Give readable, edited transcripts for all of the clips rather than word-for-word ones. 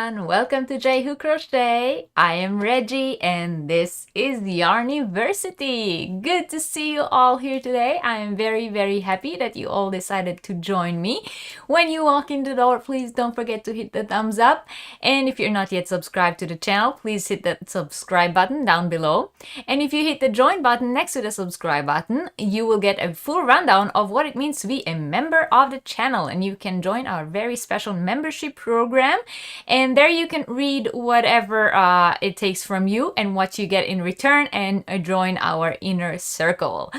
everyone, welcome to Who Crochet. I am Reggie and this is Yarniversity. Good to see you all here today. I am very happy that you all decided to join me. When you walk in the door, please don't forget to hit the thumbs up. And if you're not yet subscribed to the channel, please hit the subscribe button down below. And if you hit the join button next to the subscribe button, you will get a full rundown of what it means to be a member of the channel, and you can join our very special membership program, and there you can read whatever it takes from you and what you get in return, and join our inner circle.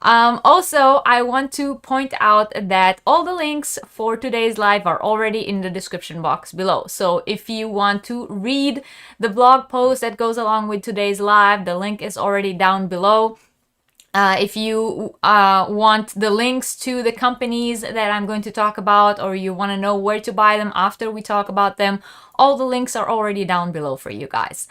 Also, I want to point out that all the links for today's live are already in the description box below. So if you want to read the blog post that goes along with today's live, the link is already down below. If you want the links to the companies that I'm going to talk about, or you want to know where to buy them after we talk about them, all the links are already down below for you guys.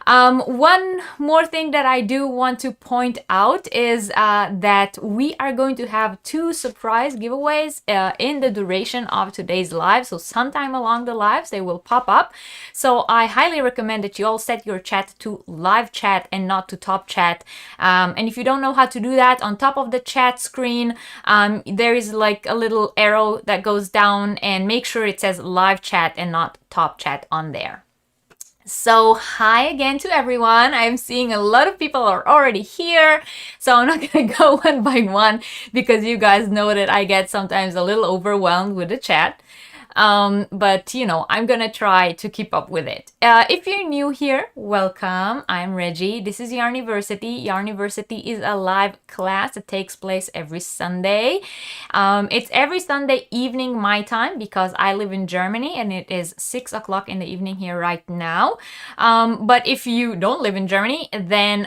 One more thing that I do want to point out is that we are going to have 2 surprise giveaways in the duration of today's live. So sometime along the lives they will pop up. So I highly recommend that you all set your chat to live chat and not to top chat. And if you don't know how to do that, on top of the chat screen there is like a little arrow that goes down, and make sure it says live chat and not top chat on there. So hi again to everyone. I'm seeing a lot of people are already here, so I'm not gonna go one by one because you guys know that I get sometimes a little overwhelmed with the chat. But you know, I'm gonna try to keep up with it. If you're new here, welcome. I'm Reggie. This is Yarniversity. Yarniversity is a live class that takes place every Sunday. It's every Sunday evening my time because I live in Germany and it is 6 o'clock in the evening here right now. But if you don't live in Germany, then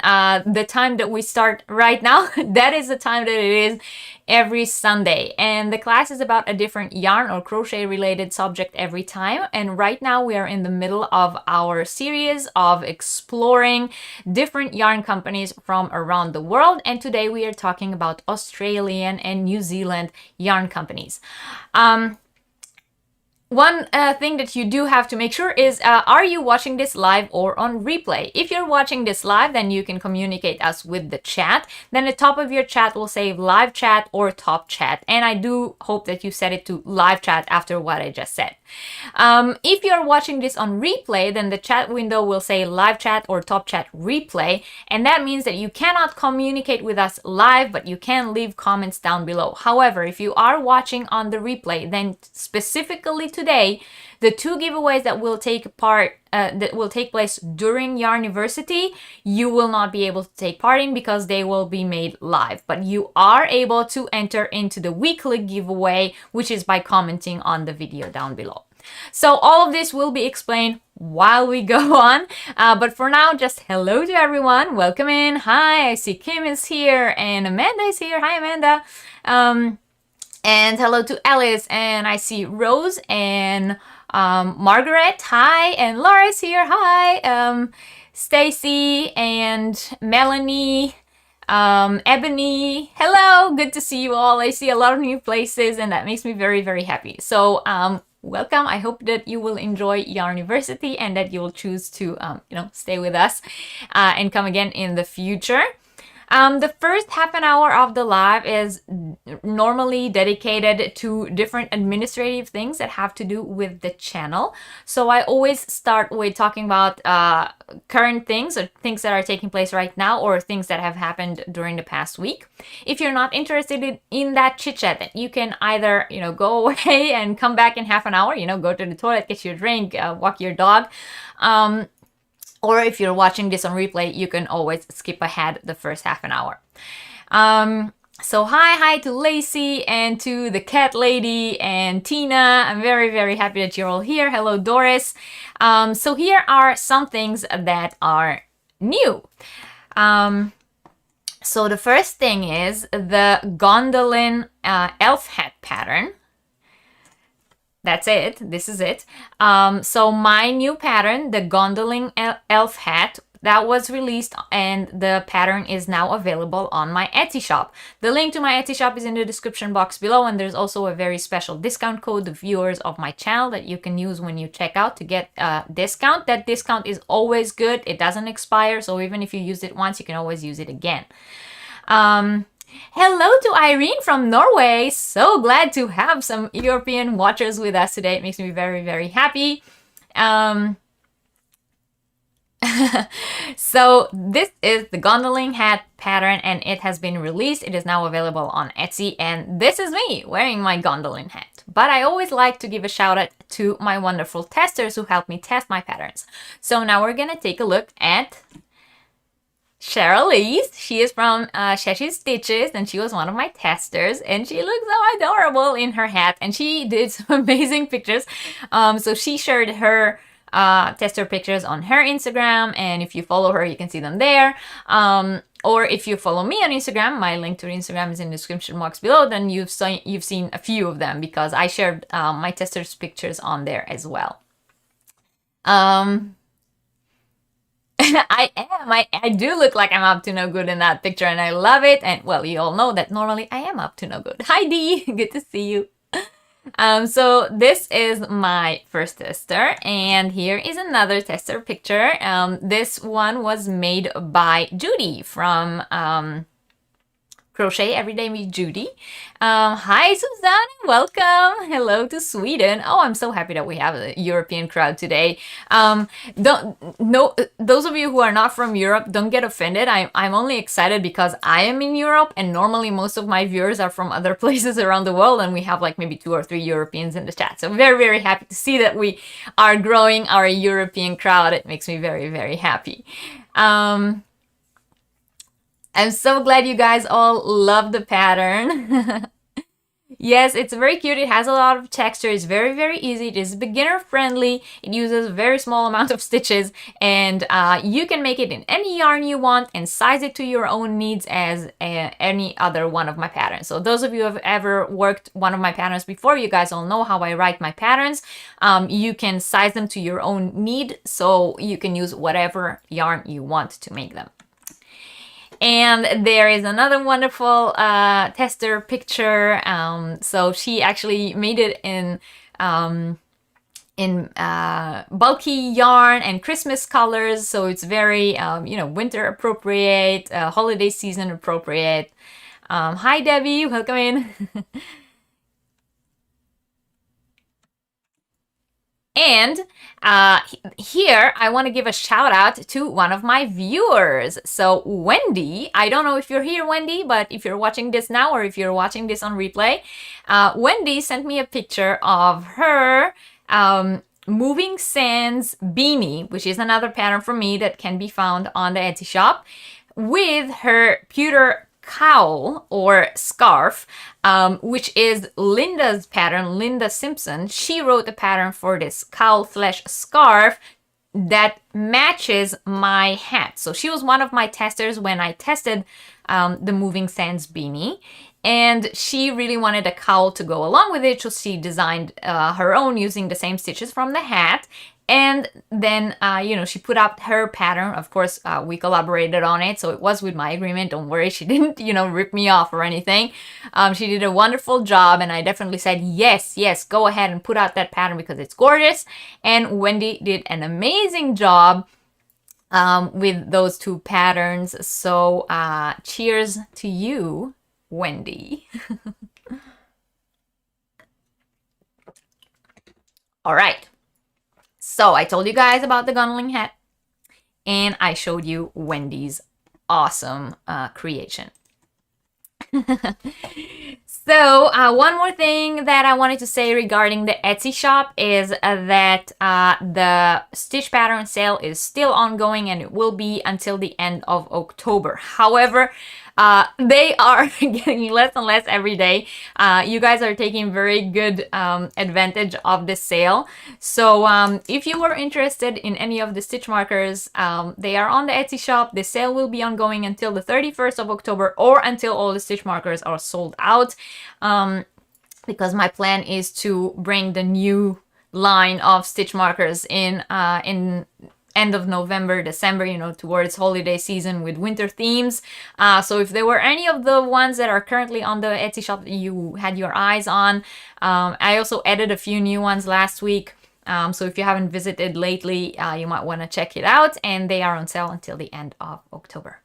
the time that we start right now, that is the time that it is every Sunday. And the class is about a different yarn or crochet related subject every time. And right now we are in the middle of our series of exploring different yarn companies from around the world. And today we are talking about Australian and New Zealand yarn companies. One thing that you do have to make sure is, are you watching this live or on replay? If you're watching this live, then you can communicate us with the chat. Then the top of your chat will say live chat or top chat. And I do hope that you set it to live chat after what I just said. If you're watching this on replay, then the chat window will say live chat or top chat replay. And that means that you cannot communicate with us live, but you can leave comments down below. However, if you are watching on the replay, then specifically today, the 2 giveaways that will take place during Yarniversity, you will not be able to take part in because they will be made live. But you are able to enter into the weekly giveaway, which is by commenting on the video down below. So all of this will be explained while we go on. But for now, just hello to everyone. Welcome in. Hi, I see Kim is here and Amanda is here. Hi, Amanda. And hello to Alice, and I see Rose and Margaret. Hi, and Laura's here. Hi, Stacy and Melanie, Ebony. Hello, good to see you all. I see a lot of new places, and that makes me very happy. So welcome. I hope that you will enjoy Yarniversity and that you will choose to stay with us and come again in the future. The first half an hour of the live is normally dedicated to different administrative things that have to do with the channel. So I always start with talking about current things, or things that are taking place right now, or things that have happened during the past week. If you're not interested in that chit chat, then you can either go away and come back in half an hour, go to the toilet, get your drink, walk your dog. Or if you're watching this on replay, you can always skip ahead the first half an hour. So hi to Lacey and to the cat lady and Tina. I'm very happy that you're all here. Hello, Doris. So here are some things that are new. So the first thing is the Gondolin elf hat pattern. That's it. This is it. So my new pattern, the Gondolin elf hat, that was released, and the pattern is now available on my Etsy shop. The link to my Etsy shop is in the description box below, and there's also a very special discount code, the viewers of my channel, that you can use when you check out to get a discount. That discount is always good. It doesn't expire, so even if you use it once, you can always use it again. Hello to Irene from Norway. So glad to have some European watchers with us today. It makes me very, very happy. So this is the Gondolin hat pattern, and it has been released. It is now available on Etsy, and this is me wearing my Gondolin hat. But I always like to give a shout out to my wonderful testers who help me test my patterns. So now we're gonna take a look at Cherylise. She is from Sheshi Stitches, and she was one of my testers, and she looks so adorable in her hat, and she did some amazing pictures. So she shared her tester pictures on her Instagram, and if you follow her, you can see them there. Or if you follow me on Instagram, my link to Instagram is in the description box below, then you've seen a few of them, because I shared my testers pictures on there as well. I do look like I'm up to no good in that picture, and I love it. And well, you all know that normally I am up to no good. Hi Dee, good to see you. So this is my first tester, and here is another tester picture. This one was made by Judy from Crochet Everyday with Judy. Hi Susanna, welcome. Hello to Sweden. Oh, I'm so happy that we have a European crowd today. Those of you who are not from Europe, don't get offended. I'm only excited because I am in Europe, and normally most of my viewers are from other places around the world, and we have like maybe 2 or 3 Europeans in the chat. So very, very happy to see that we are growing our European crowd. It makes me very, very happy. I'm so glad you guys all love the pattern. Yes, it's very cute. It has a lot of texture. It's very, very easy. It is beginner friendly. It uses a very small amount of stitches, and you can make it in any yarn you want and size it to your own needs as any other one of my patterns. So those of you who have ever worked one of my patterns before, you guys all know how I write my patterns. You can size them to your own need, so you can use whatever yarn you want to make them. And there is another wonderful tester picture. So she actually made it in bulky yarn and Christmas colors. So it's very, winter appropriate, holiday season appropriate. Hi, Debbie, welcome in. And here I want to give a shout out to one of my viewers. So Wendy, I don't know if you're here, Wendy, but if you're watching this now or if you're watching this on replay, Wendy sent me a picture of her Moving Sands beanie, which is another pattern from me that can be found on the Etsy shop, with her pewter cowl or scarf, which is Linda's pattern, Linda Simpson. She wrote a pattern for this cowl/scarf that matches my hat. So she was one of my testers when I tested the Moving Sands beanie, and she really wanted a cowl to go along with it, so she designed her own using the same stitches from the hat. And then, she put out her pattern. Of course, we collaborated on it, so it was with my agreement. Don't worry, she didn't, rip me off or anything. She did a wonderful job, and I definitely said, yes, go ahead and put out that pattern because it's gorgeous. And Wendy did an amazing job with those 2 patterns. So cheers to you, Wendy. All right. So I told you guys about the Gondolin hat, and I showed you Wendy's awesome creation. So one more thing that I wanted to say regarding the Etsy shop is that the stitch pattern sale is still ongoing, and it will be until the end of October. However, they are getting less and less every day. You guys are taking very good advantage of this sale. So if you were interested in any of the stitch markers, they are on the Etsy shop. The sale will be ongoing until the 31st of October or until all the stitch markers are sold out. Because my plan is to bring the new line of stitch markers in end of November, December, you know, towards holiday season with winter themes. So if there were any of the ones that are currently on the Etsy shop that you had your eyes on, I also added a few new ones last week. So if you haven't visited lately, you might want to check it out, and they are on sale until the end of October.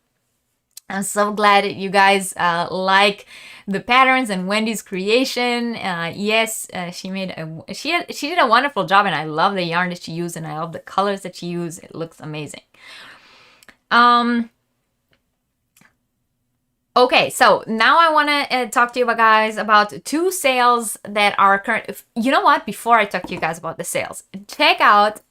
I'm so glad that you guys like the patterns and Wendy's creation. Yes, she did a wonderful job, and I love the yarn that she used, and I love the colors that she used. It looks amazing. Okay, so now I want to talk to you guys about 2 sales that are current. You know what? Before I talk to you guys about the sales, check out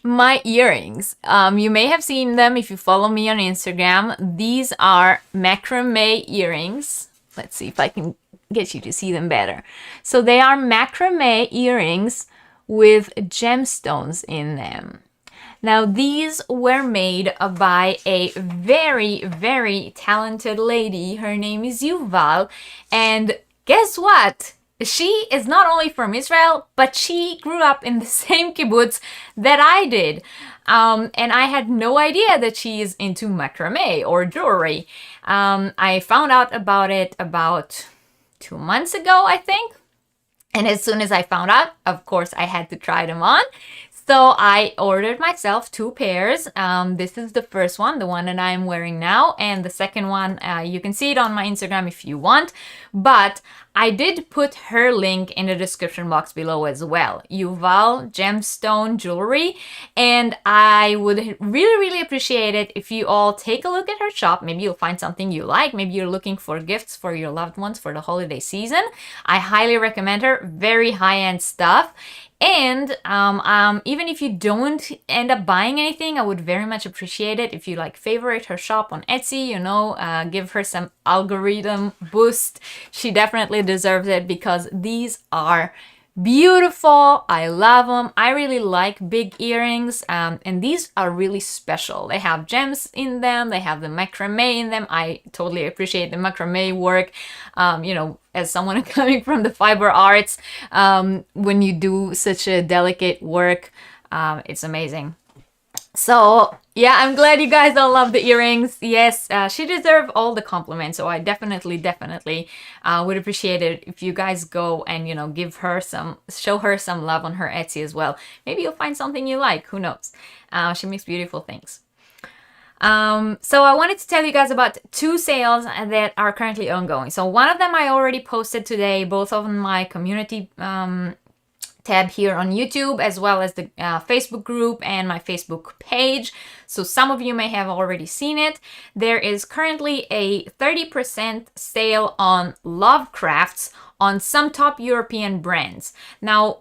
my earrings. You may have seen them if you follow me on Instagram. These are macrame earrings. Let's see if I can get you to see them better. So they are macrame earrings with gemstones in them. Now, these were made by a very, very talented lady. Her name is Yuval. And guess what? She is not only from Israel, but she grew up in the same kibbutz that I did. And I had no idea that she is into macrame or jewelry. I found out about it about 2 months ago, I think. And as soon as I found out, of course, I had to try them on. So I ordered myself 2 pairs. This is the first one, the one that I'm wearing now. And the second one, you can see it on my Instagram if you want. But I did put her link in the description box below as well. Yuval Gemstone Jewelry. And I would really, really appreciate it if you all take a look at her shop. Maybe you'll find something you like. Maybe you're looking for gifts for your loved ones for the holiday season. I highly recommend her. Very high-end stuff. And even if you don't end up buying anything, I would very much appreciate it if you like favorite her shop on Etsy, you know, give her some algorithm boost. She definitely deserves it because these are beautiful. I love them. I really like big earrings, and these are really special. They have gems in them. They have the macrame in them. I totally appreciate the macrame work. You know, as someone coming from the fiber arts, when you do such a delicate work, it's amazing. So yeah, I'm glad you guys all love the earrings. Yes, she deserves all the compliments. So I definitely would appreciate it if you guys go and, you know, show her some love on her Etsy as well. Maybe you'll find something you like. Who knows? She makes beautiful things. So I wanted to tell you guys about 2 sales that are currently ongoing. So one of them I already posted today, both on my community tab here on YouTube, as well as the Facebook group and my Facebook page. So some of you may have already seen it. There is currently a 30% sale on Love Crafts on some top European brands. Now,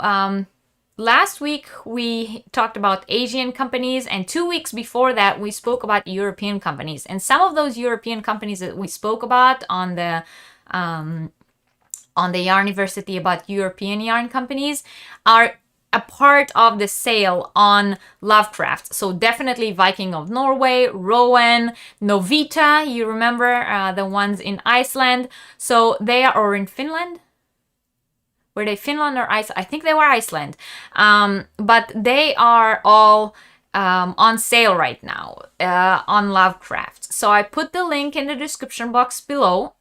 last week we talked about Asian companies, and 2 weeks before that we spoke about European companies. And some of those European companies that we spoke about on the Yarniversity about European yarn companies are a part of the sale on Lovecraft. So definitely Viking of Norway, Rowan, Novita, you remember the ones in Iceland. So they are, or in Finland? Were they Finland or Iceland? I think they were Iceland. But they are all on sale right now on Lovecraft. So I put the link in the description box below.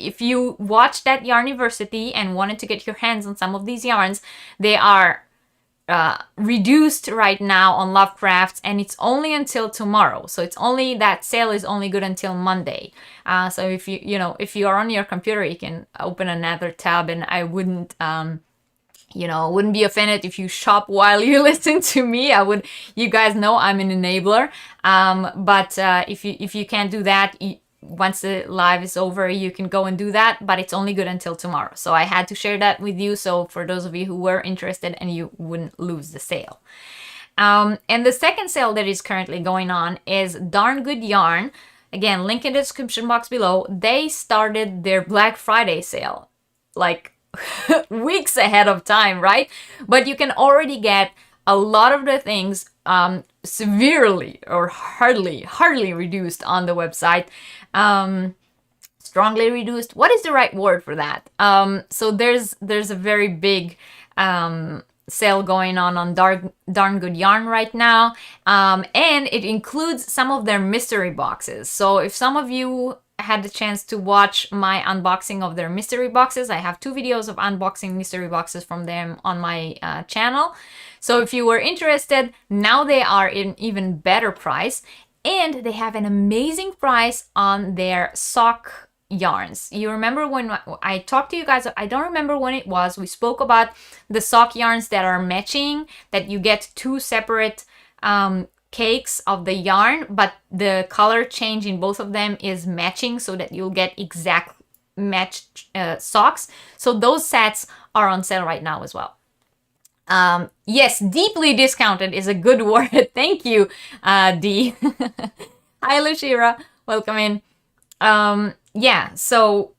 If you watched that Yarniversity and wanted to get your hands on some of these yarns, they are reduced right now on Lovecraft, and it's only until tomorrow. So that sale is only good until Monday. So if you are on your computer, you can open another tab, and I wouldn't wouldn't be offended if you shop while you listen to me. You guys know I'm an enabler. But if you can't do that, once the live is over, you can go and do that, but it's only good until tomorrow. So I had to share that with you, so for those of you who were interested and you wouldn't lose the sale. And the second sale that is currently going on is Darn Good Yarn. Again, link in the description box below. They started their Black Friday sale like weeks ahead of time, right? But you can already get a lot of the things severely or hardly reduced on the website. Strongly reduced. What is the right word for that? So there's a very big sale going on Darn Good Yarn right now, and it includes some of their mystery boxes. So if some of you had the chance to watch my unboxing of their mystery boxes, I have 2 videos of unboxing mystery boxes from them on my channel. So if you were interested, now they are in even better price, and they have an amazing price on their sock yarns. You remember when I talked to you guys, I don't remember when it was, we spoke about the sock yarns that are matching, that you get 2 separate cakes of the yarn, but the color change in both of them is matching, so that you'll get exact matched socks. So those sets are on sale right now as well. Yes, deeply discounted is a good word. Thank you, Dee. Hi, Lushira. Welcome in. Yeah, so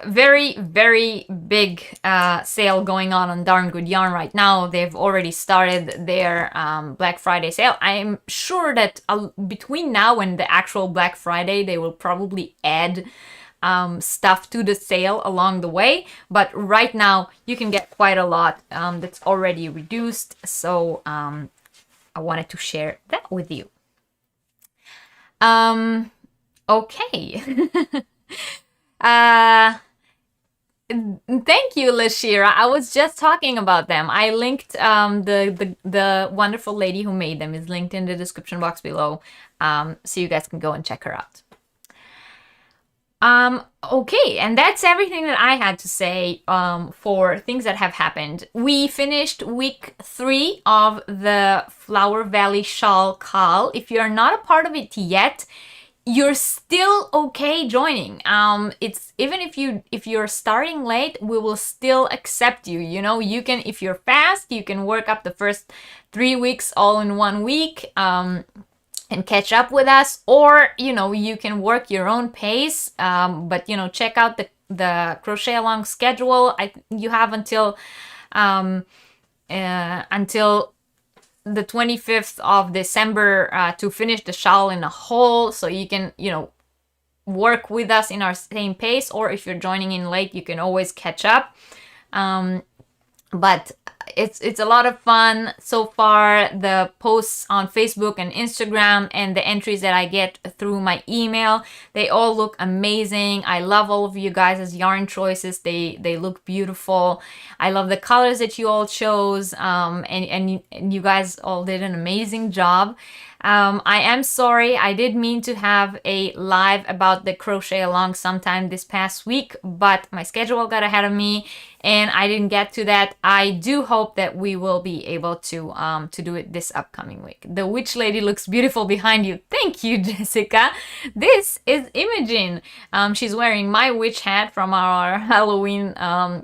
very, very big sale going on Darn Good Yarn right now. They've already started their Black Friday sale. I'm sure that between now and the actual Black Friday, they will probably add stuff to the sale along the way. But right now, you can get quite a lot that's already reduced. So I wanted to share that with you. Okay. Thank you, Lashira. I was just talking about them. I linked the wonderful lady who made them is linked in the description box below, so you guys can go and check her out. Okay, and that's everything that I had to say for things that have happened. We finished week 3 of the Flower Valley Shawl Call. If you're not a part of it yet, you're still okay joining. It's even if you're starting late, we will still accept you. You know, you can, if you're fast, you can work up the first 3 weeks all in 1 week. And catch up with us, or you know, you can work your own pace, but you know, check out the crochet along schedule. You have until the 25th of December to finish the shawl in a whole, so you can, you know, work with us in our same pace, or if you're joining in late, you can always catch up. But it's a lot of fun so far. The posts on Facebook and Instagram and the entries that I get through my email, they all look amazing. I love all of you guys' yarn choices. They look beautiful. I love the colors that you all chose, and you guys all did an amazing job. I am sorry, I did mean to have a live about the crochet along sometime this past week, but my schedule got ahead of me and I didn't get to that. I do hope that we will be able to do it this upcoming week. The witch lady looks beautiful behind you. Thank you, Jessica. This is Imogen. She's wearing my witch hat from our Halloween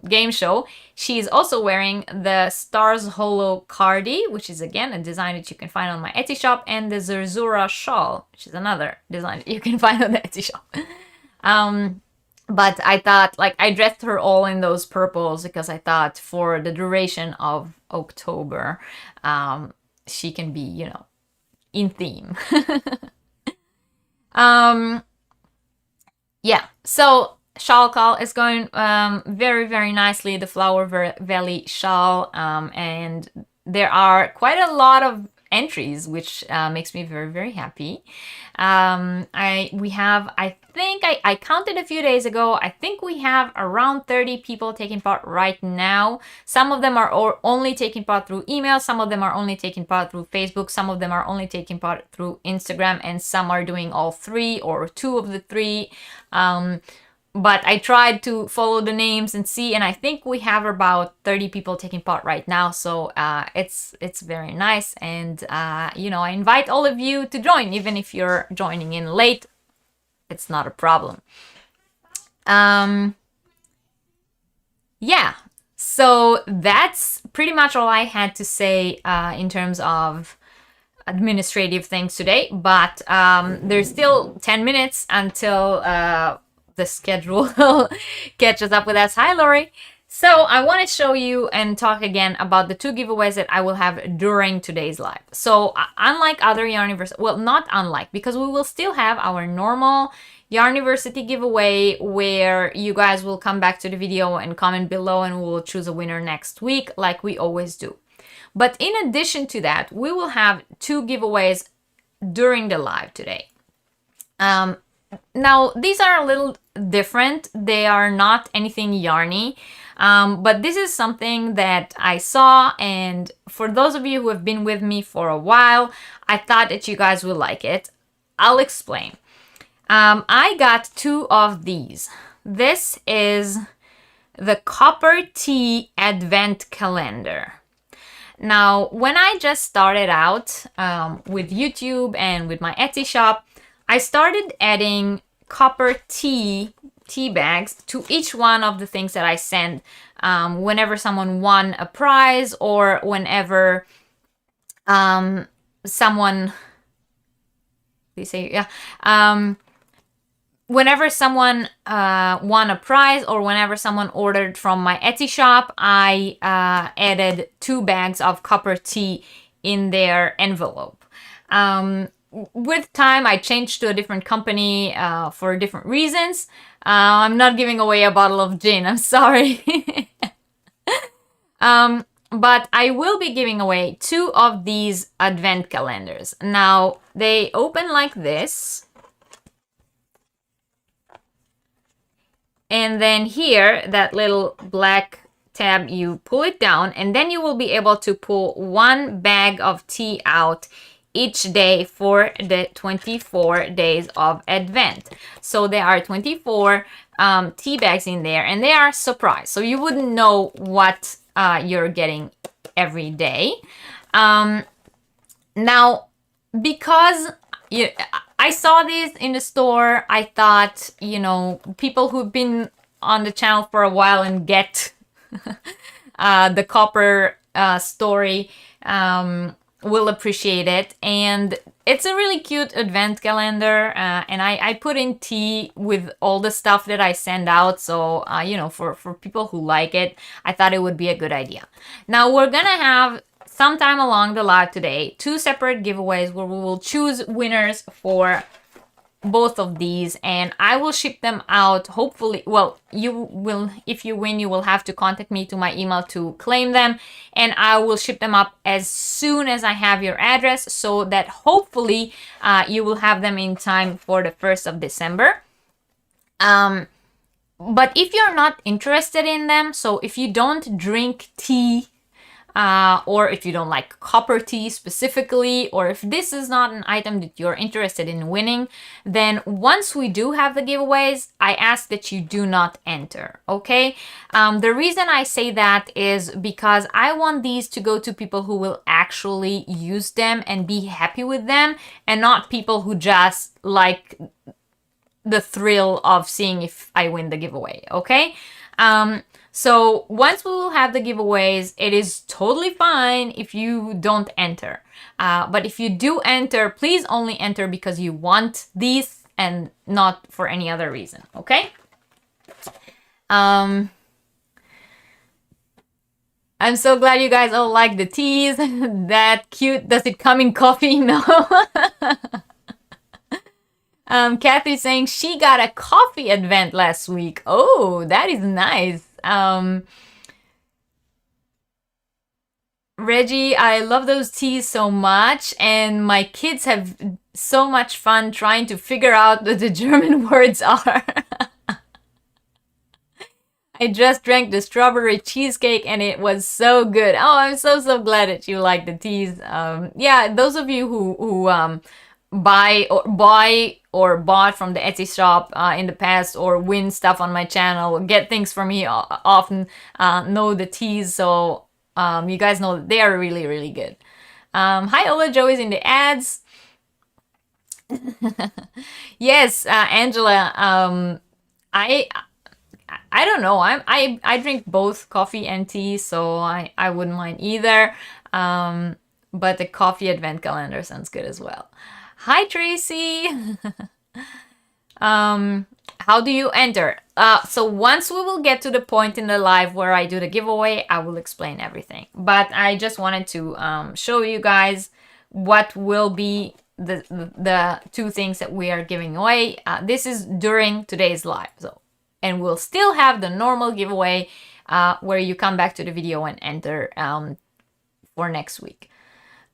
game show. She's also wearing the Stars Holo Cardi, which is again a design that you can find on my Etsy shop, and the Zerzura shawl, which is another design that you can find on the Etsy shop. But I thought, like, I dressed her all in those purples because I thought for the duration of October, she can be, you know, in theme. Yeah, so shawl call is going very, very nicely, the Flower Valley shawl, and there are quite a lot of entries, which makes me very, very happy. I counted a few days ago, I think we have around 30 people taking part right now. Some of them are only taking part through email, some of them are only taking part through Facebook, some of them are only taking part through Instagram, and some are doing all 3 or 2 of the 3. But I tried to follow the names and see, and I think we have about 30 people taking part right now. So it's very nice, and you know, I invite all of you to join, even if you're joining in late. It's not a problem. Yeah, so that's pretty much all I had to say in terms of administrative things today. But there's still 10 minutes until the schedule catches up with us. Hi, Lori. So I want to show you and talk again about the 2 giveaways that I will have during today's live. So unlike other Yarniversity, well, not unlike, because we will still have our normal Yarniversity giveaway where you guys will come back to the video and comment below and we will choose a winner next week like we always do. But in addition to that, we will have 2 giveaways during the live today. Now, these are a little different. They are not anything yarny, but this is something that I saw, and for those of you who have been with me for a while, I thought that you guys would like it. I'll explain. I got 2 of these. This is the Copper Tea Advent Calendar. Now, when I just started out with YouTube and with my Etsy shop, I started adding copper tea bags to each one of the things that I send whenever someone won a prize or whenever someone, they say, yeah, whenever someone won a prize or whenever someone ordered from my Etsy shop, I added 2 bags of copper tea in their envelope. With time, I changed to a different company for different reasons. I'm not giving away a bottle of gin, I'm sorry. But I will be giving away 2 of these advent calendars. Now, they open like this. And then here, that little black tab, you pull it down, and then you will be able to pull 1 bag of tea out each day for the 24 days of Advent. So there are 24 tea bags in there, and they are surprise. So you wouldn't know what you're getting every day. Now, because I saw this in the store, I thought, you know, people who've been on the channel for a while and get the copper story will appreciate it. And it's a really cute advent calendar, and I put in tea with all the stuff that I send out, so you know, for people who like it, I thought it would be a good idea. Now we're gonna have sometime along the live today 2 separate giveaways where we will choose winners for both of these, and I will ship them out. Hopefully, well, you will, if you win, you will have to contact me to my email to claim them, and I will ship them up as soon as I have your address, so that hopefully you will have them in time for the 1st of December. But if you're not interested in them, so if you don't drink tea, or if you don't like copper tea specifically, or if this is not an item that you're interested in winning, then once we do have the giveaways, I ask that you do not enter, okay? The reason I say that is because I want these to go to people who will actually use them and be happy with them, and not people who just like the thrill of seeing if I win the giveaway, okay? So once we will have the giveaways, it is totally fine if you don't enter. But if you do enter, please only enter because you want these and not for any other reason, okay? I'm so glad you guys all like the teas. That cute. Does it come in coffee? No. Kathy's saying she got a coffee advent last week. Oh, that is nice. Reggie, I love those teas so much, and my kids have so much fun trying to figure out what the German words are. I just drank the strawberry cheesecake and it was so good. Oh, I'm so glad that you like the teas. Yeah, those of you who buy or bought from the Etsy shop in the past, or win stuff on my channel, get things from me often, know the teas, so you guys know they are really, really good. Hi Ola, Joey's in the ads. Yes, Angela, I don't know, I drink both coffee and tea, so I wouldn't mind either, but the coffee advent calendar sounds good as well. Hi Tracy. how do you enter? So once we will get to the point in the live where I do the giveaway, I will explain everything. But I just wanted to show you guys what will be the two things that we are giving away. This is during today's live. And we'll still have the normal giveaway where you come back to the video and enter for next week.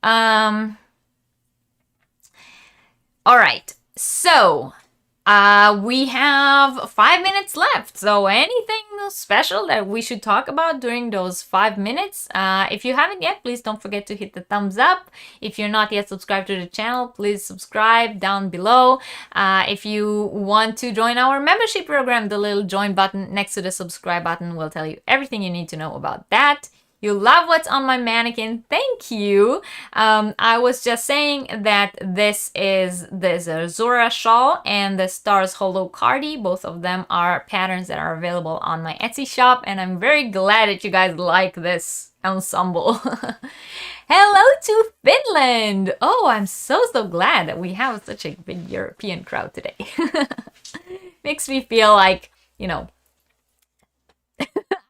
All right, so we have 5 minutes left. So anything special that we should talk about during those 5 minutes? If you haven't yet, please don't forget to hit the thumbs up. If you're not yet subscribed to the channel, please subscribe down below. If you want to join our membership program, the little join button next to the subscribe button will tell you everything you need to know about that. You love what's on my mannequin. Thank you. I was just saying that this is the Zora shawl and the Stars Hollow Cardi. Both of them are patterns that are available on my Etsy shop, and I'm very glad that you guys like this ensemble. Hello to Finland. Oh, I'm so glad that we have such a big European crowd today. Makes me feel like, you know,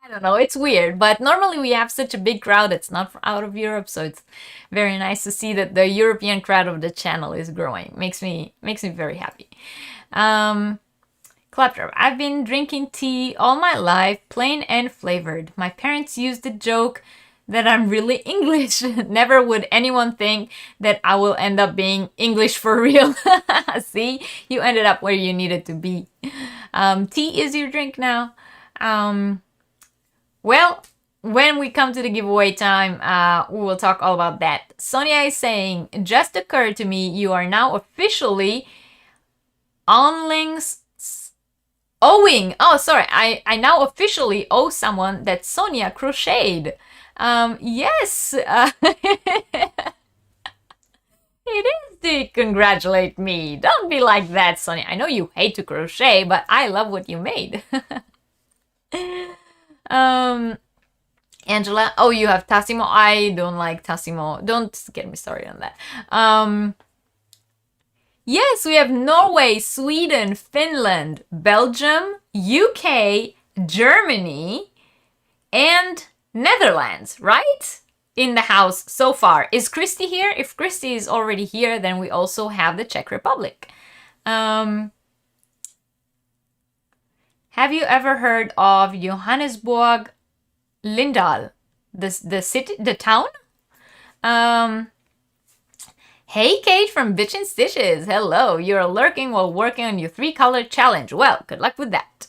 I don't know, it's weird, but normally we have such a big crowd that's not out of Europe, so it's very nice to see that the European crowd of the channel is growing. Makes me very happy. Claptrap, I've been drinking tea all my life, plain and flavored. My parents used the joke that I'm really English. Never would anyone think that I will end up being English for real. See, you ended up where you needed to be. Tea is your drink now. Well, when we come to the giveaway time, we will talk all about that. Sonia is saying, just occurred to me, you are now officially owing. Oh, sorry. I now officially owe someone that Sonia crocheted. Yes. It is to congratulate me. Don't be like that, Sonia. I know you hate to crochet, but I love what you made. Angela, oh, you have Tassimo. I don't like Tassimo. Don't get me started on that. Yes, we have Norway, Sweden, Finland, Belgium, UK, Germany, and Netherlands, right? In the house so far. Is Christy here? If Christy is already here, then we also have the Czech Republic. Have you ever heard of Johannesburg Lindahl, the city, the town? Hey, Kate from Bitch and Stitches. Hello, you're lurking while working on your 3-color challenge. Well, good luck with that.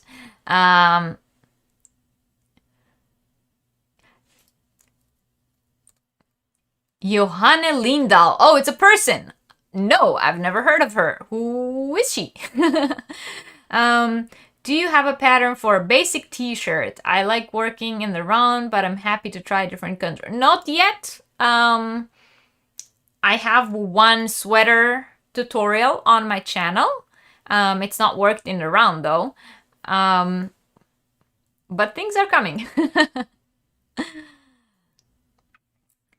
Johanne Lindahl. Oh, it's a person. No, I've never heard of her. Who is she? Do you have a pattern for a basic t-shirt? I like working in the round, but I'm happy to try different country. Not yet. I have one sweater tutorial on my channel. It's not worked in the round though. But things are coming.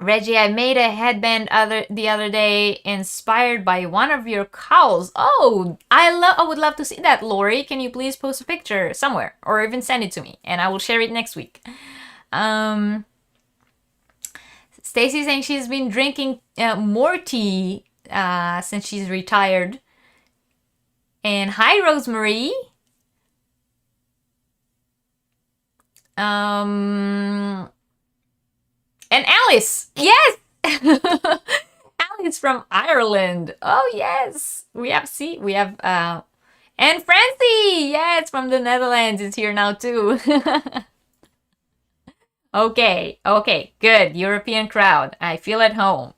Reggie, I made a headband the other day inspired by one of your cowls. Oh, I would love to see that, Lori. Can you please post a picture somewhere or even send it to me and I will share it next week. Stacy saying she's been drinking more tea since she's retired. And hi, Rosemary. And Alice, yes! Alice from Ireland. Oh, yes. We have, and Francie, yes, from the Netherlands is here now too. Okay, good. European crowd. I feel at home.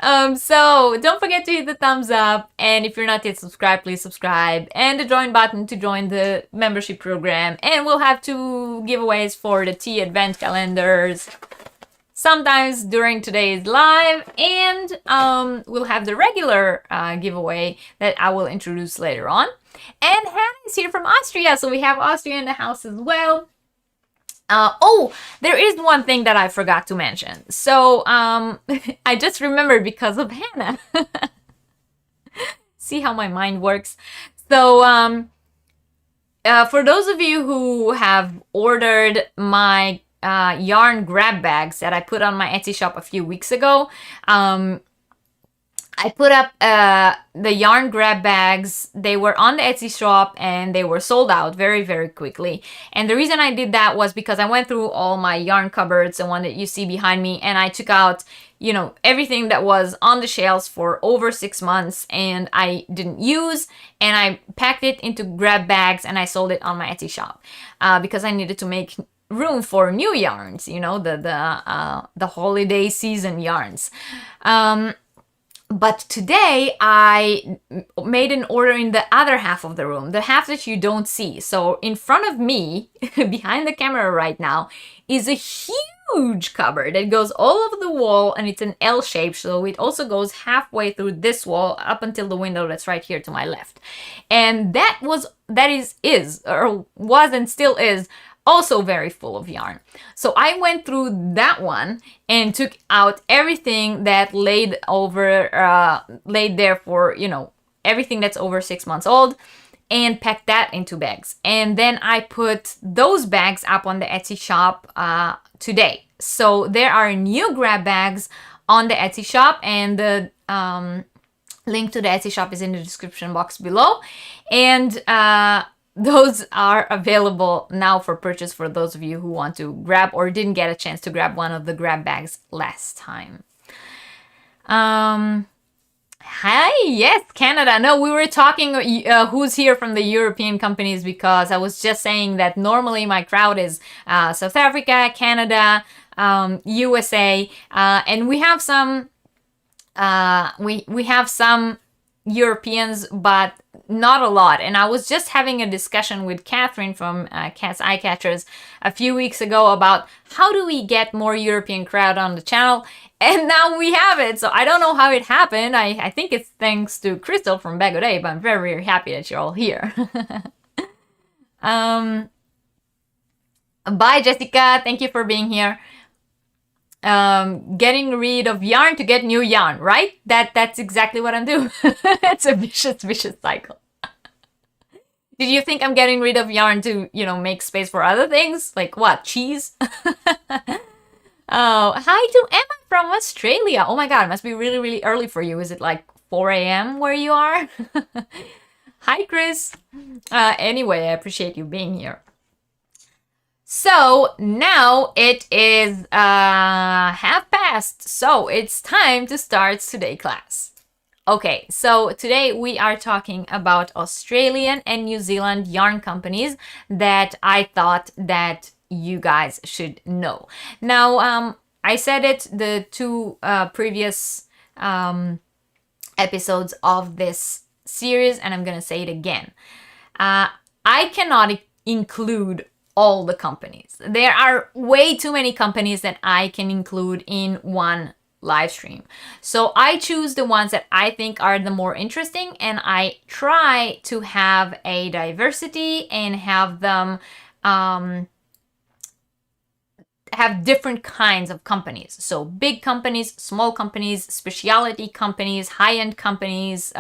So don't forget to hit the thumbs up, and if you're not yet subscribed, please subscribe, and the join button to join the membership program. And we'll have 2 giveaways for the tea advent calendars sometimes during today's live, and we'll have the regular giveaway that I will introduce later on. And Hannah is here from Austria, so we have Austria in the house as well. Oh, there is one thing that I forgot to mention. So, I just remembered because of Hannah. See how my mind works? So for those of you who have ordered my yarn grab bags that I put on my Etsy shop a few weeks ago, I put up the yarn grab bags. They were on the Etsy shop and they were sold out very, very quickly. And the reason I did that was because I went through all my yarn cupboards, the one that you see behind me, and I took out, you know, everything that was on the shelves for over 6 months and I didn't use, and I packed it into grab bags and I sold it on my Etsy shop because I needed to make room for new yarns, you know, the holiday season yarns. But today I made an order in the other half of the room, the half that you don't see. So in front of me, behind the camera right now, is a huge cupboard that goes all over the wall, and it's an L shape, so it also goes halfway through this wall up until the window that's right here to my left. And that was and still is also very full of yarn. So I went through that one and took out everything that laid there for, you know, everything that's over 6 months old, and packed that into bags. And then I put those bags up on the Etsy shop today. So there are new grab bags on the Etsy shop, and the link to the Etsy shop is in the description box below. And those are available now for purchase for those of you who want to grab or didn't get a chance to grab one of the grab bags last time. Hi, yes, Canada. No, we were talking who's here from the European companies, because I was just saying that normally my crowd is South Africa, Canada, USA, and we have some we have some Europeans, but not a lot. And I was just having a discussion with Catherine from Cat's Eye Catchers a few weeks ago about how do we get more European crowd on the channel, and now we have it. So I don't know how it happened. I think it's thanks to Crystal from Bendigo, but I'm very, very happy that you're all here. Bye, Jessica. Thank you for being here. Getting rid of yarn to get new yarn, right? That's exactly what I'm doing. It's a vicious cycle. Did you think I'm getting rid of yarn to, you know, make space for other things? Like what? Cheese? Oh, hi to Emma from Australia. Oh my god, it must be really, really early for you. Is it like 4 a.m. where you are? Hi, Chris. Anyway, I appreciate you being here. So now it is past, so it's time to start today's class. Okay, so today we are talking about Australian and New Zealand yarn companies that I thought that you guys should know. Now, I said it the two previous episodes of this series, and I'm gonna say it again. I cannot include all the companies. There are way too many companies that I can include in one live stream. So I choose the ones that I think are the more interesting, and I try to have a diversity and have them have different kinds of companies. So big companies, small companies, specialty companies, high-end companies,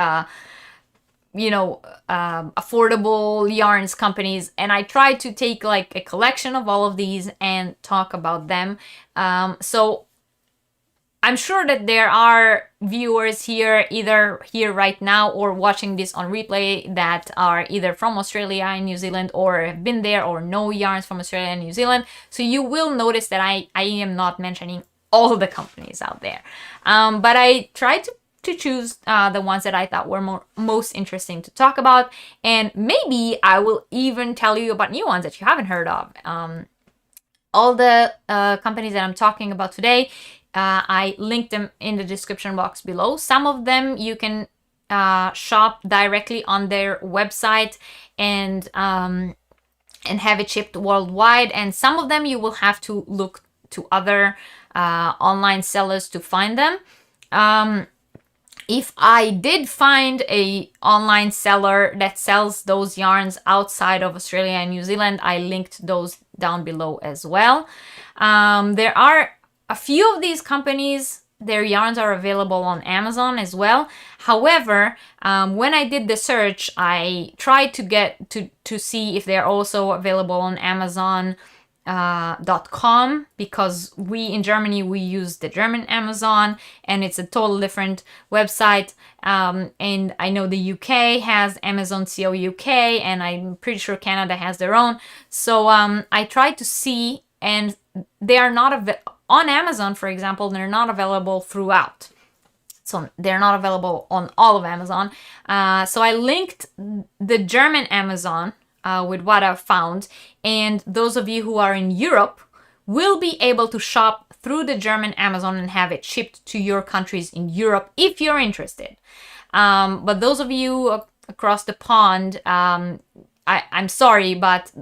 you know, affordable yarns companies, and I try to take like a collection of all of these and talk about them. So I'm sure that there are viewers here, either here right now or watching this on replay, that are either from Australia and New Zealand, or have been there, or know yarns from Australia and New Zealand. So you will notice that I am not mentioning all the companies out there, but I try to choose the ones that I thought were most interesting to talk about, and maybe I will even tell you about new ones that you haven't heard of. All the companies that I'm talking about today, I linked them in the description box below. Some of them you can shop directly on their website and have it shipped worldwide, and some of them you will have to look to other online sellers to find them. If I did find a online seller that sells those yarns outside of Australia and New Zealand, I linked those down below as well. There are a few of these companies Their yarns are available on Amazon as well. However, when I did the search, I tried to get to see if they're also available on Amazon.com, because we in Germany, we use the German Amazon, and it's a total different website. And I know the UK has Amazon Co UK, and I'm pretty sure Canada has their own. So I tried to see, and they are not on Amazon, for example, they're not available throughout. So they're not available on all of Amazon. So I linked the German Amazon with what I've found. And those of you who are in Europe will be able to shop through the German Amazon and have it shipped to your countries in Europe if you're interested. But those of you across the pond, I'm sorry, but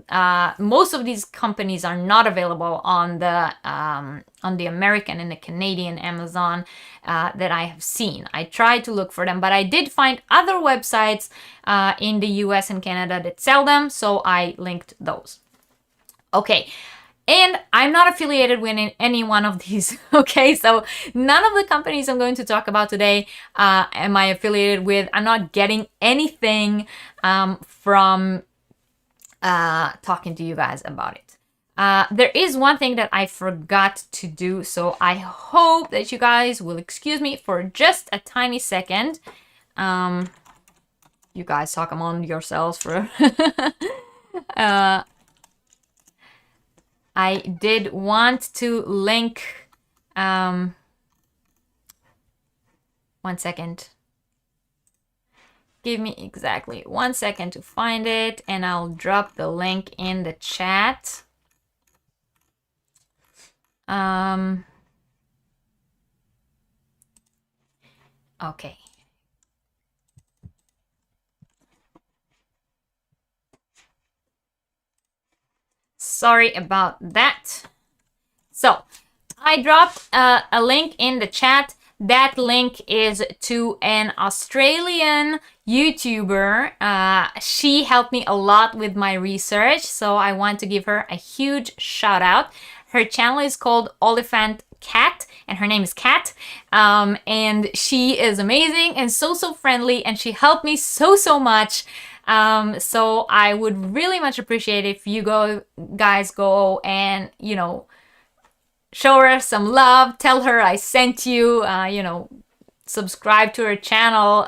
most of these companies are not available on the American and the Canadian Amazon that I have seen. I tried to look for them, but I did find other websites in the US and Canada that sell them, so I linked those. Okay. And I'm not affiliated with any one of these, okay? So none of the companies I'm going to talk about today am I affiliated with. I'm not getting anything from talking to you guys about it. There is one thing that I forgot to do, so I hope that you guys will excuse me for just a tiny second. You guys talk among yourselves for... I did want to link... one second. Give me exactly 1 second to find it, and I'll drop the link in the chat. Okay. Sorry about that. So, I dropped a link in the chat. That link is to an Australian YouTuber. She helped me a lot with my research, so I want to give her a huge shout out. Her channel is called Oliphant Cat, and her name is Cat. And she is amazing and so friendly, and she helped me so much. So I would really much appreciate if you guys go and, show her some love, tell her I sent you, subscribe to her channel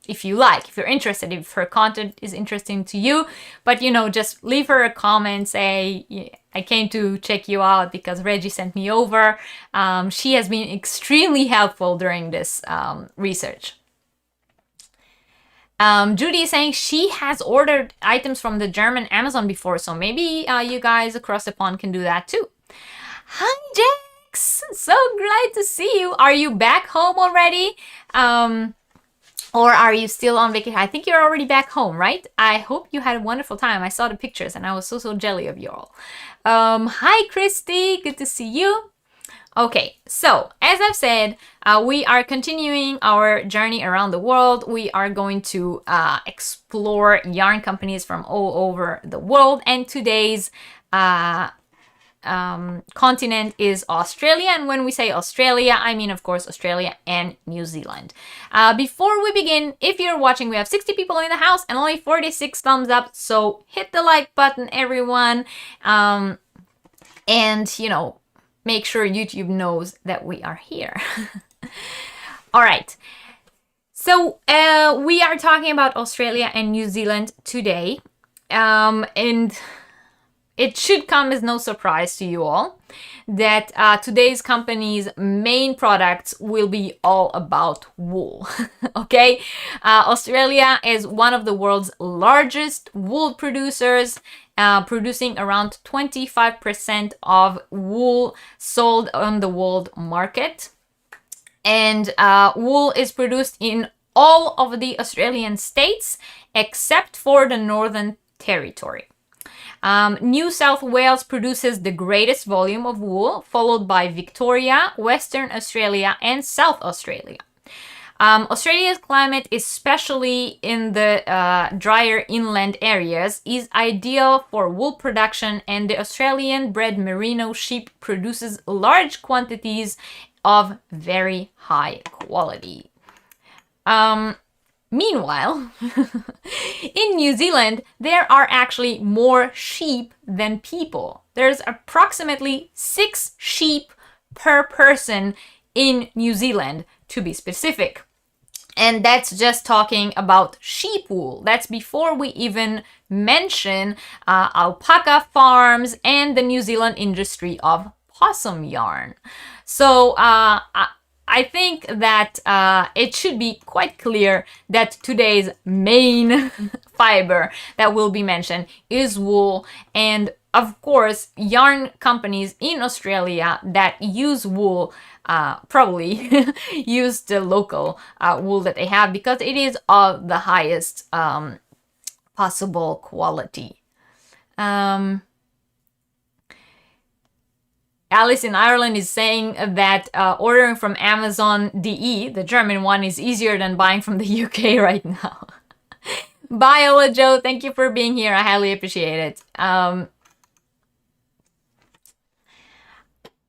if you like, if you're interested, if her content is interesting to you. But, just leave her a comment, say, I came to check you out because Reggie sent me over. She has been extremely helpful during this research. Judy is saying she has ordered items from the German Amazon before, so maybe you guys across the pond can do that too. Hi, Jax! So glad to see you. Are you back home already? Or are you still on vacation? I think you're already back home, right? I hope you had a wonderful time. I saw the pictures and I was so jelly of you all. Hi, Christy. Good to see you. Okay, so as I've said, we are continuing our journey around the world. We are going to explore yarn companies from all over the world, and today's continent is Australia. And when we say Australia, I mean, of course, Australia and New Zealand. Before we begin, if you're watching, we have 60 people in the house and only 46 thumbs up, so hit the like button, everyone. And, make sure YouTube knows that we are here. All right. So we are talking about Australia and New Zealand today. And it should come as no surprise to you all that today's company's main products will be all about wool. Okay? Australia is one of the world's largest wool producers, producing around 25% of wool sold on the world market. And wool is produced in all of the Australian states except for the Northern Territory. New South Wales produces the greatest volume of wool, followed by Victoria, Western Australia, and South Australia. Australia's climate, especially in the drier inland areas, is ideal for wool production, and the Australian bred merino sheep produces large quantities of very high quality. Meanwhile, in New Zealand, there are actually more sheep than people. There's approximately 6 sheep per person in New Zealand, to be specific. And that's just talking about sheep wool. That's before we even mention alpaca farms and the New Zealand industry of possum yarn. So I think that it should be quite clear that today's main fiber that will be mentioned is wool. And of course, yarn companies in Australia that use wool probably use the local wool that they have because it is of the highest possible quality. Alice in Ireland is saying that ordering from Amazon DE, the German one, is easier than buying from the UK right now. Bye, Joe. Thank you for being here. I highly appreciate it.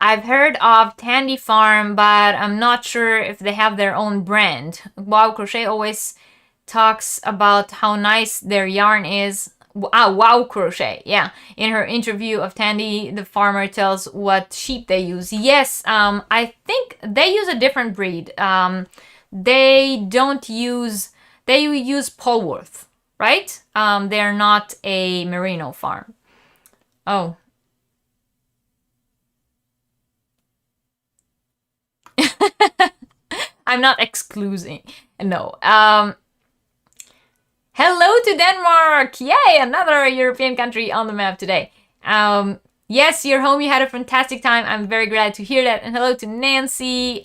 I've heard of Tandy Farm, but I'm not sure if they have their own brand. Wow Crochet always talks about how nice their yarn is. Wow Crochet, yeah. In her interview of Tandy, the farmer tells what sheep they use. Yes, I think they use a different breed. They use Polworth, right? They're not a merino farm. Oh. I'm not excluding. No. Hello to Denmark! Yay! Another European country on the map today. Yes, you're home. You had a fantastic time. I'm very glad to hear that. And hello to Nancy.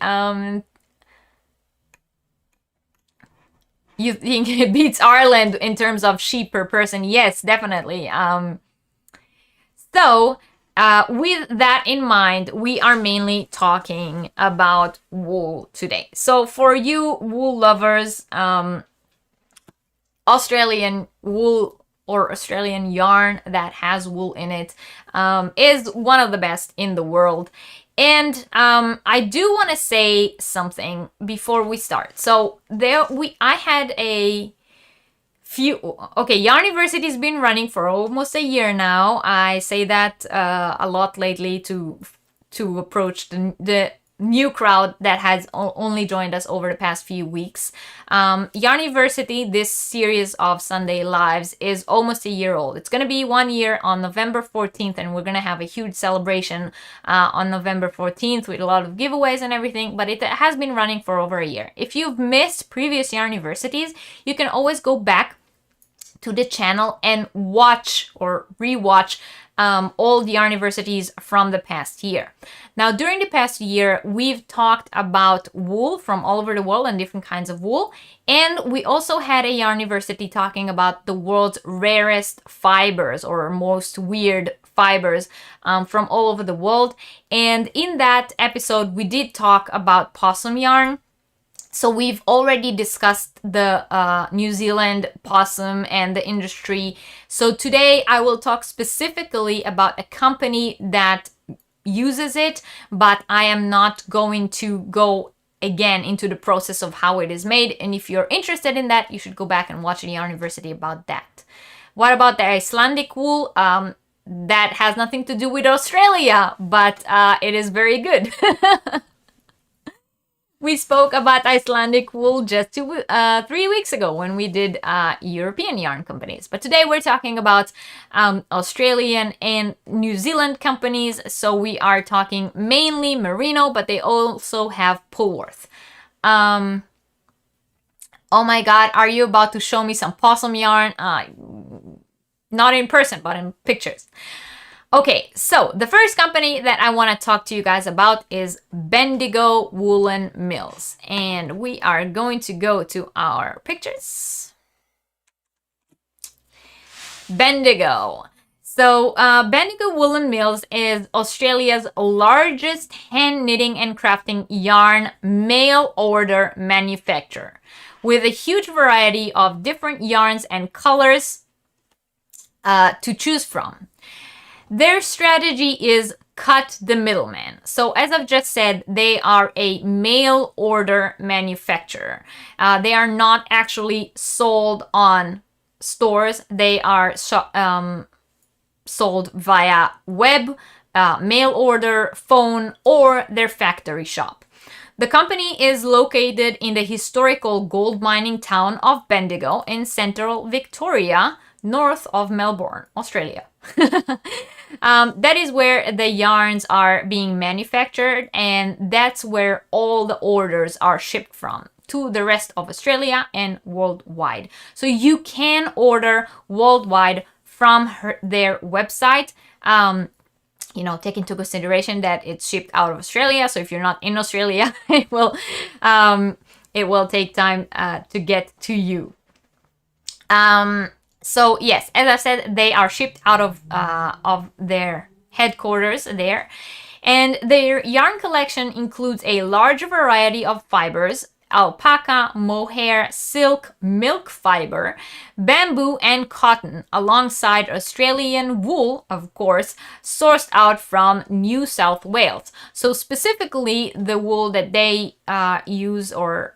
You think it beats Ireland in terms of sheep per person? Yes, definitely. So, with that in mind, we are mainly talking about wool today. So for you wool lovers, Australian wool or Australian yarn that has wool in it is one of the best in the world. And I do want to say something before we start. So I had a few. Okay, Yarniversity has been running for almost a year now. I say that a lot lately to approach the new crowd that has only joined us over the past few weeks. Yarniversity, this series of Sunday lives, is almost a year old. It's going to be 1 year on November 14th, and we're going to have a huge celebration on November 14th with a lot of giveaways and everything, but it has been running for over a year. If you've missed previous Yarniversities, you can always go back to the channel and watch or rewatch all the Yarniversities from the past year. Now, during the past year, we've talked about wool from all over the world and different kinds of wool. And we also had a Yarniversity talking about the world's rarest fibers or most weird fibers from all over the world. And in that episode, we did talk about possum yarn. So we've already discussed the New Zealand possum and the industry. So today I will talk specifically about a company that uses it, but I am not going to go again into the process of how it is made. And if you're interested in that, you should go back and watch a Yarniversity about that. What about the Icelandic wool? That has nothing to do with Australia, but it is very good. We spoke about Icelandic wool just 3 weeks ago when we did European yarn companies. But today we're talking about Australian and New Zealand companies. So we are talking mainly merino, but they also have Polworth. Oh my God, are you about to show me some possum yarn? Not in person, but in pictures. Okay, so the first company that I want to talk to you guys about is Bendigo Woolen Mills. And we are going to go to our pictures. Bendigo. So Bendigo Woolen Mills is Australia's largest hand knitting and crafting yarn mail order manufacturer with a huge variety of different yarns and colors to choose from. Their strategy is cut the middleman. So as I've just said, they are a mail order manufacturer. They are not actually sold on stores. They are sold via web, mail order, phone, or their factory shop. The company is located in the historical gold mining town of Bendigo in central Victoria, north of Melbourne, Australia. That is where the yarns are being manufactured, and that's where all the orders are shipped from to the rest of Australia and worldwide. So you can order worldwide from their website. Take into consideration that it's shipped out of Australia. So if you're not in Australia, it will take time to get to you. So yes, as I said, they are shipped out of their headquarters there. And their yarn collection includes a large variety of fibers: alpaca, mohair, silk, milk fiber, bamboo, and cotton, alongside Australian wool, of course, sourced out from New South Wales. So specifically, the wool that they use, or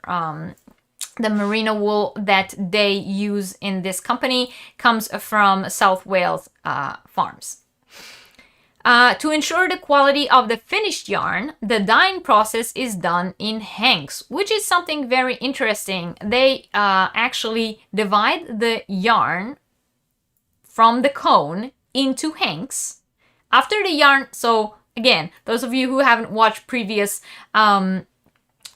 the merino wool that they use in this company, comes from South Wales farms. To ensure the quality of the finished yarn, the dyeing process is done in hanks, which is something very interesting. They actually divide the yarn from the cone into hanks. After the yarn, so again, those of you who haven't watched previous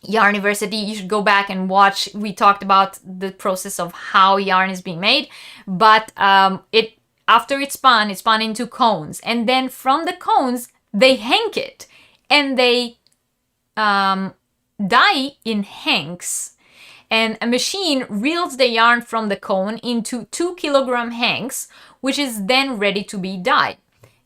Yarniversity, you should go back and watch. We talked about the process of how yarn is being made, but after it's spun into cones, and then from the cones they hank it, and they dye in hanks, and a machine reels the yarn from the cone into 2-kilogram hanks, which is then ready to be dyed.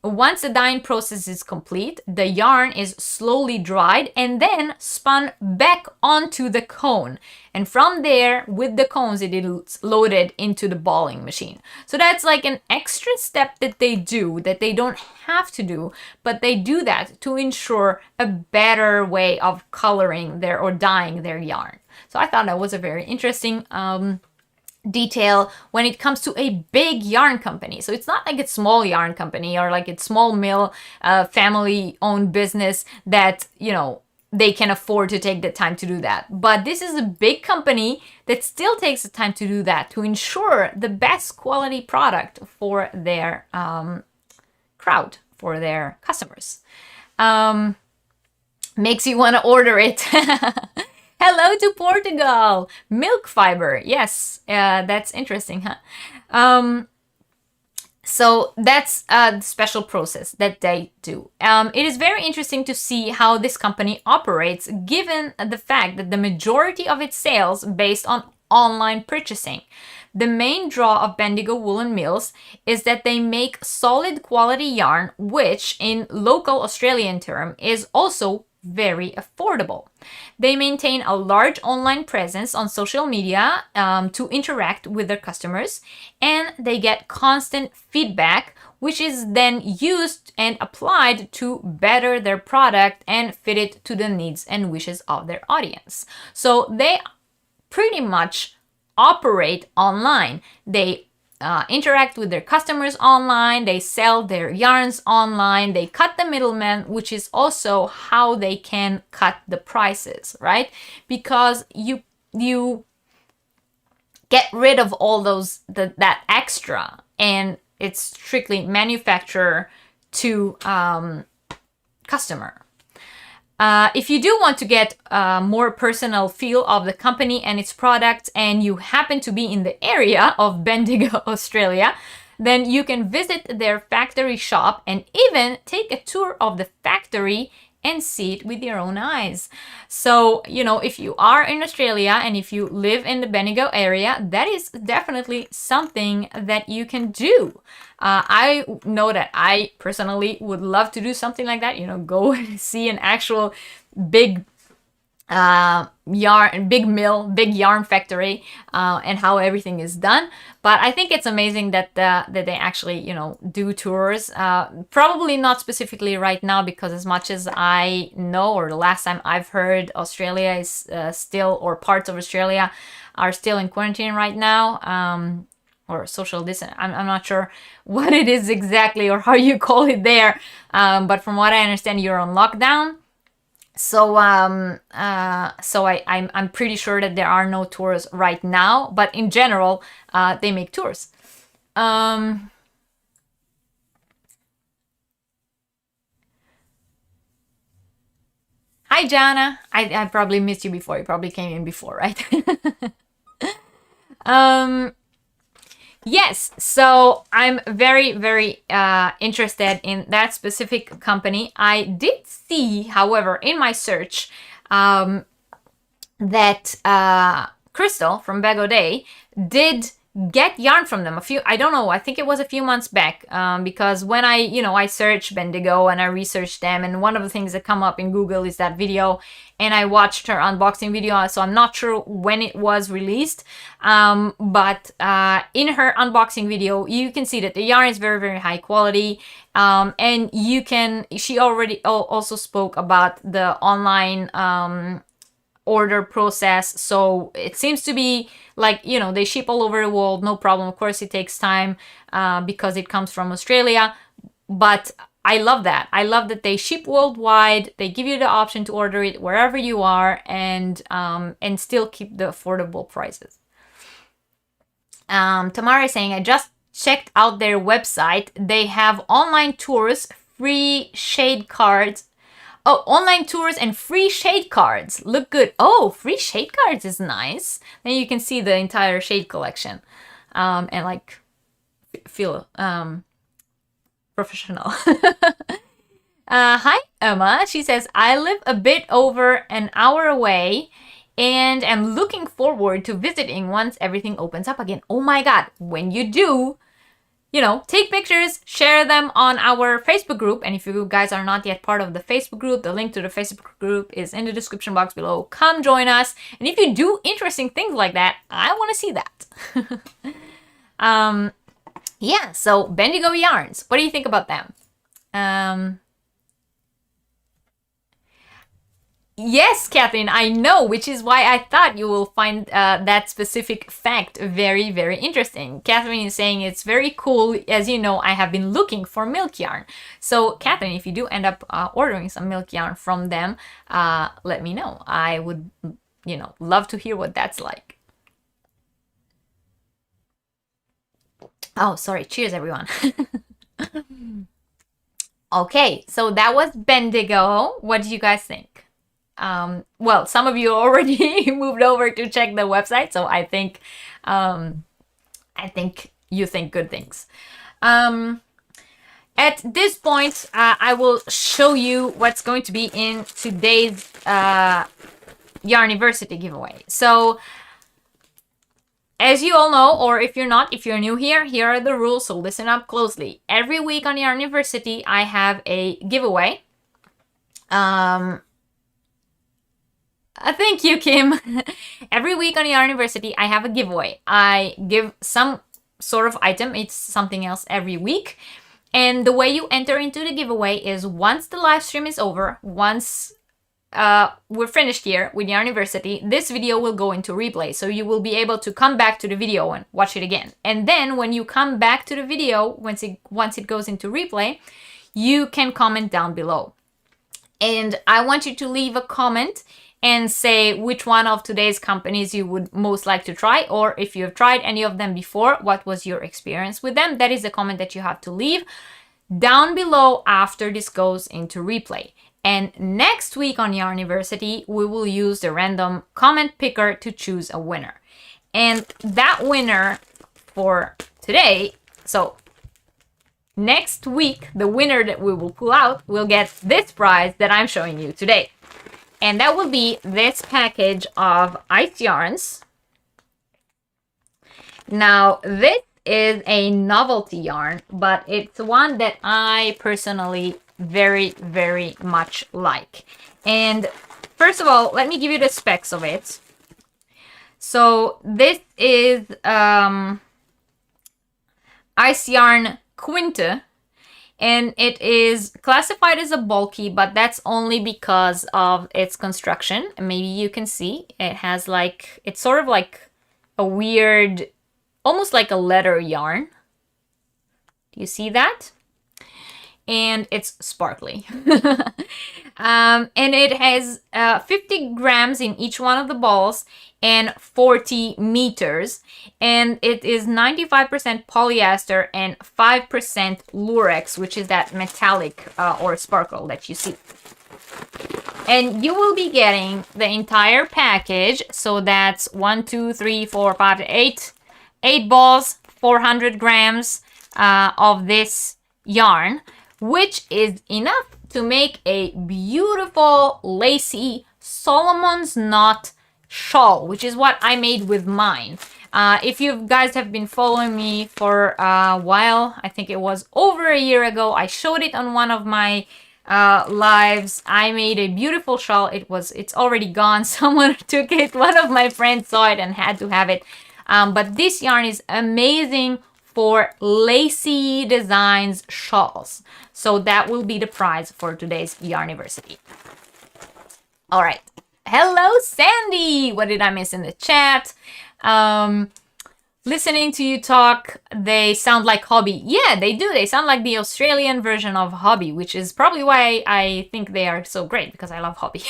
Once the dyeing process is complete, the yarn is slowly dried and then spun back onto the cone. And from there, with the cones, it is loaded into the balling machine. So that's like an extra step that they do, that they don't have to do, but they do that to ensure a better way of coloring or dyeing their yarn. So I thought that was a very interesting detail when it comes to a big yarn company. So it's not like a small yarn company or like a small mill, family-owned business that, they can afford to take the time to do that. But this is a big company that still takes the time to do that, to ensure the best quality product for their crowd, for their customers. Makes you want to order it. Hello to Portugal! Milk fiber. Yes, that's interesting, huh? So that's a special process that they do. It is very interesting to see how this company operates, given the fact that the majority of its sales based on online purchasing. The main draw of Bendigo woolen mills is that they make solid quality yarn, which in local Australian term is also very affordable. They maintain a large online presence on social media to interact with their customers, and they get constant feedback, which is then used and applied to better their product and fit it to the needs and wishes of their audience. So they pretty much operate online. They interact with their customers online, they sell their yarns online, they cut the middleman, which is also how they can cut the prices, right? Because you get rid of all those that extra, and it's strictly manufacturer to customer. If you do want to get a more personal feel of the company and its products, and you happen to be in the area of Bendigo, Australia, then you can visit their factory shop and even take a tour of the factory and see it with your own eyes. So, if you are in Australia and if you live in the Bendigo area, that is definitely something that you can do. I know that I personally would love to do something like that, go and see an actual big yarn, big mill, big yarn factory, and how everything is done. But I think it's amazing that that they actually, you know, do tours. Probably not specifically right now, because as much as I know, or the last time I've heard, Australia is still, or parts of Australia are still in quarantine right now. Or social distance. I'm not sure what it is exactly, or how you call it there. But from what I understand, you're on lockdown. So I'm pretty sure that there are no tours right now, but in general, they make tours. Hi, Jana. I probably missed you before. You probably came in before, right? Yes, so I'm very, very interested in that specific company. I did see, however, in my search, that Crystal from Bag O' Day did get yarn from them I don't know, I think it was a few months back, because when I searched Bendigo and I researched them, and one of the things that come up in Google is that video, and I watched her unboxing video, so I'm not sure when it was released, but in her unboxing video, you can see that the yarn is very, very high quality, and she already also spoke about the online order process. So it seems to be like, they ship all over the world, no problem. Of course, it takes time because it comes from Australia, but I love that. I love that they ship worldwide. They give you the option to order it wherever you are, and still keep the affordable prices. Tamara is saying, I just checked out their website. They have online tours, free shade cards. Oh, online tours and free shade cards. Look good. Oh, free shade cards is nice. Then you can see the entire shade collection, and like feel professional. Hi, Emma. She says, I live a bit over an hour away and am looking forward to visiting once everything opens up again. Oh my God, when you do, take pictures, share them on our Facebook group. And if you guys are not yet part of the Facebook group, the link to the Facebook group is in the description box below. Come join us. And if you do interesting things like that, I want to see that. Yeah, so Bendigo yarns. What do you think about them? Yes, Catherine, I know, which is why I thought you will find that specific fact very, very interesting. Catherine is saying it's very cool. As you know, I have been looking for milk yarn. So, Catherine, if you do end up ordering some milk yarn from them, let me know. I would, love to hear what that's like. Oh, sorry. Cheers, everyone. Okay, so that was Bendigo. What do you guys think? Well, some of you already moved over to check the website, so I think you think good things. At this point, I will show you what's going to be in today's Yarniversity giveaway. So, as you all know, or if you're new here, here are the rules, so listen up closely. Every week on Yarniversity, I have a giveaway. Thank you, Kim. Every week on Yarniversity, I have a giveaway. I give some sort of item. It's something else every week. And the way you enter into the giveaway is once the live stream is over, once we're finished here with Yarniversity, this video will go into replay. So you will be able to come back to the video and watch it again. And then when you come back to the video, once it goes into replay, you can comment down below. And I want you to leave a comment and say which one of today's companies you would most like to try, or if you have tried any of them before, what was your experience with them. That is a comment that you have to leave down below after this goes into replay. And next week on Yarniversity, we will use the random comment picker to choose a winner. And that winner for today, so next week, the winner that we will pull out will get this prize that I'm showing you today. And that will be this package of ice yarns. Now, this is a novelty yarn, but it's one that I personally very, very much like. And first of all, let me give you the specs of it. So this is Ice Yarn Quinte, and it is classified as a bulky, but that's only because of its construction. Maybe you can see it has like, it's sort of like a weird, almost like a leather yarn. Do you see that? And it's sparkly. And it has 50 grams in each one of the balls and 40 meters. And it is 95% polyester and 5% lurex, which is that metallic or sparkle that you see. And you will be getting the entire package. So that's 1, 2, 3, 4, 5, 8. 8 balls, 400 grams of this yarn, which is enough to make a beautiful lacy Solomon's knot shawl, which is what I made with mine. If you guys have been following me for a while, I think it was over a year ago, I showed it on one of my lives. I made a beautiful shawl. It's already gone. Someone took it. One of my friends saw it and had to have it. But this yarn is amazing for lacy designs shawls. So that will be the prize for today's Yarniversity. All right. Hello, Sandy. What did I miss in the chat? Listening to you talk, they sound like Hobby. Yeah, they do. They sound like the Australian version of Hobby, which is probably why I think they are so great, because I love Hobby.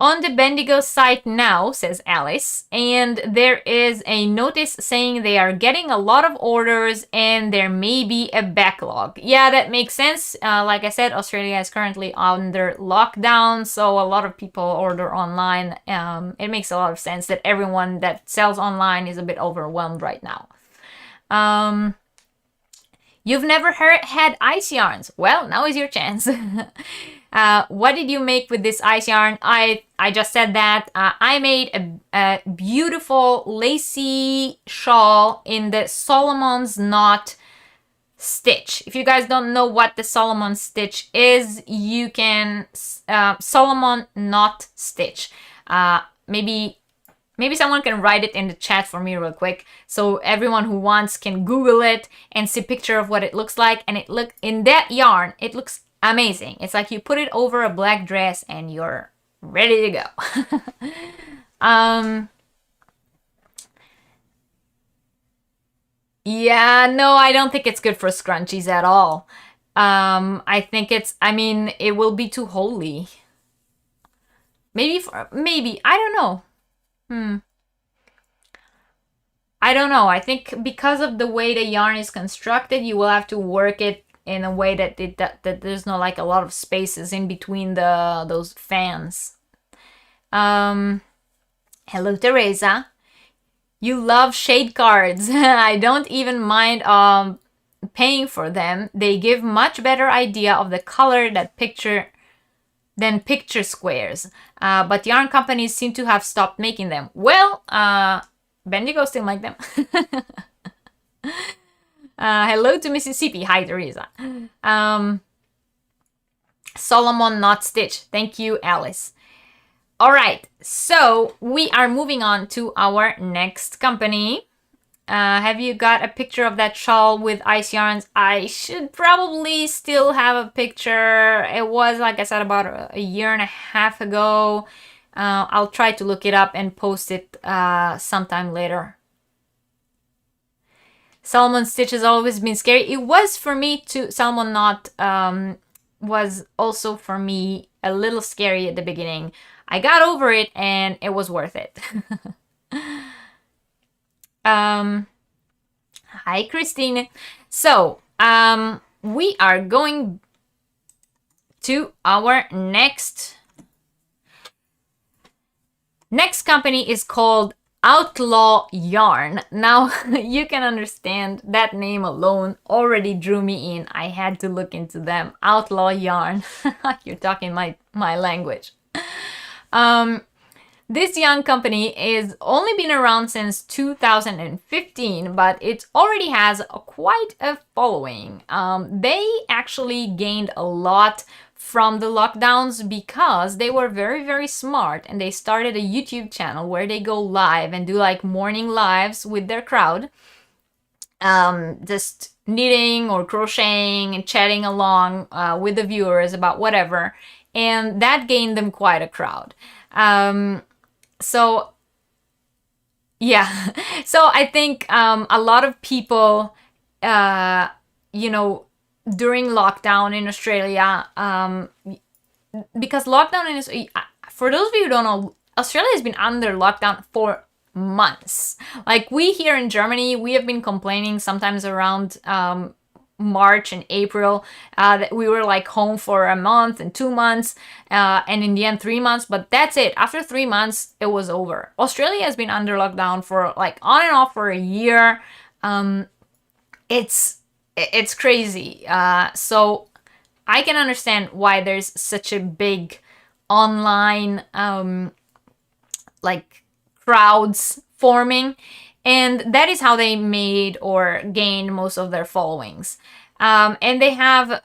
On the Bendigo site now, says Alice, and there is a notice saying they are getting a lot of orders and there may be a backlog. Yeah, that makes sense. Like I said, Australia is currently under lockdown, so a lot of people order online. It makes a lot of sense that everyone that sells online is a bit overwhelmed right now. You've never had ice yarns? Well, now is your chance. What did you make with this ice yarn? I just said that. I made a beautiful lacy shawl in the Solomon's knot stitch. If you guys don't know what the Solomon stitch is, you can Solomon knot stitch. Maybe someone can write it in the chat for me real quick, so everyone who wants can Google it and see a picture of what it looks like. And in that yarn, it looks amazing. It's like you put it over a black dress and you're ready to go. Yeah, no, I don't think it's good for scrunchies at all. I think it will be too holey. Maybe, I don't know. I don't know. I think because of the way the yarn is constructed, you will have to work it in a way that there's no like a lot of spaces in between those fans. Hello, Teresa. You love shade cards. I don't even mind paying for them. They give much better idea of the color than picture squares. But yarn companies seem to have stopped making them. Well, Bendigo still make them. Hello to Mississippi. Hi, Teresa. Solomon Knot Stitch. Thank you, Alice. All right, so we are moving on to our next company. Have you got a picture of that shawl with ice yarns? I should probably still have a picture. It was, like I said, about a year and a half ago. I'll try to look it up and post it sometime later. Salmon stitch has always been scary. It was for me too. Salmon knot was also for me a little scary at the beginning. I got over it and it was worth it. Hi, Christine. So, we are going to our next company is called Outlaw Yarn. Now, you can understand that name alone already drew me in. I had to look into them. Outlaw Yarn. You're talking my language. This young company is only been around since 2015, but it already has quite a following. They actually gained a lot from the lockdowns because they were very, very smart, and they started a YouTube channel where they go live and do like morning lives with their crowd, just knitting or crocheting and chatting along with the viewers about whatever, and that gained them quite a crowd. So yeah, so I think a lot of people, you know, during lockdown in Australia, because lockdown in, for those of you who don't know, Australia has been under lockdown for months. Like we here in Germany, we have been complaining sometimes around March and April that we were like home for a month and 2 months, and in the end 3 months, but that's it. After 3 months it was over. Australia has been under lockdown for like on and off for a year. It's crazy. So I can understand why there's such a big online like crowds forming, and that is how they made or gained most of their followings. And they have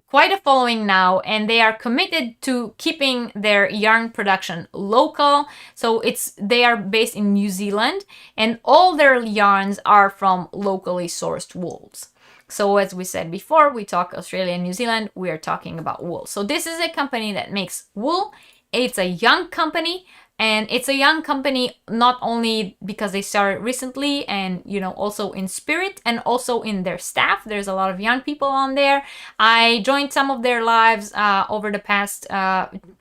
quite a following now, and they are committed to keeping their yarn production local. So they are based in New Zealand, and all their yarns are from locally sourced wools. So as we said before, we talk Australia and New Zealand, we are talking about wool. So this is a company that makes wool. It's a young company. And it's a young company not only because they started recently, and you know, also in spirit and also in their staff. There's a lot of young people on there. I joined some of their lives over the past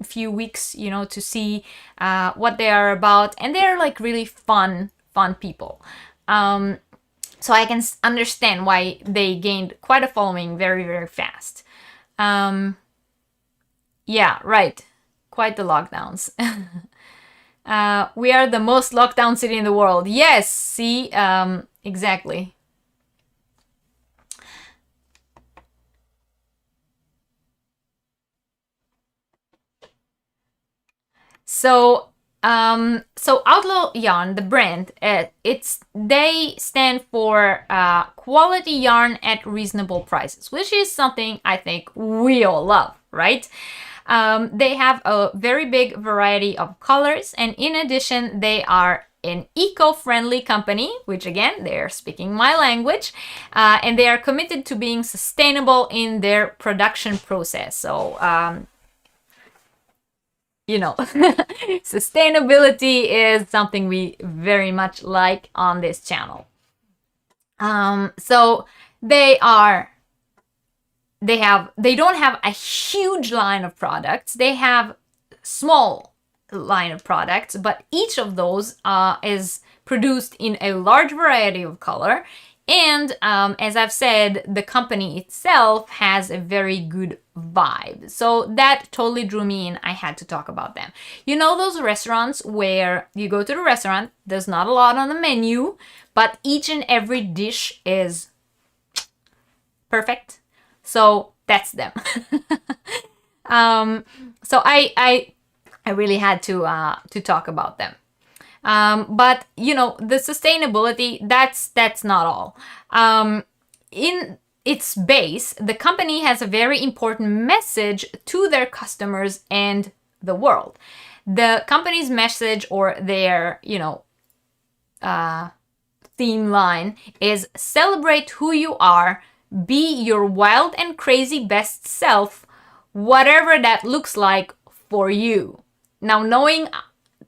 few weeks, you know, to see what they are about, and they're like really fun people. So I can understand why they gained quite a following very, very fast. Yeah, right. Quite the lockdowns. We are the most locked down city in the world. Yes, see, exactly. So Outlaw Yarn, the brand, they stand for quality yarn at reasonable prices, which is something I think we all love, right? They have a very big variety of colors, and in addition, they are an eco-friendly company, which again, they're speaking my language, and they are committed to being sustainable in their production process. So, you know, sustainability is something we very much like on this channel. So they don't have a huge line of products. They have small line of products, but each of those is produced in a large variety of color. And as I've said, the company itself has a very good vibe. So that totally drew me in. I had to talk about them. You know those restaurants where you go to the restaurant, there's not a lot on the menu, but each and every dish is perfect? So that's them. So I really had to talk about them. But you know, the sustainability, that's not all. In its base, the company has a very important message to their customers and the world. The company's message, or their, you know, theme line is celebrate who you are, be your wild and crazy best self, whatever that looks like for you. Now, knowing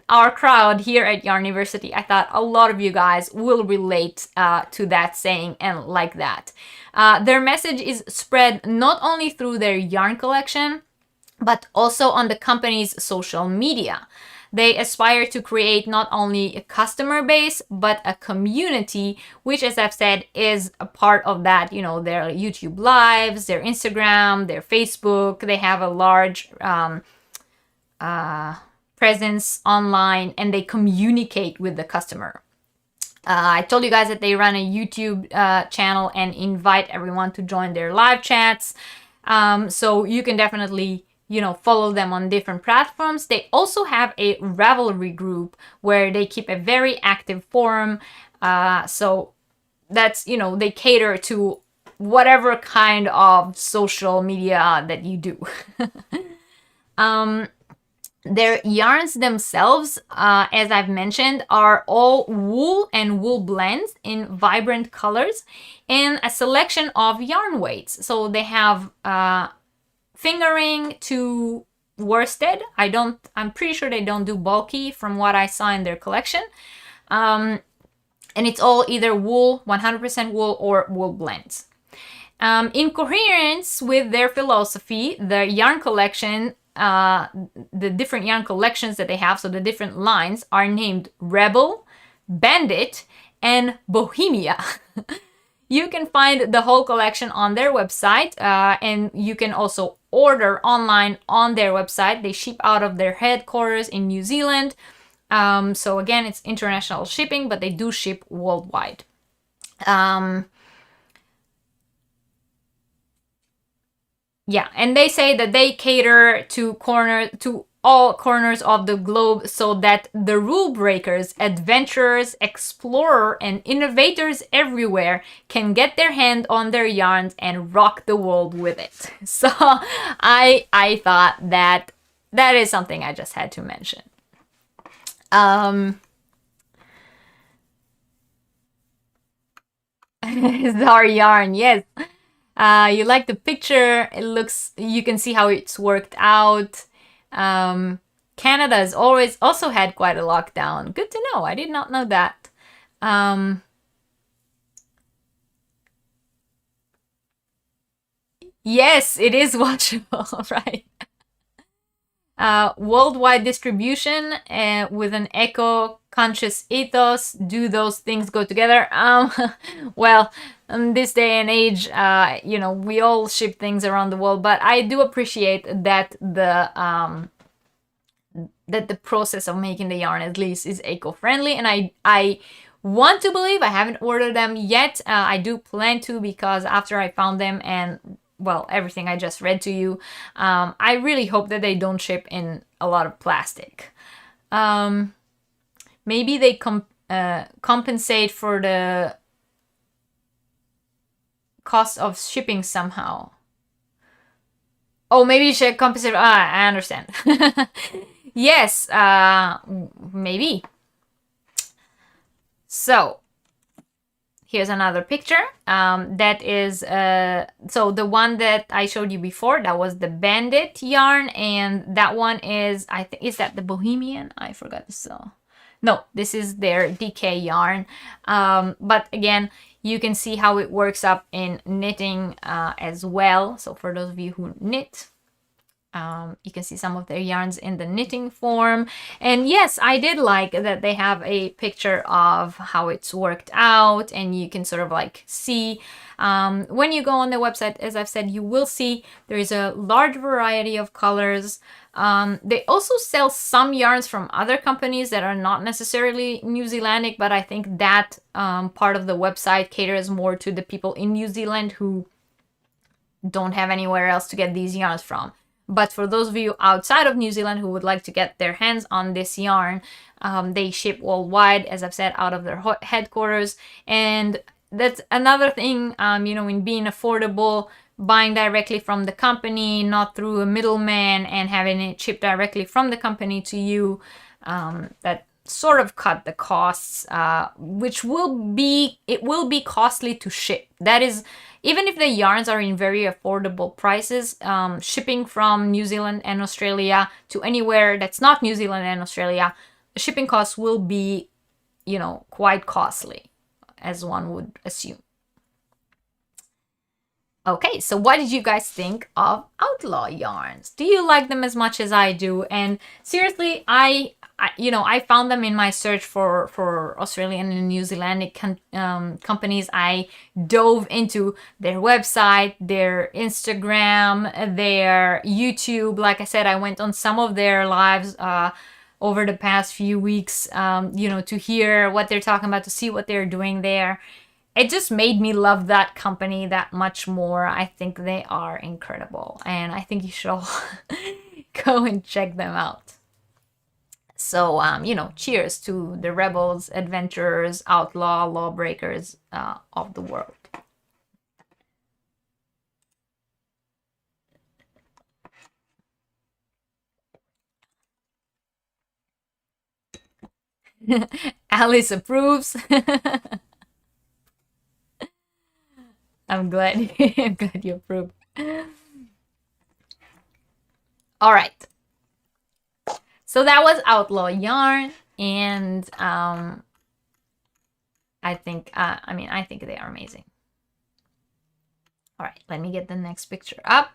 our crowd here at Yarniversity, I thought a lot of you guys will relate to that saying and like that. Their message is spread not only through their yarn collection, but also on the company's social media. They aspire to create not only a customer base, but a community, which, as I've said, is a part of that, you know, their YouTube lives, their Instagram, their Facebook. They have a large presence online, and they communicate with the customer. I told you guys that they run a YouTube channel and invite everyone to join their live chats. So you can definitely, follow them on different platforms. They also have a Ravelry group where they keep a very active forum. So that's, they cater to whatever kind of social media that you do. Their yarns themselves, as I've mentioned, are all wool and wool blends in vibrant colors and a selection of yarn weights. So they have fingering to worsted. I'm pretty sure they don't do bulky from what I saw in their collection. And it's all either wool, 100% wool, or wool blends. In coherence with their philosophy, the yarn collection, the different yarn collections that they have, so the different lines, are named Rebel, Bandit, and Bohemia. You can find the whole collection on their website, and you can also order online on their website. They ship out of their headquarters in New Zealand. So again, it's international shipping, but they do ship worldwide. Yeah, and they say that they cater to all corners of the globe so that the rule breakers, adventurers, explorers, and innovators everywhere can get their hand on their yarns and rock the world with it. So I thought that is something I just had to mention. Our yarn, yes. You like the picture. You can see how it's worked out. Canada has also had quite a lockdown. Good to know. I did not know that. Yes, it is watchable, right? Worldwide distribution with an eco-conscious ethos. Do those things go together? Well, in this day and age, we all ship things around the world, but I do appreciate that the process of making the yarn at least is eco-friendly, and I want to believe, I haven't ordered them yet. I do plan to, because after I found them and, well, everything I just read to you, I really hope that they don't ship in a lot of plastic. Maybe they compensate for the cost of shipping somehow. Oh, maybe you should compensate. I understand. Yes, maybe. So here's another picture. That is, so the one that I showed you before, that was the Bandit yarn, and that one is, is that the Bohemian? I forgot to saw. No, this is their DK yarn. But again, you can see how it works up in knitting as well. So for those of you who knit, you can see some of their yarns in the knitting form. And yes, I did like that they have a picture of how it's worked out, and you can sort of like see when you go on the website, as I've said, you will see there is a large variety of colors. They also sell some yarns from other companies that are not necessarily New Zealandic, but I think that part of the website caters more to the people in New Zealand who don't have anywhere else to get these yarns from. But for those of you outside of New Zealand who would like to get their hands on this yarn, they ship worldwide, as I've said, out of their headquarters. And that's another thing, in being affordable, buying directly from the company, not through a middleman, and having it shipped directly from the company to you, that sort of cut the costs, which will be costly to ship. That is, even if the yarns are in very affordable prices, shipping from New Zealand and Australia to anywhere that's not New Zealand and Australia, the shipping costs will be, quite costly, as one would assume. Okay, so what did you guys think of Outlaw yarns? Do you like them as much as I do? And seriously, I found them in my search for Australian and New Zealandic companies. I dove into their website, their Instagram, their YouTube. Like I said, I went on some of their lives over the past few weeks, to hear what they're talking about, to see what they're doing there. it just made me love that company that much more. I think they are incredible, and I think you should all go and check them out. So, you know, cheers to the rebels, adventurers, outlaw, lawbreakers of the world. Alice approves. I'm glad. I'm glad you approve. All right. So that was Outlaw yarn, and I think I think they are amazing. All right, let me get the next picture up.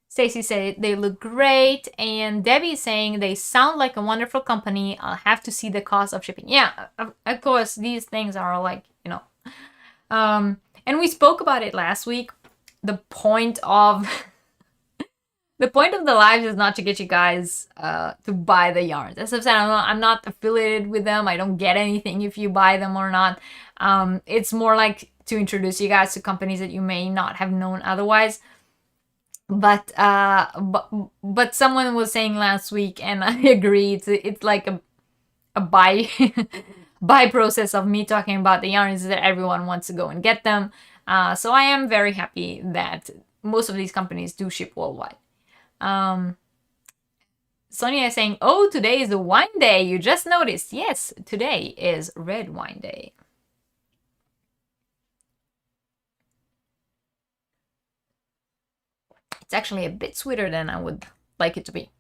Stacy said they look great, and Debbie saying they sound like a wonderful company. I'll have to see the cost of shipping. Yeah, of course, these things are like, you know, and we spoke about it last week. The point of the lives is not to get you guys to buy the yarns. As I've said, I'm not affiliated with them. I don't get anything if you buy them or not. It's more like to introduce you guys to companies that you may not have known otherwise. But someone was saying last week, and I agree. It's like a buy buy process of me talking about the yarns that everyone wants to go and get them. So I am very happy that most of these companies do ship worldwide. Sonia is saying, oh, today is a wine day. You just noticed. Yes, today is red wine day. It's actually a bit sweeter than I would like it to be.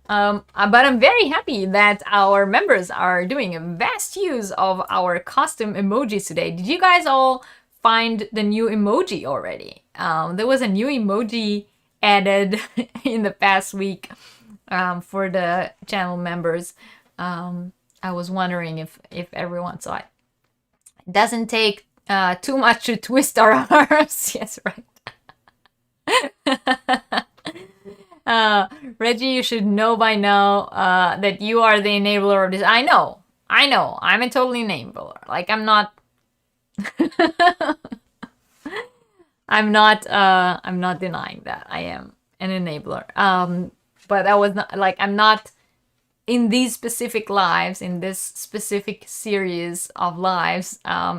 But I'm very happy that our members are doing a vast use of our custom emojis today. Did you guys all find the new emoji already? There was a new emoji added in the past week for the channel members. I was wondering if everyone saw it. It doesn't take too much to twist our arms. Yes, right. Reggie, you should know by now that you are the enabler of this. I know. I'm a totally enabler. Like, I'm not. I'm not denying that I am an enabler. But I was not like, I'm not in these specific lives, in this specific series of lives.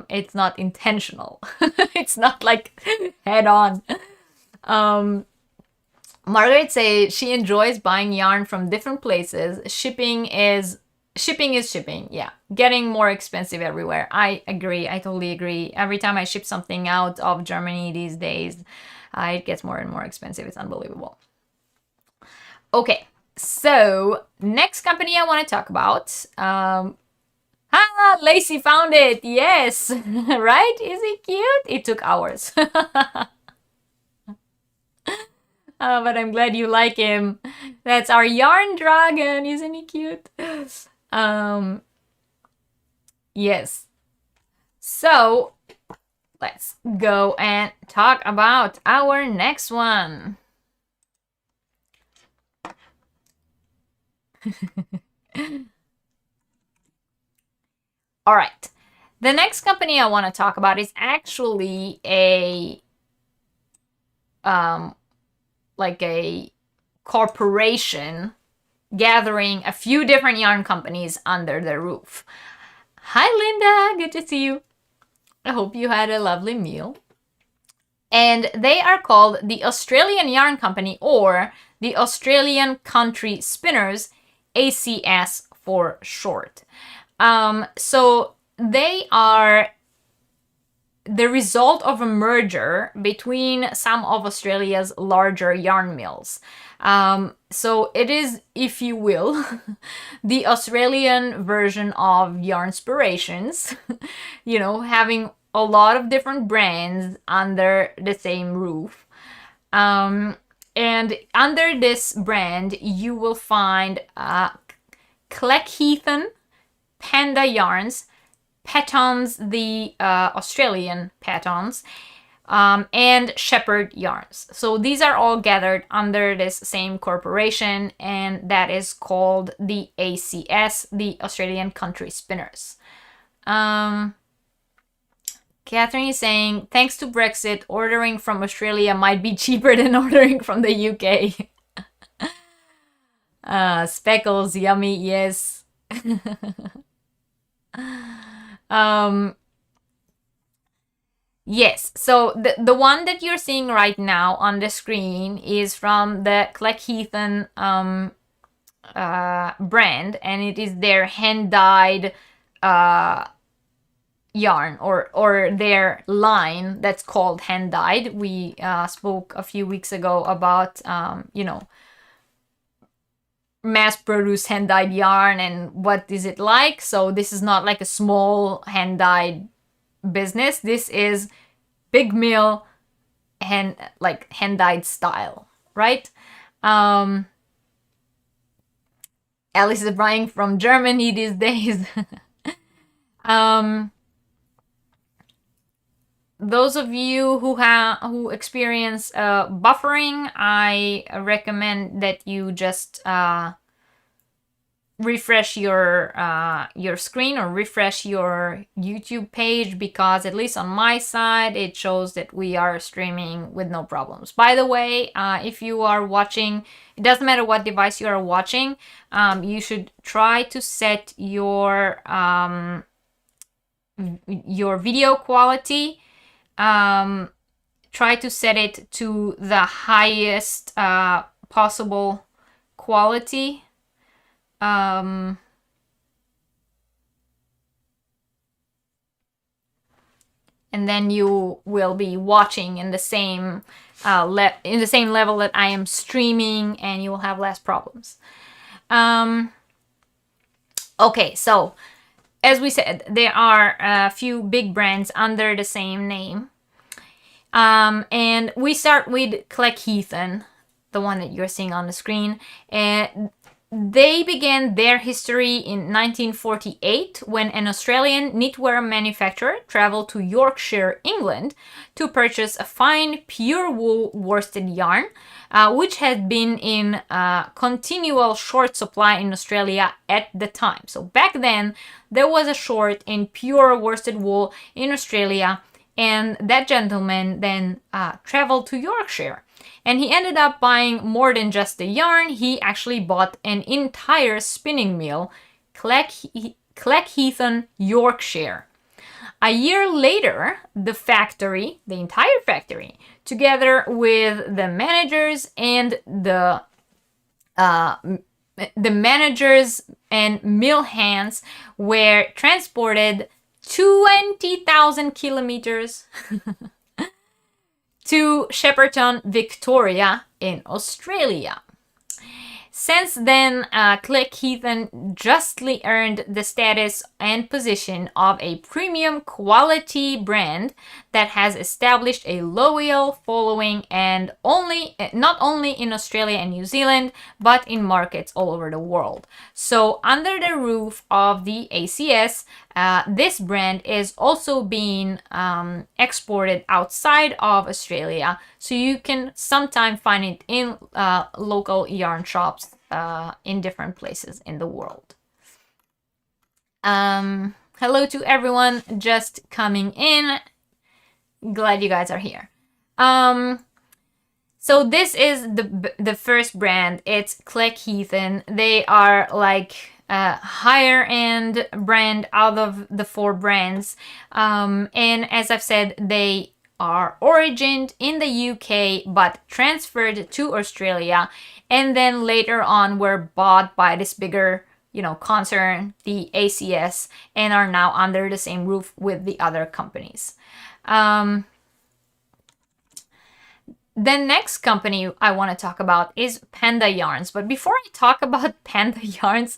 It's not intentional. It's not like head on. Margaret says she enjoys buying yarn from different places. Shipping is shipping. Yeah, getting more expensive everywhere. I agree. I totally agree. Every time I ship something out of Germany these days, it gets more and more expensive. It's unbelievable. Okay, so next company I want to talk about. Lacey found it. Yes, right? Is he cute? It took hours. But I'm glad you like him. That's our yarn dragon. Isn't he cute? Yes. So let's go and talk about our next one. All right. The next company I want to talk about is actually a like a corporation gathering a few different yarn companies under their roof. Hi, Linda. Good to see you. I hope you had a lovely meal. And they are called the Australian Yarn Company, or the Australian Country Spinners, ACS for short. So they are the result of a merger between some of Australia's larger yarn mills. So it is, if you will, the Australian version of Yarnspirations, you know, having a lot of different brands under the same roof. And under this brand, you will find Cleckheathen, Panda Yarns, Patons, the Australian Patons, and Shepherd Yarns. So these are all gathered under this same corporation, and that is called the ACS, the Australian Country Spinners. Catherine is saying, thanks to Brexit, ordering from Australia might be cheaper than ordering from the UK. Speckles, yummy, yes. Yes, so the one that you're seeing right now on the screen is from the Cleckheathen brand, and it is their hand-dyed yarn, or their line that's called hand-dyed. We spoke a few weeks ago about mass-produced hand-dyed yarn and what is it like. So this is not like a small hand-dyed business. This is big mill hand-dyed style, right? Alice is buying from Germany these days. Those of you who experience buffering, I recommend that you just refresh your screen or refresh your YouTube page, because at least on my side it shows that we are streaming with no problems. By the way, if you are watching, it doesn't matter what device you are watching, you should try to set your video quality. Try to set it to the highest possible quality. And then you will be watching in the same level that I am streaming, and you will have less problems. Okay, so as we said, there are a few big brands under the same name. And we start with Cleckheathen, the one that you're seeing on the screen. And they began their history in 1948 when an Australian knitwear manufacturer traveled to Yorkshire, England, to purchase a fine pure wool worsted yarn, which had been in continual short supply in Australia at the time. So back then, there was a short in pure worsted wool in Australia, and that gentleman then traveled to Yorkshire. And he ended up buying more than just the yarn. He actually bought an entire spinning mill, Cleckheathen, Yorkshire. A year later, the entire factory, together with the managers and the managers and mill hands, were transported 20,000 kilometers to Shepparton, Victoria in Australia. Since then, Cleckheathen justly earned the status and position of a premium quality brand that has established a loyal following, and not only in Australia and New Zealand, but in markets all over the world. So under the roof of the ACS, this brand is also being exported outside of Australia, so you can sometimes find it in local yarn shops in different places in the world. Hello to everyone just coming in. Glad you guys are here. So this is the first brand. It's Cleckheathen. They are like higher end brand out of the four brands, and as I've said, they are origined in the UK but transferred to Australia, and then later on were bought by this bigger concern, the ACS, and are now under the same roof with the other companies. The next company I want to talk about is Panda Yarns. But before I talk about Panda Yarns,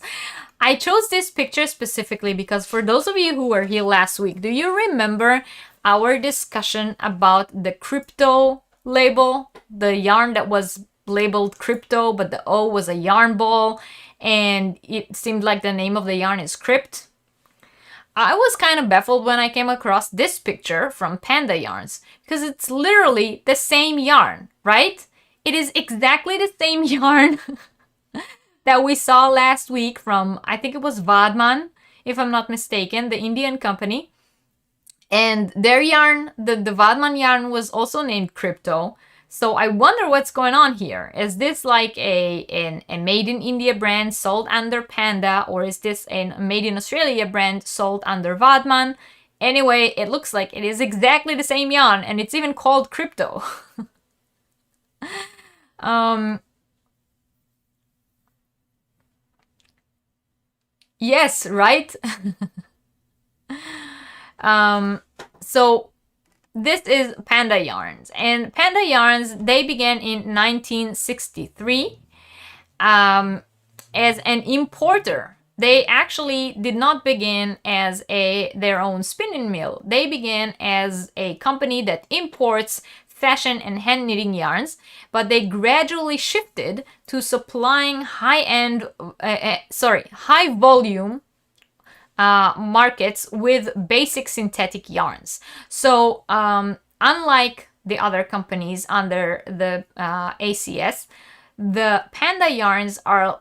I chose this picture specifically because for those of you who were here last week, do you remember our discussion about the crypto label? The yarn that was labeled crypto, but the O was a yarn ball, and it seemed like the name of the yarn is Crypt. I was kind of baffled when I came across this picture from Panda Yarns, because it's literally the same yarn, right? It is exactly the same yarn that we saw last week from, I think it was Vadman, if I'm not mistaken, the Indian company. And their yarn, the Vadman yarn, was also named Crypto. So I wonder what's going on here. Is this like a made in India brand sold under Panda, or is this a made in Australia brand sold under Vadman? Anyway, it looks like it is exactly the same yarn, and it's even called Crypto. Yes, right? So this is Panda yarns, and Panda yarns, they began in 1963 as an importer. They actually did not begin as their own spinning mill. They began as a company that imports fashion and hand knitting yarns, but they gradually shifted to supplying high volume markets with basic synthetic yarns. So unlike the other companies under the ACS, the Panda yarns are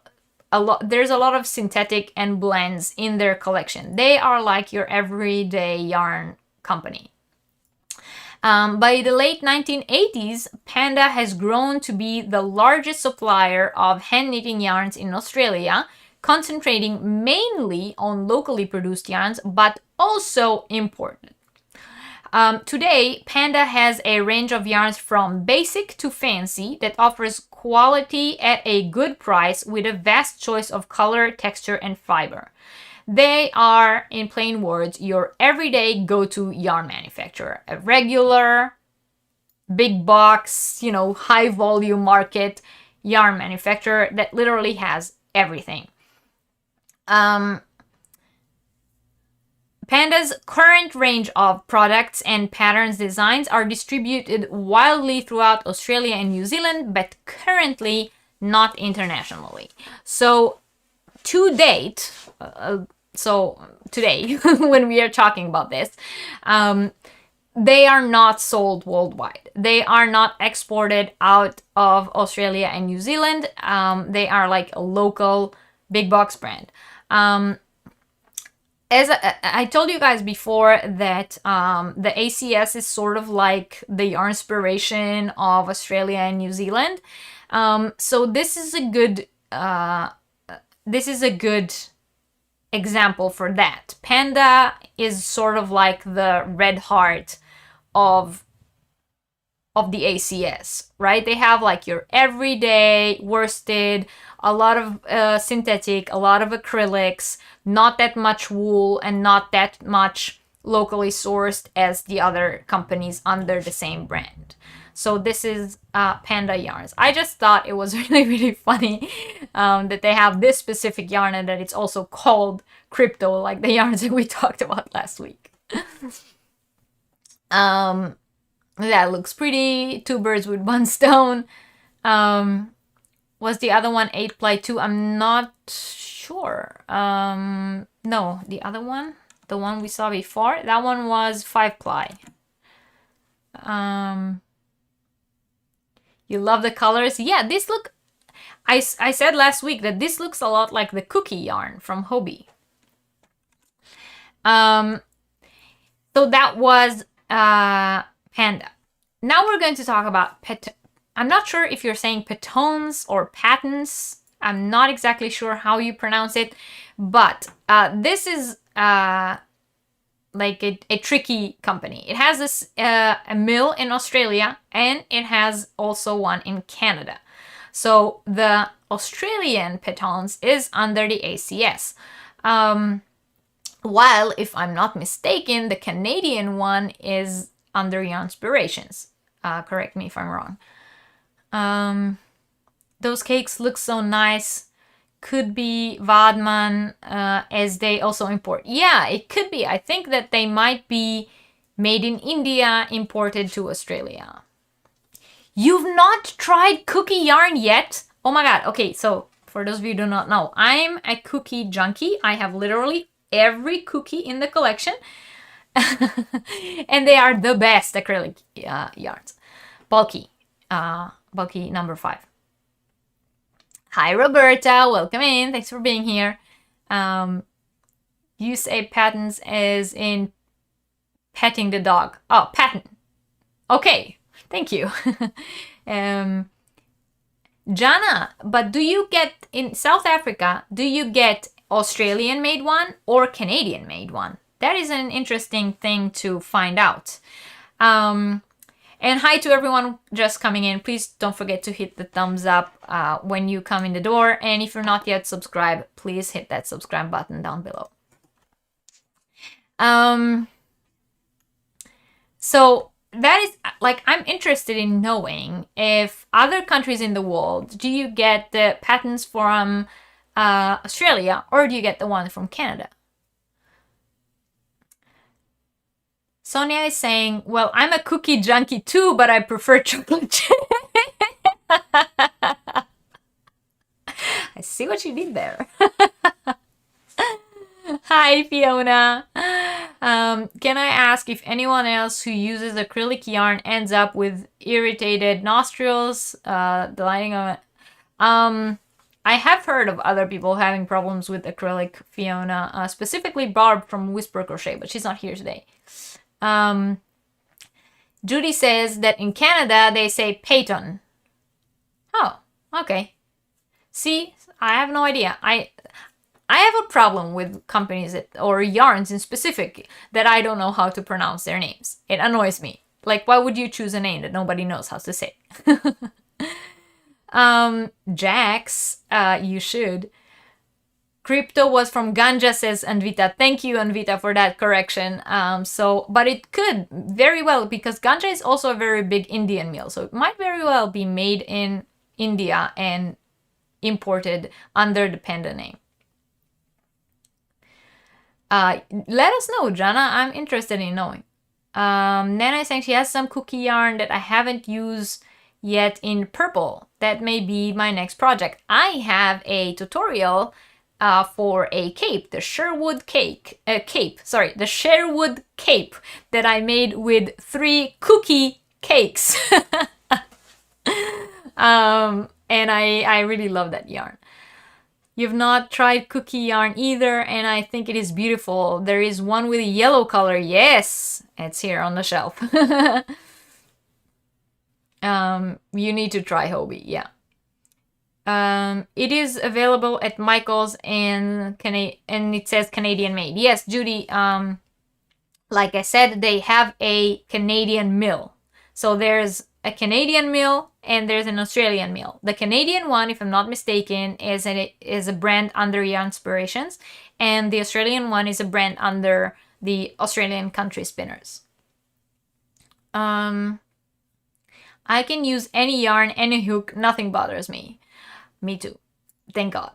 there's a lot of synthetic and blends in their collection. They are like your everyday yarn company. By the late 1980s, Panda has grown to be the largest supplier of hand knitting yarns in Australia, concentrating mainly on locally produced yarns, but also imported. Today, Panda has a range of yarns from basic to fancy that offers quality at a good price with a vast choice of color, texture, and fiber. They are, in plain words, your everyday go-to yarn manufacturer. A regular, big box, high volume market yarn manufacturer that literally has everything. Panda's current range of products and patterns designs are distributed widely throughout Australia and New Zealand, but currently not internationally. So to date, today, when we are talking about this, they are not sold worldwide. They are not exported out of Australia and New Zealand. They are like a local big box brand. As I told you guys before that the ACS is sort of like the Yarnspiration of Australia and New Zealand. So this is a good example for that. Panda is sort of like the red heart of the ACS, right? They have like your everyday worsted, a lot of synthetic, a lot of acrylics, not that much wool, and not that much locally sourced as the other companies under the same brand. So this is Panda yarns. I just thought it was really, really funny that they have this specific yarn and that it's also called Crypto, like the yarns that we talked about last week. That looks pretty. 2 birds with 1 stone. Was the other one 8-ply too? I'm not sure. No, the other one, the one we saw before, that one was 5-ply. You love the colors? Yeah, this look, I said last week that this looks a lot like the cookie yarn from Hobbii. So that was Panda. Now we're going to talk about I'm not sure if you're saying Patons or Patons. I'm not exactly sure how you pronounce it, but this is like a tricky company. It has this a mill in Australia, and it has also one in Canada. So the Australian Patons is under the ACS. While, if I'm not mistaken, the Canadian one is under Yarnspirations. Correct me if I'm wrong. Those cakes look so nice. Could be Vadman, as they also import. Yeah, it could be. I think that they might be made in India, imported to Australia. You've not tried cookie yarn yet? Oh my god. Okay, so for those of you who do not know, I'm a cookie junkie. I have literally every cookie in the collection. And they are the best acrylic yarns. Bulky number 5. Hi Roberta, welcome in. Thanks for being here. You say Patons as in petting the dog. Oh, Paton. Okay, thank you. Jana, but do you get, in South Africa, do you get Australian made one or Canadian made one? That is an interesting thing to find out. And hi to everyone just coming in. Please don't forget to hit the thumbs up when you come in the door. And if you're not yet subscribed, please hit that subscribe button down below. So that is, like, I'm interested in knowing if other countries in the world, do you get the patterns from Australia or do you get the one from Canada? Sonia is saying, well, I'm a cookie junkie too, but I prefer chocolate chip. I see what you did there. Hi, Fiona. Can I ask if anyone else who uses acrylic yarn ends up with irritated nostrils, the lining of it? I have heard of other people having problems with acrylic, Fiona, specifically Barb from Whisper Crochet, but she's not here today. Judy says that in Canada they say Paton. Oh, okay. See, I have no idea. I have a problem with companies or yarns in specific that I don't know how to pronounce their names. It annoys me. Like, why would you choose a name that nobody knows how to say? Jax, you should. Crypto was from Ganja, says Anvita. Thank you, Anvita, for that correction. But it could very well, because Ganja is also a very big Indian meal. So it might very well be made in India and imported under the Panda name. Let us know, Jana. I'm interested in knowing. Nana is saying she has some cookie yarn that I haven't used yet in purple. That may be my next project. I have a tutorial for a cape, the Sherwood cape that I made with 3 cookie cakes. And I really love that yarn. You've not tried cookie yarn either, and I think it is beautiful. There is one with a yellow color. Yes, it's here on the shelf. You need to try Hobie, yeah. It is available at Michael's and it says Canadian made. Yes, Judy, like I said, they have a Canadian mill. So there's a Canadian mill and there's an Australian mill. The Canadian one, if I'm not mistaken, is a brand under Yarnspirations, and the Australian one is a brand under the Australian Country Spinners. I can use any yarn, any hook, nothing bothers me. Me too. Thank God.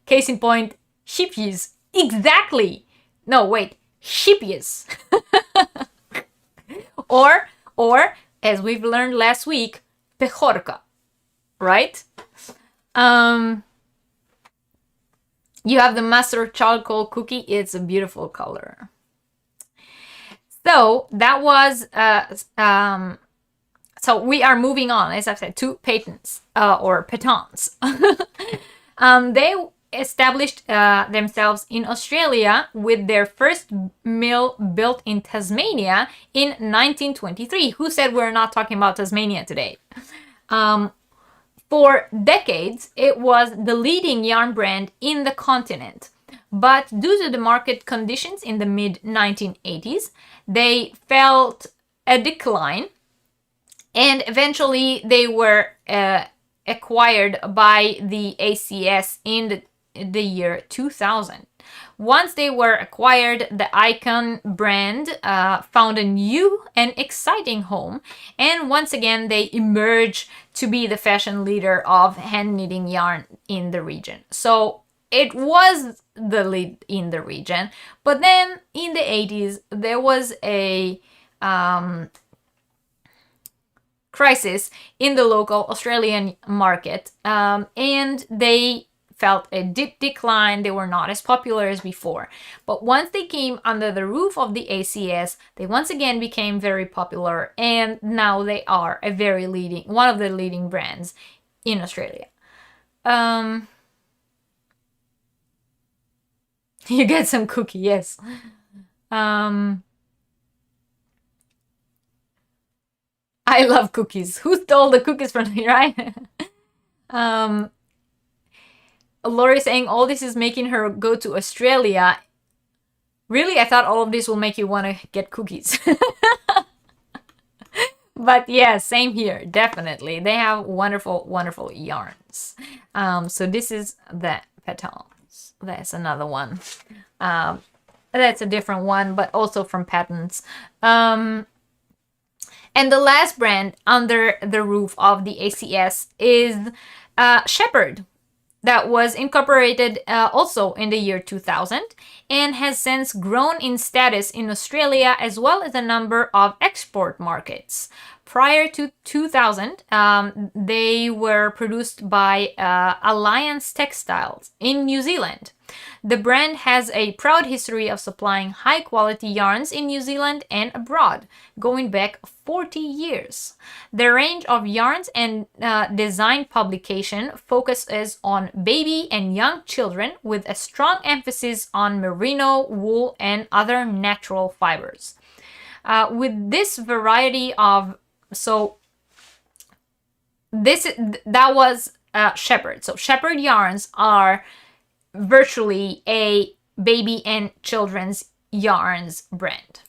Case in point, hippies. Exactly. No, wait. Hippies. or, as we've learned last week, pejorca. Right? You have the master charcoal cookie. It's a beautiful color. So that was so we are moving on, as I've said, to Patons or Patons. They established themselves in Australia with their first mill built in Tasmania in 1923. Who said we're not talking about Tasmania today? For decades, it was the leading yarn brand in the continent. But due to the market conditions in the mid-1980s, they felt a decline, and eventually they were acquired by the ACS in the year 2000. Once they were acquired, the Icon brand found a new and exciting home, and once again they emerged to be the fashion leader of hand knitting yarn in the region. So it was the lead in the region, but then in the 80s there was a crisis in the local Australian market, and they felt a deep decline. They were not as popular as before. But once they came under the roof of the ACS, they once again became very popular, and now they are one of the leading brands in Australia. You get some cookie, yes. I love cookies. Who stole the cookies from me, right? Lori saying all this is making her go to Australia. Really? I thought all of this will make you want to get cookies. But yeah, same here. Definitely. They have wonderful, wonderful yarns. So this is the Patons. That's another one. That's a different one, but also from Patons. And the last brand under the roof of the ACS is Shepherd, that was incorporated also in the year 2000 and has since grown in status in Australia as well as a number of export markets. Prior to 2000, they were produced by Alliance Textiles in New Zealand. The brand has a proud history of supplying high-quality yarns in New Zealand and abroad, going back 40 years. The range of yarns and design publication focuses on baby and young children with a strong emphasis on merino, wool, and other natural fibers. With this variety of that was Shepherd. So Shepherd yarns are virtually a baby and children's yarns brand.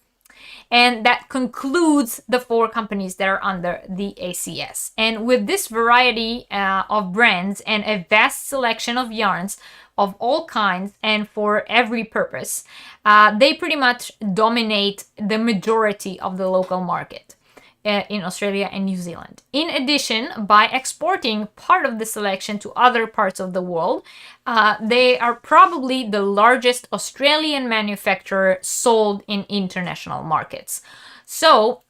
And that concludes the 4 companies that are under the ACS. And with this variety of brands and a vast selection of yarns of all kinds and for every purpose, they pretty much dominate the majority of the local market in Australia and New Zealand. In addition, by exporting part of the selection to other parts of the world, they are probably the largest Australian manufacturer sold in international markets. So,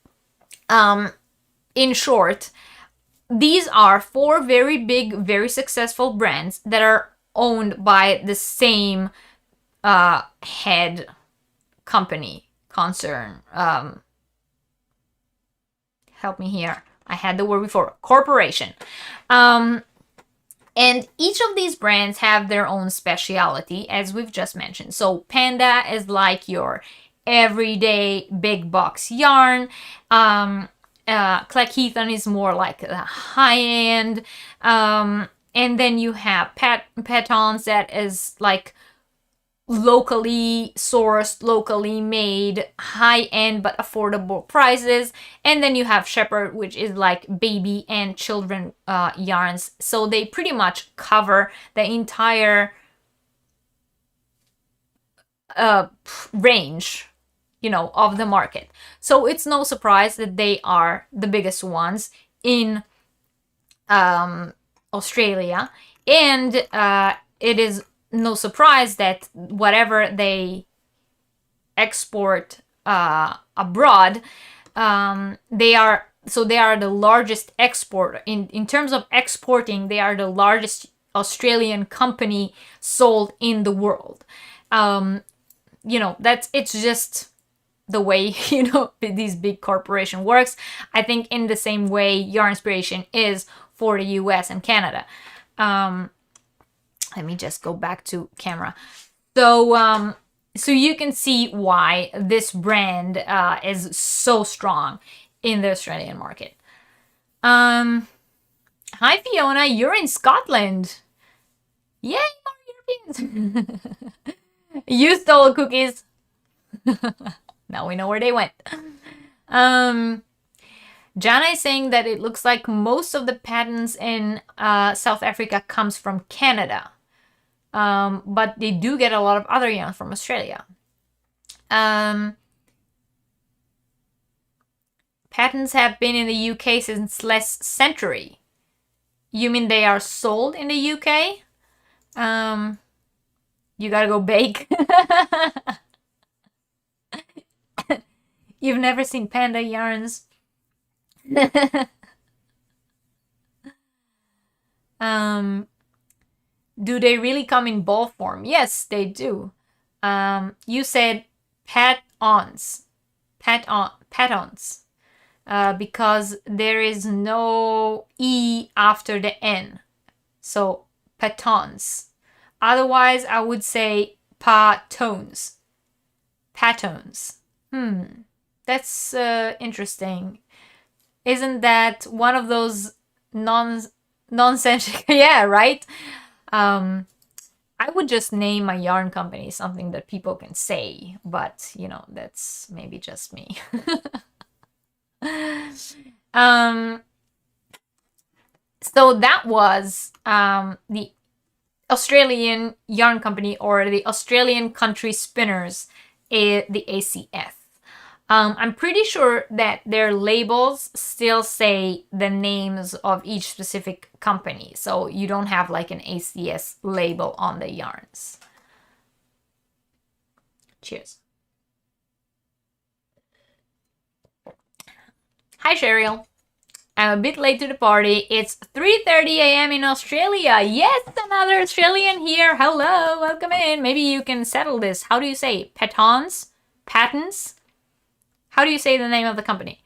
in short, these are 4 very big, very successful brands that are owned by the same head company, concern, help me here. I had the word before. Corporation. And each of these brands have their own speciality, as we've just mentioned. So Panda is like your everyday big box yarn. Clackheaton is more like the high end. And then you have Patons that is like locally sourced, locally made, high-end but affordable prices. And then you have Shepherd, which is like baby and children yarns. So they pretty much cover the entire range, of the market. So it's no surprise that they are the biggest ones in Australia. And it is no surprise that whatever they export abroad, they are the largest export in terms of exporting. They are the largest Australian company sold in the world. It's just the way these big corporation works. I think in the same way Yarnspiration is for the US and Canada. Let me just go back to camera. So you can see why this brand is so strong in the Australian market. Hi Fiona, you're in Scotland. Yay, more Europeans. You stole cookies. Now we know where they went. Jana is saying that it looks like most of the patterns in South Africa comes from Canada. But they do get a lot of other yarn from Australia. Patents have been in the UK since last century. You mean they are sold in the UK? You gotta go bake. You've never seen Panda yarns? Do they really come in ball form? Yes, they do. You said Patons. Because there is no E after the N. So Patons. Otherwise, I would say Patons. Patons. That's interesting. Isn't that one of those nonsensical? Yeah, right. I would just name my yarn company something that people can say, but you know, that's maybe just me. So that was the Australian Yarn Company, or the Australian Country Spinners, the ACF. I'm pretty sure that their labels still say the names of each specific company, so you don't have like an ACS label on the yarns. Cheers. Hi, Cheryl. I'm a bit late to the party. It's 3:30 a.m. in Australia. Yes, another Australian here. Hello, welcome in. Maybe you can settle this. How do you say Patons? Patons? How do you say the name of the company?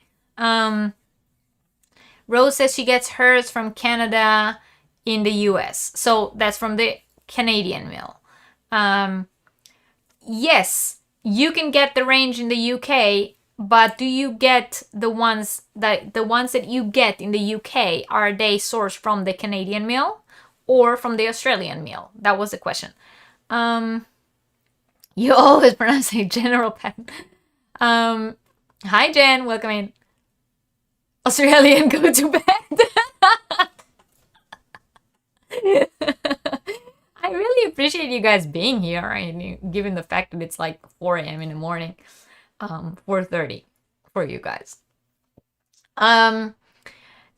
Rose says she gets hers from Canada in the US. So that's from the Canadian mill. Yes, you can get the range in the UK, but do you get the ones that you get in the UK, are they sourced from the Canadian mill or from the Australian mill? That was the question. You always pronounce it General Patent. Hi Jen, welcome in. Australian, go to bed. I really appreciate you guys being here, given the fact that it's like 4 a.m. in the morning, 4:30 for you guys.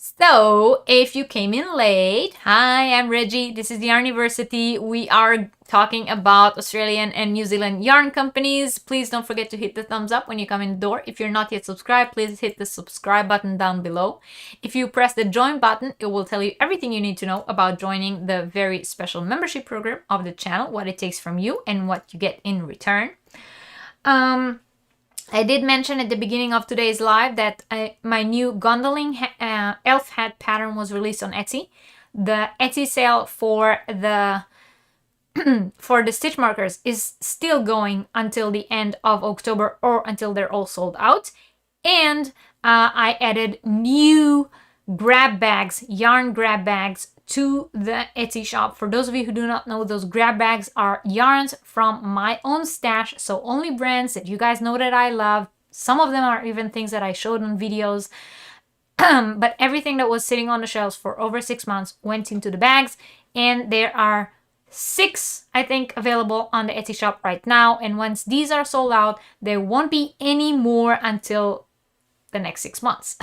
So if you came in late, hi, I'm Reggie. This is the Yarniversity. We are talking about Australian and New Zealand yarn companies. Please don't forget to hit the thumbs up when you come in the door. If you're not yet subscribed, please hit the subscribe button down below. If you press the join button, it will tell you everything you need to know about joining the very special membership program of the channel, what it takes from you and what you get in return. I did mention at the beginning of today's live that my new Gondolin elf hat pattern was released on Etsy. The Etsy sale for the stitch markers is still going until the end of October, or until they're all sold out. And I added new grab bags, yarn grab bags, to the Etsy shop. For those of you who do not know, those grab bags are yarns from my own stash, so only brands that you guys know that I love. Some of them are even things that I showed on videos, but everything that was sitting on the shelves for over 6 months went into the bags, and there are 6, I think, available on the Etsy shop right now. And once these are sold out, there won't be any more until the next 6 months.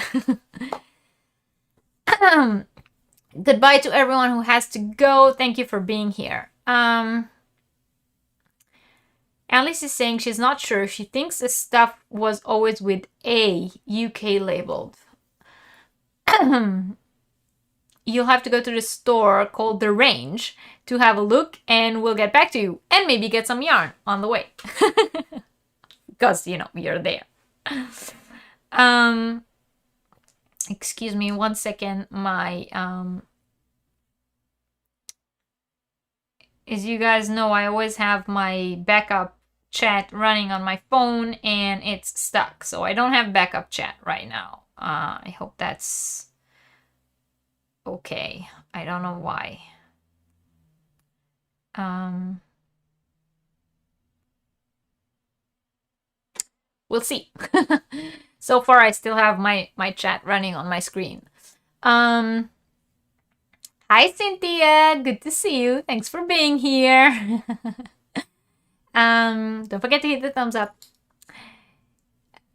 Goodbye to everyone who has to go. Thank you for being here. Alice is saying she's not sure. She thinks the stuff was always with a UK labeled. You'll have to go to the store called The Range to have a look, and we'll get back to you and maybe get some yarn on the way. Because, you know, you're there. Excuse me 1 second. My as you guys know, I always have my backup chat running on my phone and it's stuck, so I don't have backup chat right now. I hope that's okay. I don't know why. We'll see. So far, I still have my chat running on my screen. Hi, Cynthia. Good to see you. Thanks for being here. Don't forget to hit the thumbs up.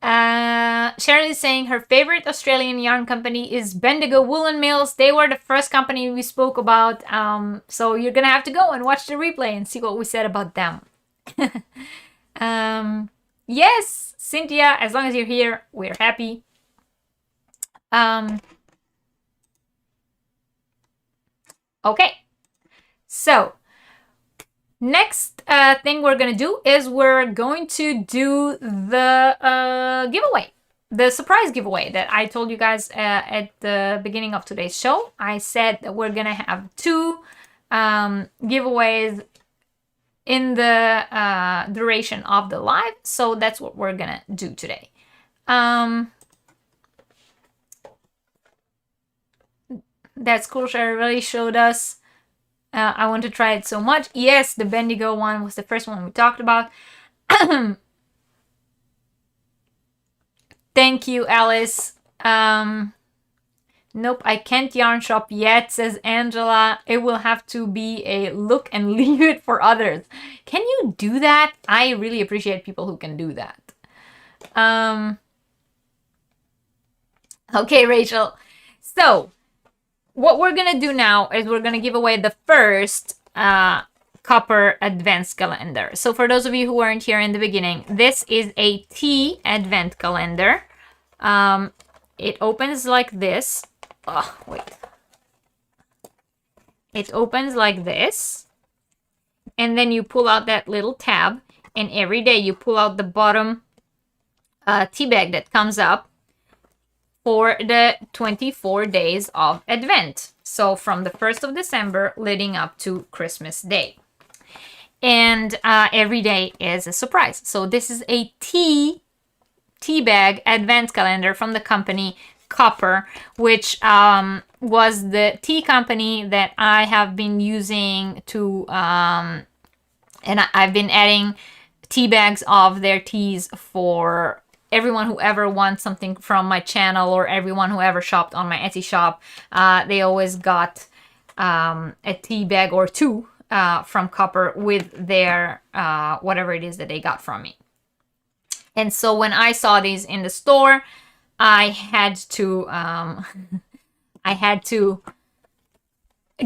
Cheryl is saying her favorite Australian yarn company is Bendigo Woolen Mills. They were the first company we spoke about. So you're gonna have to go and watch the replay and see what we said about them. Yes, Cynthia, as long as you're here, we're happy. Okay, so next thing we're gonna do is we're going to do the giveaway, the surprise giveaway that I told you guys at the beginning of today's show. I said that we're gonna have 2 giveaways in the duration of the live, so that's what we're gonna do today. that Crochet really showed us. I want to try it so much. Yes, the Bendigo one was the first one we talked about. Thank you, Alice. Nope, I can't yarn shop yet, says Angela. It will have to be a look and leave it for others. Can you do that? I really appreciate people who can do that. Okay, Rachel. So, what we're gonna do now is we're gonna give away the first copper advent calendar. So for those of you who weren't here in the beginning, this is a tea advent calendar. It opens like this. Oh, wait. It opens like this. And then you pull out that little tab. And every day you pull out the bottom tea bag that comes up for the 24 days of Advent. So from the 1st of December leading up to Christmas Day. And every day is a surprise. So this is a tea bag advent calendar from the company Copper, which was the tea company that I have been using to, and I've been adding tea bags of their teas for everyone who ever wants something from my channel, or everyone who ever shopped on my Etsy shop. They always got a tea bag or two from Copper with their whatever it is that they got from me. And so when I saw these in the store, I had to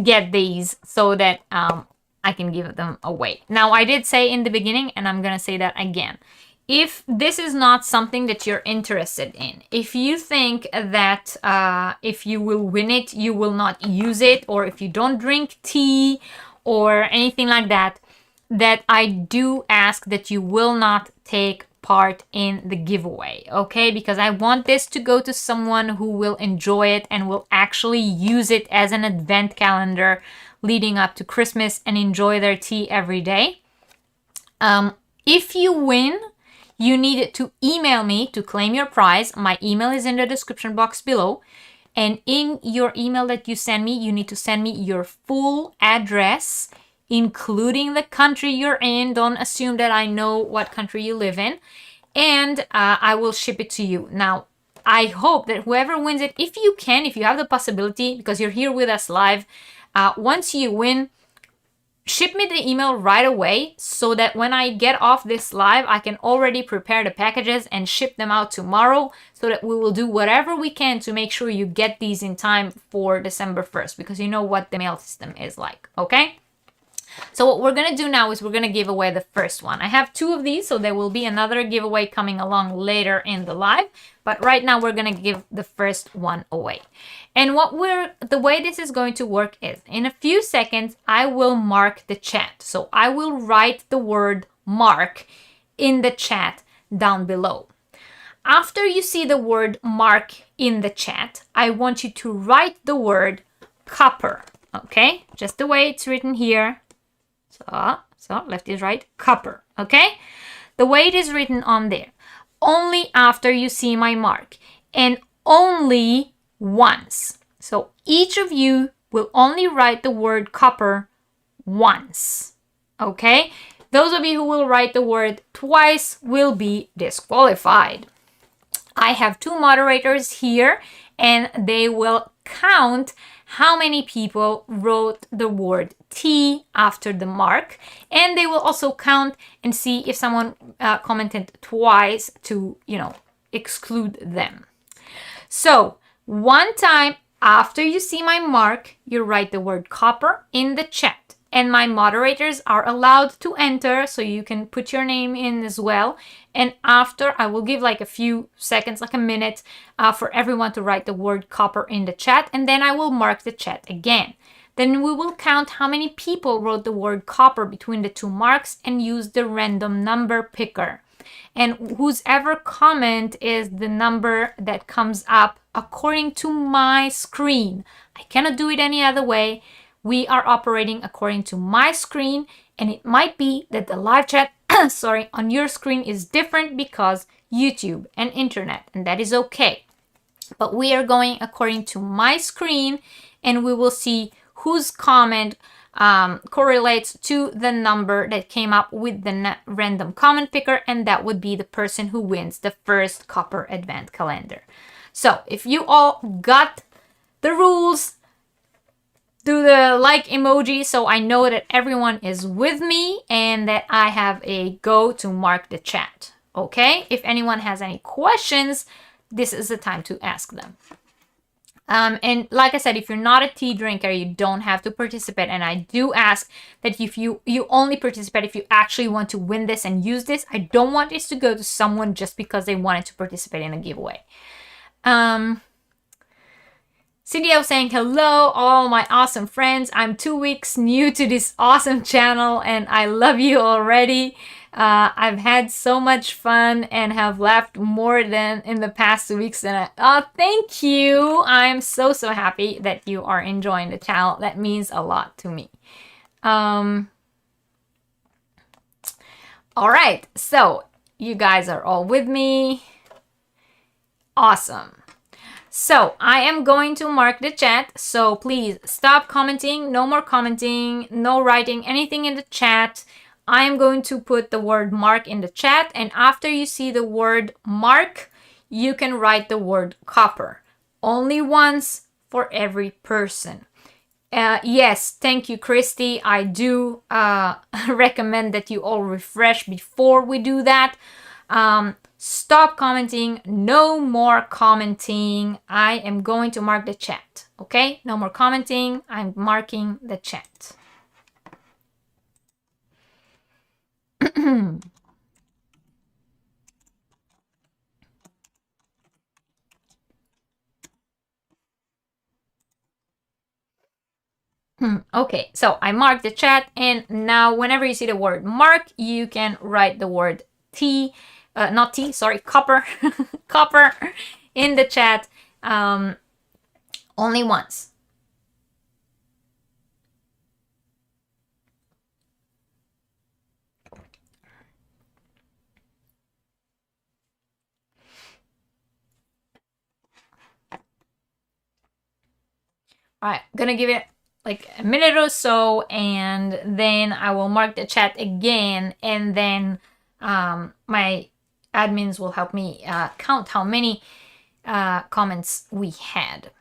get these so that I can give them away. Now, I did say in the beginning, and I'm gonna say that again, if this is not something that you're interested in, if you think that if you will win it, you will not use it, or if you don't drink tea or anything like that, that I do ask that you will not take part in the giveaway, okay? Because I want this to go to someone who will enjoy it and will actually use it as an advent calendar leading up to Christmas and enjoy their tea every day. If you win, you need to email me to claim your prize. My email is in the description box below. And in your email that you send me, you need to send me your full address, including the country you're in. Don't assume that I know what country you live in. And I will ship it to you. Now, I hope that whoever wins it, if you can, if you have the possibility, because you're here with us live, once you win, ship me the email right away so that when I get off this live, I can already prepare the packages and ship them out tomorrow, so that we will do whatever we can to make sure you get these in time for December 1st, because you know what the mail system is like, okay? So what we're going to do now is we're going to give away the first one. I have two of these, so there will be another giveaway coming along later in the live. But right now we're going to give the first one away. And the way this is going to work is, in a few seconds, I will mark the chat. So I will write the word mark in the chat down below. After you see the word mark in the chat, I want you to write the word copper, okay? Just the way it's written here. So left is right, copper, okay? The way it is written on there. Only after you see my mark, and only once. So each of you will only write the word copper once, okay? Those of you who will write the word twice will be disqualified. I have two moderators here, and they will count how many people wrote the word T after the mark, and they will also count and see if someone commented twice to, exclude them. So one time after you see my mark, you write the word copper in the chat, and my moderators are allowed to enter, so you can put your name in as well. And after, I will give like a few seconds, like a minute, for everyone to write the word copper in the chat, and then I will mark the chat again. Then we will count how many people wrote the word copper between the two marks and use the random number picker. And whoever comment is the number that comes up according to my screen. I cannot do it any other way. We are operating according to my screen, and it might be that the live chat on your screen is different because YouTube and internet, and that is okay. But we are going according to my screen, and we will see whose comment correlates to the number that came up with the random comment picker, and that would be the person who wins the first copper advent calendar. So if you all got the rules, do the like emoji so I know that everyone is with me and that I have a go to mark the chat. Okay? If anyone has any questions, this is the time to ask them. And like I said, if you're not a tea drinker, you don't have to participate. And I do ask that if you only participate if you actually want to win this and use this. I don't want this to go to someone just because they wanted to participate in a giveaway. Cindy was saying, hello, all my awesome friends. I'm 2 weeks new to this awesome channel and I love you already. I've had so much fun and have laughed more than in the past 2 weeks. And thank you. I'm so happy that you are enjoying the channel. That means a lot to me. All right, so you guys are all with me. Awesome. So I am going to mark the chat. So please stop commenting. No more commenting. No writing anything in the chat. I am going to put the word mark in the chat. And after you see the word mark, you can write the word copper. Only once for every person. Yes, thank you, Christy. I do recommend that you all refresh before we do that. Stop commenting. No more commenting. I am going to mark the chat. Okay? No more commenting. I'm marking the chat. Okay, so I marked the chat, and now whenever you see the word mark, you can write the word T. Not tea, sorry, copper, copper in the chat only once. All right, gonna give it like a minute or so, and then I will mark the chat again, and then my admins will help me count how many comments we had.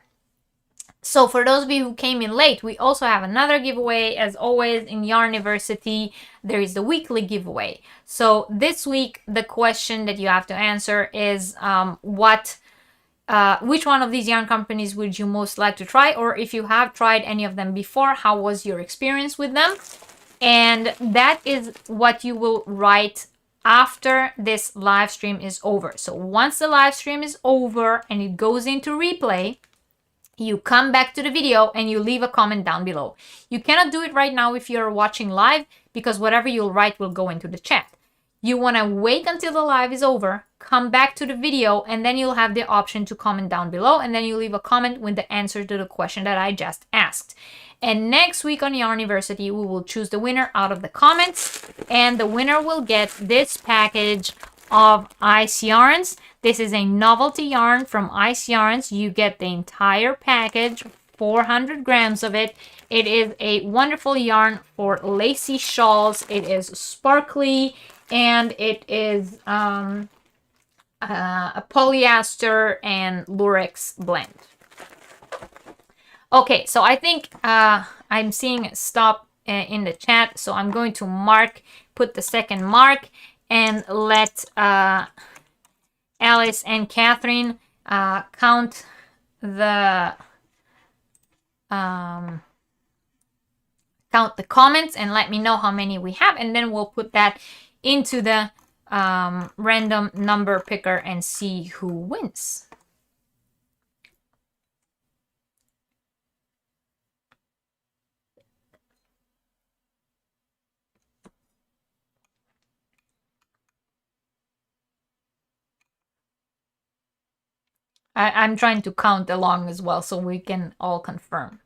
So for those of you who came in late, we also have another giveaway. As always in Yarniversity, there is the weekly giveaway. So this week, the question that you have to answer is which one of these yarn companies would you most like to try? Or if you have tried any of them before, how was your experience with them? And that is what you will write after this live stream is over. So once the live stream is over and it goes into replay, you come back to the video and you leave a comment down below. You cannot do it right now if you're watching live because whatever you'll write will go into the chat. You want to wait until the live is over, come back to the video, and then you'll have the option to comment down below, and then you leave a comment with the answer to the question that I just asked. And next week on Yarniversity, we will choose the winner out of the comments, and the winner will get this package of Ice Yarns. This is a novelty yarn from Ice Yarns. You get the entire package, 400 grams of it. It is a wonderful yarn for lacy shawls. It is sparkly, and it is a polyester and lurex blend. Okay, so I think I'm seeing stop in the chat, so I'm going to put the second mark, and let Alice and Catherine count the comments and let me know how many we have, and then we'll put that into the random number picker and see who wins. I'm trying to count along as well so we can all confirm.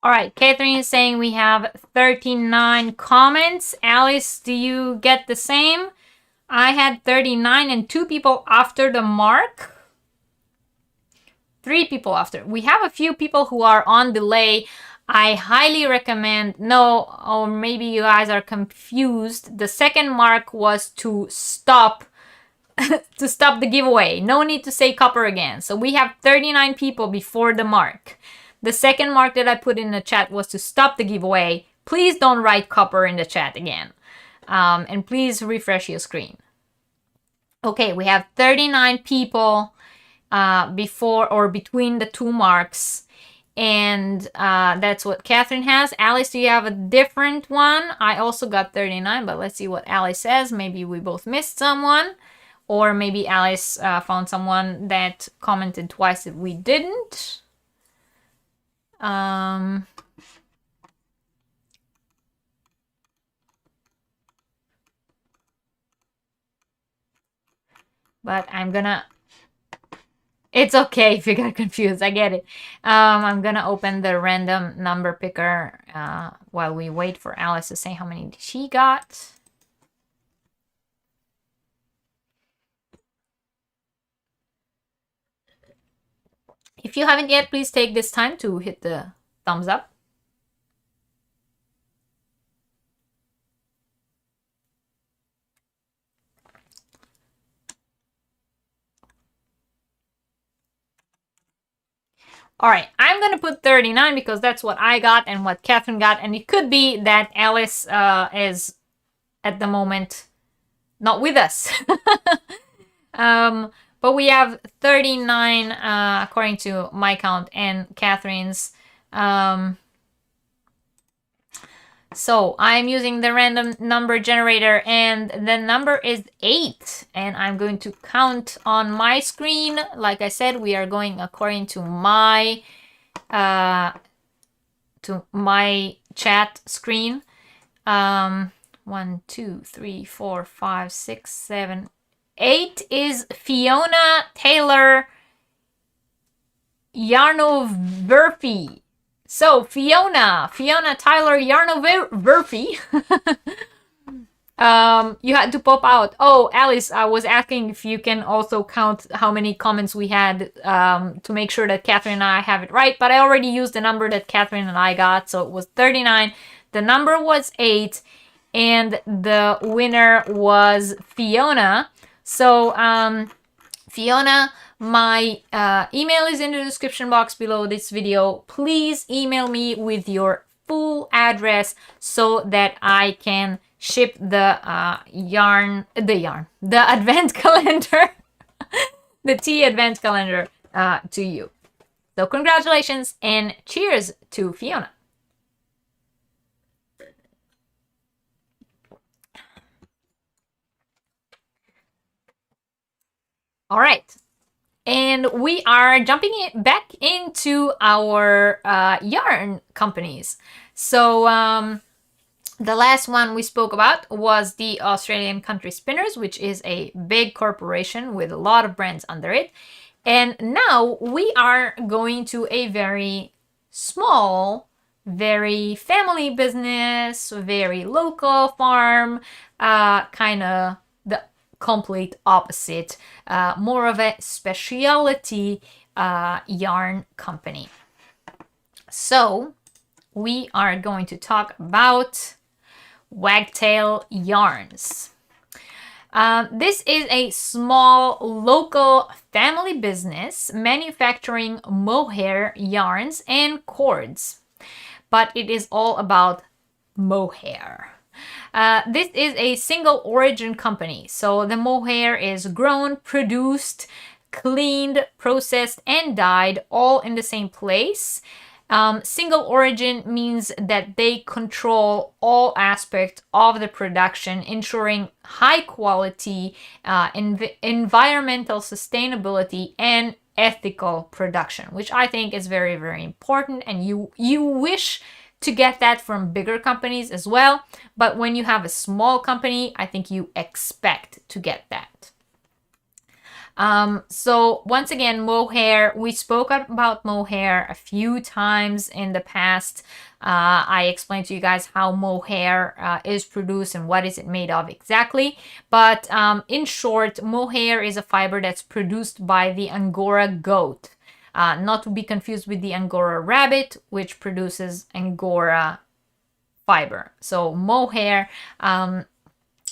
All right, Catherine is saying we have 39 comments. Alice, do you get the same? I had 39 and 2 people after the mark. 3 people after. We have a few people who are on delay. I highly recommend, no, or maybe you guys are confused. The second mark was to stop to stop the giveaway. No need to say copper again. So we have 39 people before the mark. The second mark that I put in the chat was to stop the giveaway. Please don't write copper in the chat again. And please refresh your screen. Okay, we have 39 people before or between the 2 marks. And that's what Catherine has. Alice, do you have a different one? I also got 39, but let's see what Alice says. Maybe we both missed someone. Or maybe Alice found someone that commented twice that we didn't. But I'm gonna... It's okay if you got confused, I get it. I'm gonna open the random number picker while we wait for Alice to say how many she got. If you haven't yet, please take this time to hit the thumbs up. All right, I'm going to put 39 because that's what I got and what Catherine got. And it could be that Alice is at the moment not with us. But we have 39 according to my count and Catherine's. So I'm using the random number generator and the number is 8. And I'm going to count on my screen. Like I said, we are going according to my chat screen. 1, 2, 3, 4, 5, 6, 7, 8 is Fiona Taylor Yarniversity. So Fiona Tyler Yarniversity. You had to pop out. Oh, Alice, I was asking if you can also count how many comments we had to make sure that Catherine and I have it right. But I already used the number that Catherine and I got, so it was 39. The number was 8, and the winner was Fiona. So, Fiona, my email is in the description box below this video. Please email me with your full address so that I can ship the advent calendar, the tea advent calendar to you. So congratulations and cheers to Fiona. All right. And we are jumping back into our yarn companies. So the last one we spoke about was the Australian Country Spinners, which is a big corporation with a lot of brands under it. And now we are going to a very small, very family business, very local farm, kind of the complete opposite, more of a specialty yarn company. So we are going to talk about Wagtail Yarns. This is a small local family business manufacturing mohair yarns and cords, but it is all about mohair. This is a single origin company, so the mohair is grown, produced, cleaned, processed, and dyed all in the same place. Single origin means that they control all aspects of the production, ensuring high quality, environmental sustainability, and ethical production, which I think is very, very important. And you wish to get that from bigger companies as well. But when you have a small company, I think you expect to get that. So once again, mohair, we spoke about mohair a few times in the past. I explained to you guys how mohair is produced and what is it made of exactly. But in short, mohair is a fiber that's produced by the Angora goat. Not to be confused with the Angora rabbit, which produces Angora fiber. So mohair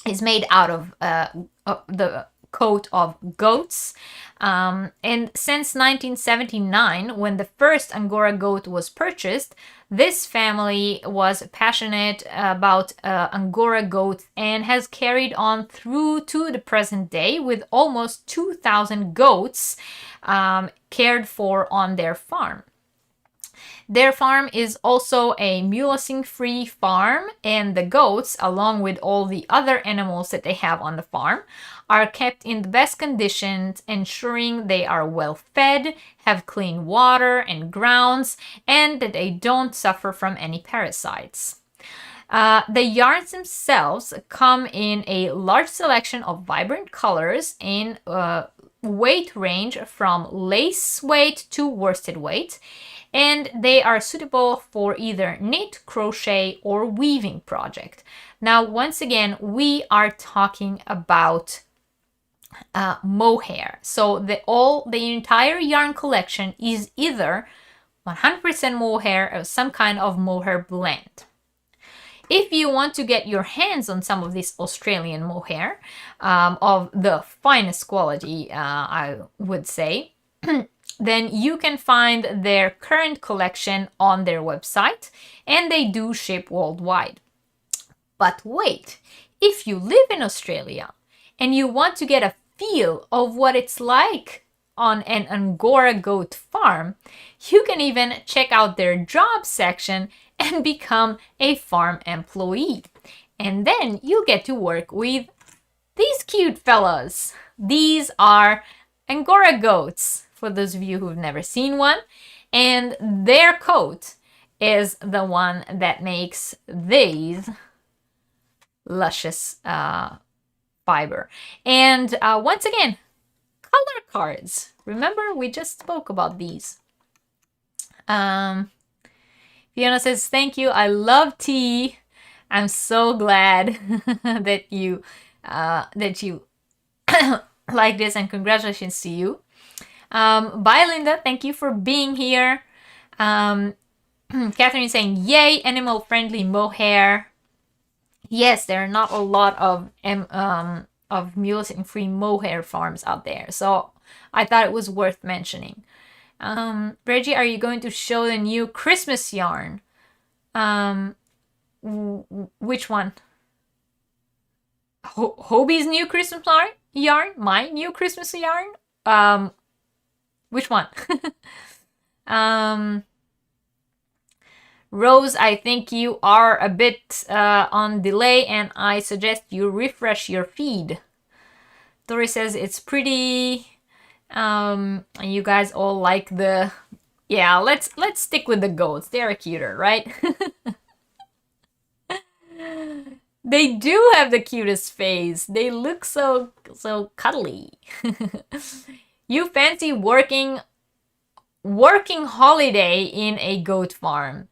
is made out of the coat of goats. And since 1979, when the first Angora goat was purchased, this family was passionate about Angora goats and has carried on through to the present day with almost 2,000 goats cared for on their farm. Their farm is also a mulesing-free farm, and the goats, along with all the other animals that they have on the farm, are kept in the best conditions, ensuring they are well fed, have clean water and grounds, and that they don't suffer from any parasites. The yarns themselves come in a large selection of vibrant colors in weight range from lace weight to worsted weight, and they are suitable for either knit, crochet, or weaving project. Now, once again, we are talking about mohair. So the entire yarn collection is either 100% mohair or some kind of mohair blend. If you want to get your hands on some of this Australian mohair of the finest quality, I would say, then you can find their current collection on their website, and they do ship worldwide. But wait, if you live in Australia and you want to get a feel of what it's like on an Angora goat farm, you can even check out their job section and become a farm employee. And then you get to work with these cute fellas. These are Angora goats, for those of you who've never seen one, and their coat is the one that makes these luscious fiber. And once again, color cards. Remember, we just spoke about these. Fiona says, thank you. I love tea. I'm so glad that you like this, and congratulations to you. Bye, Linda. Thank you for being here. Catherine is saying, yay, animal-friendly mohair. Yes, there are not a lot of mulesing-free mohair farms out there, so I thought it was worth mentioning. Reggie, are you going to show the new Christmas yarn? Which one? Hobie's new Christmas yarn? My new Christmas yarn? Which one? Rose, I think you are a bit on delay, and I suggest you refresh your feed. Tori says it's pretty. You guys all like the. Yeah, let's stick with the goats. They're cuter, right? They do have the cutest face. They look so cuddly. You fancy working holiday in a goat farm?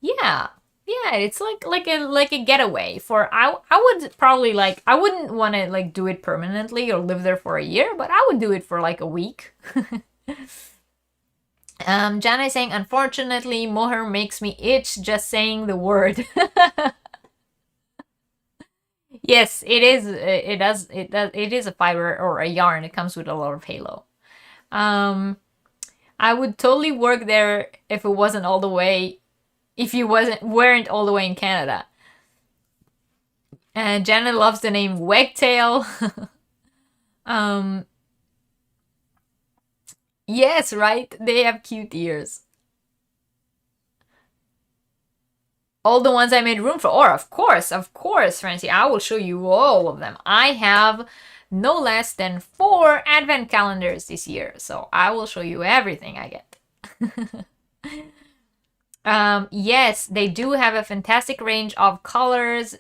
Yeah, it's like a getaway for I would probably I wouldn't want to do it permanently or live there for a year, but I would do it for a week. Jana is saying, unfortunately, mohair makes me itch just saying the word. Yes, it is. It is a fiber or a yarn. It comes with a lot of halo. I would totally work there if it wasn't all the way. If you weren't all the way in Canada. And Janet loves the name Wagtail. Yes, right? They have cute ears. All the ones I made room for. Or of course, Francie. I will show you all of them. I have no less than 4 advent calendars this year. So I will show you everything I get. Yes, they do have a fantastic range of colors.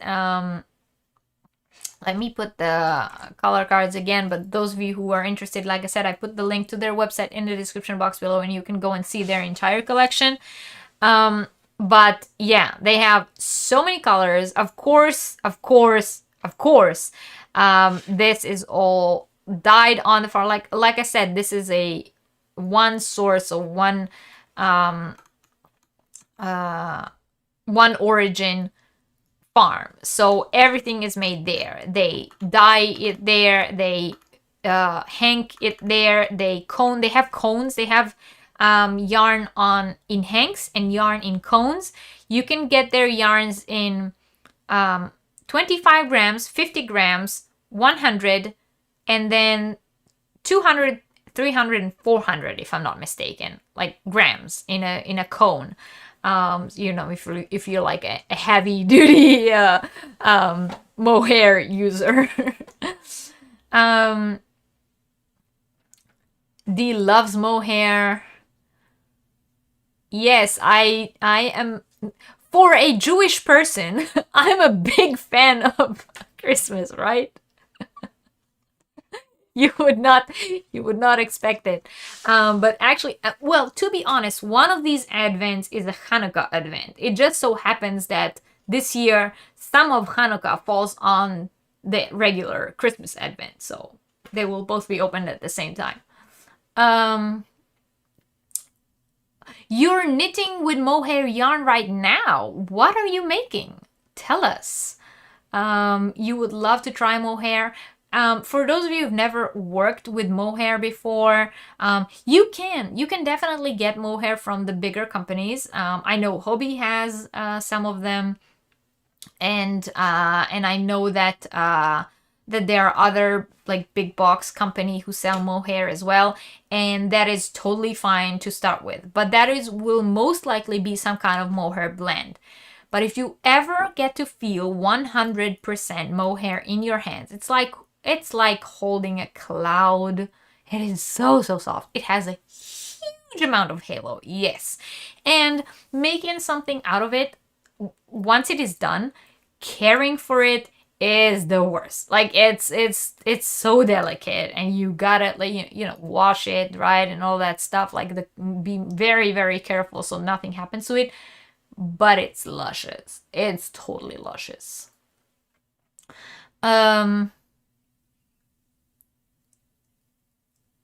Let me put the color cards again, but those of you who are interested, like I said, I put the link to their website in the description box below, and you can go and see their entire collection. But yeah, they have so many colors. Of course, this is all dyed on the farm. Like I said, this is a one source or one origin farm. So everything is made there. They dye it there. They hank it there. They have cones. They have yarn in hanks and yarn in cones. You can get their yarns in 25 grams, 50 grams, 100, and then 200, 300, and 400, if I'm not mistaken, like grams in a cone. You know, if you're like a heavy duty mohair user. Dee loves mohair. Yes, I am. For a Jewish person, I'm a big fan of Christmas, right? You would not expect it. But actually, well, to be honest, one of these advents is a Hanukkah advent. It just so happens that this year, some of Hanukkah falls on the regular Christmas advent, so they will both be opened at the same time. You're knitting with mohair yarn right now. What are you making? Tell us. You would love to try mohair. For those of you who've never worked with mohair before, you can definitely get mohair from the bigger companies. I know Hobby has some of them, and I know that there are other like big box company who sell mohair as well, and that is totally fine to start with. But will most likely be some kind of mohair blend. But if you ever get to feel 100% mohair in your hands, it's like holding a cloud. It is so soft. It has a huge amount of halo, yes. And making something out of it, once it is done, caring for it is the worst. Like it's so delicate, and you gotta like wash it, right, and all that stuff. Like be very, very careful so nothing happens to it. But it's luscious. It's totally luscious.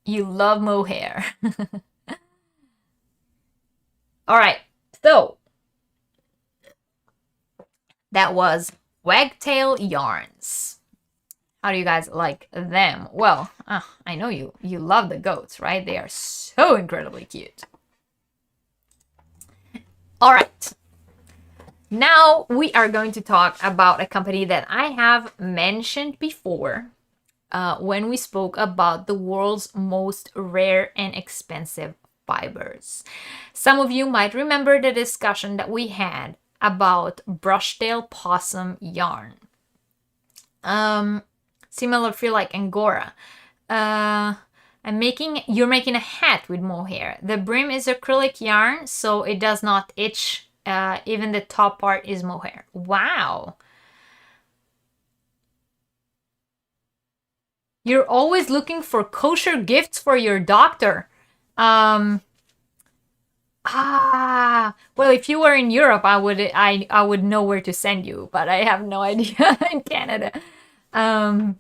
You love mohair. All right, so that was Wagtail yarns. How do you guys like them? Well, I know you love the goats, right? They are so incredibly cute. All right. Now we are going to talk about a company that I have mentioned before when we spoke about the world's most rare and expensive fibers. Some of you might remember the discussion that we had about brushtail possum yarn. Similar feel like Angora. You're making a hat with mohair. The brim is acrylic yarn, so it does not itch. Even the top part is mohair. Wow. You're always looking for kosher gifts for your doctor. Well, if you were in Europe, I would know where to send you, but I have no idea in Canada. But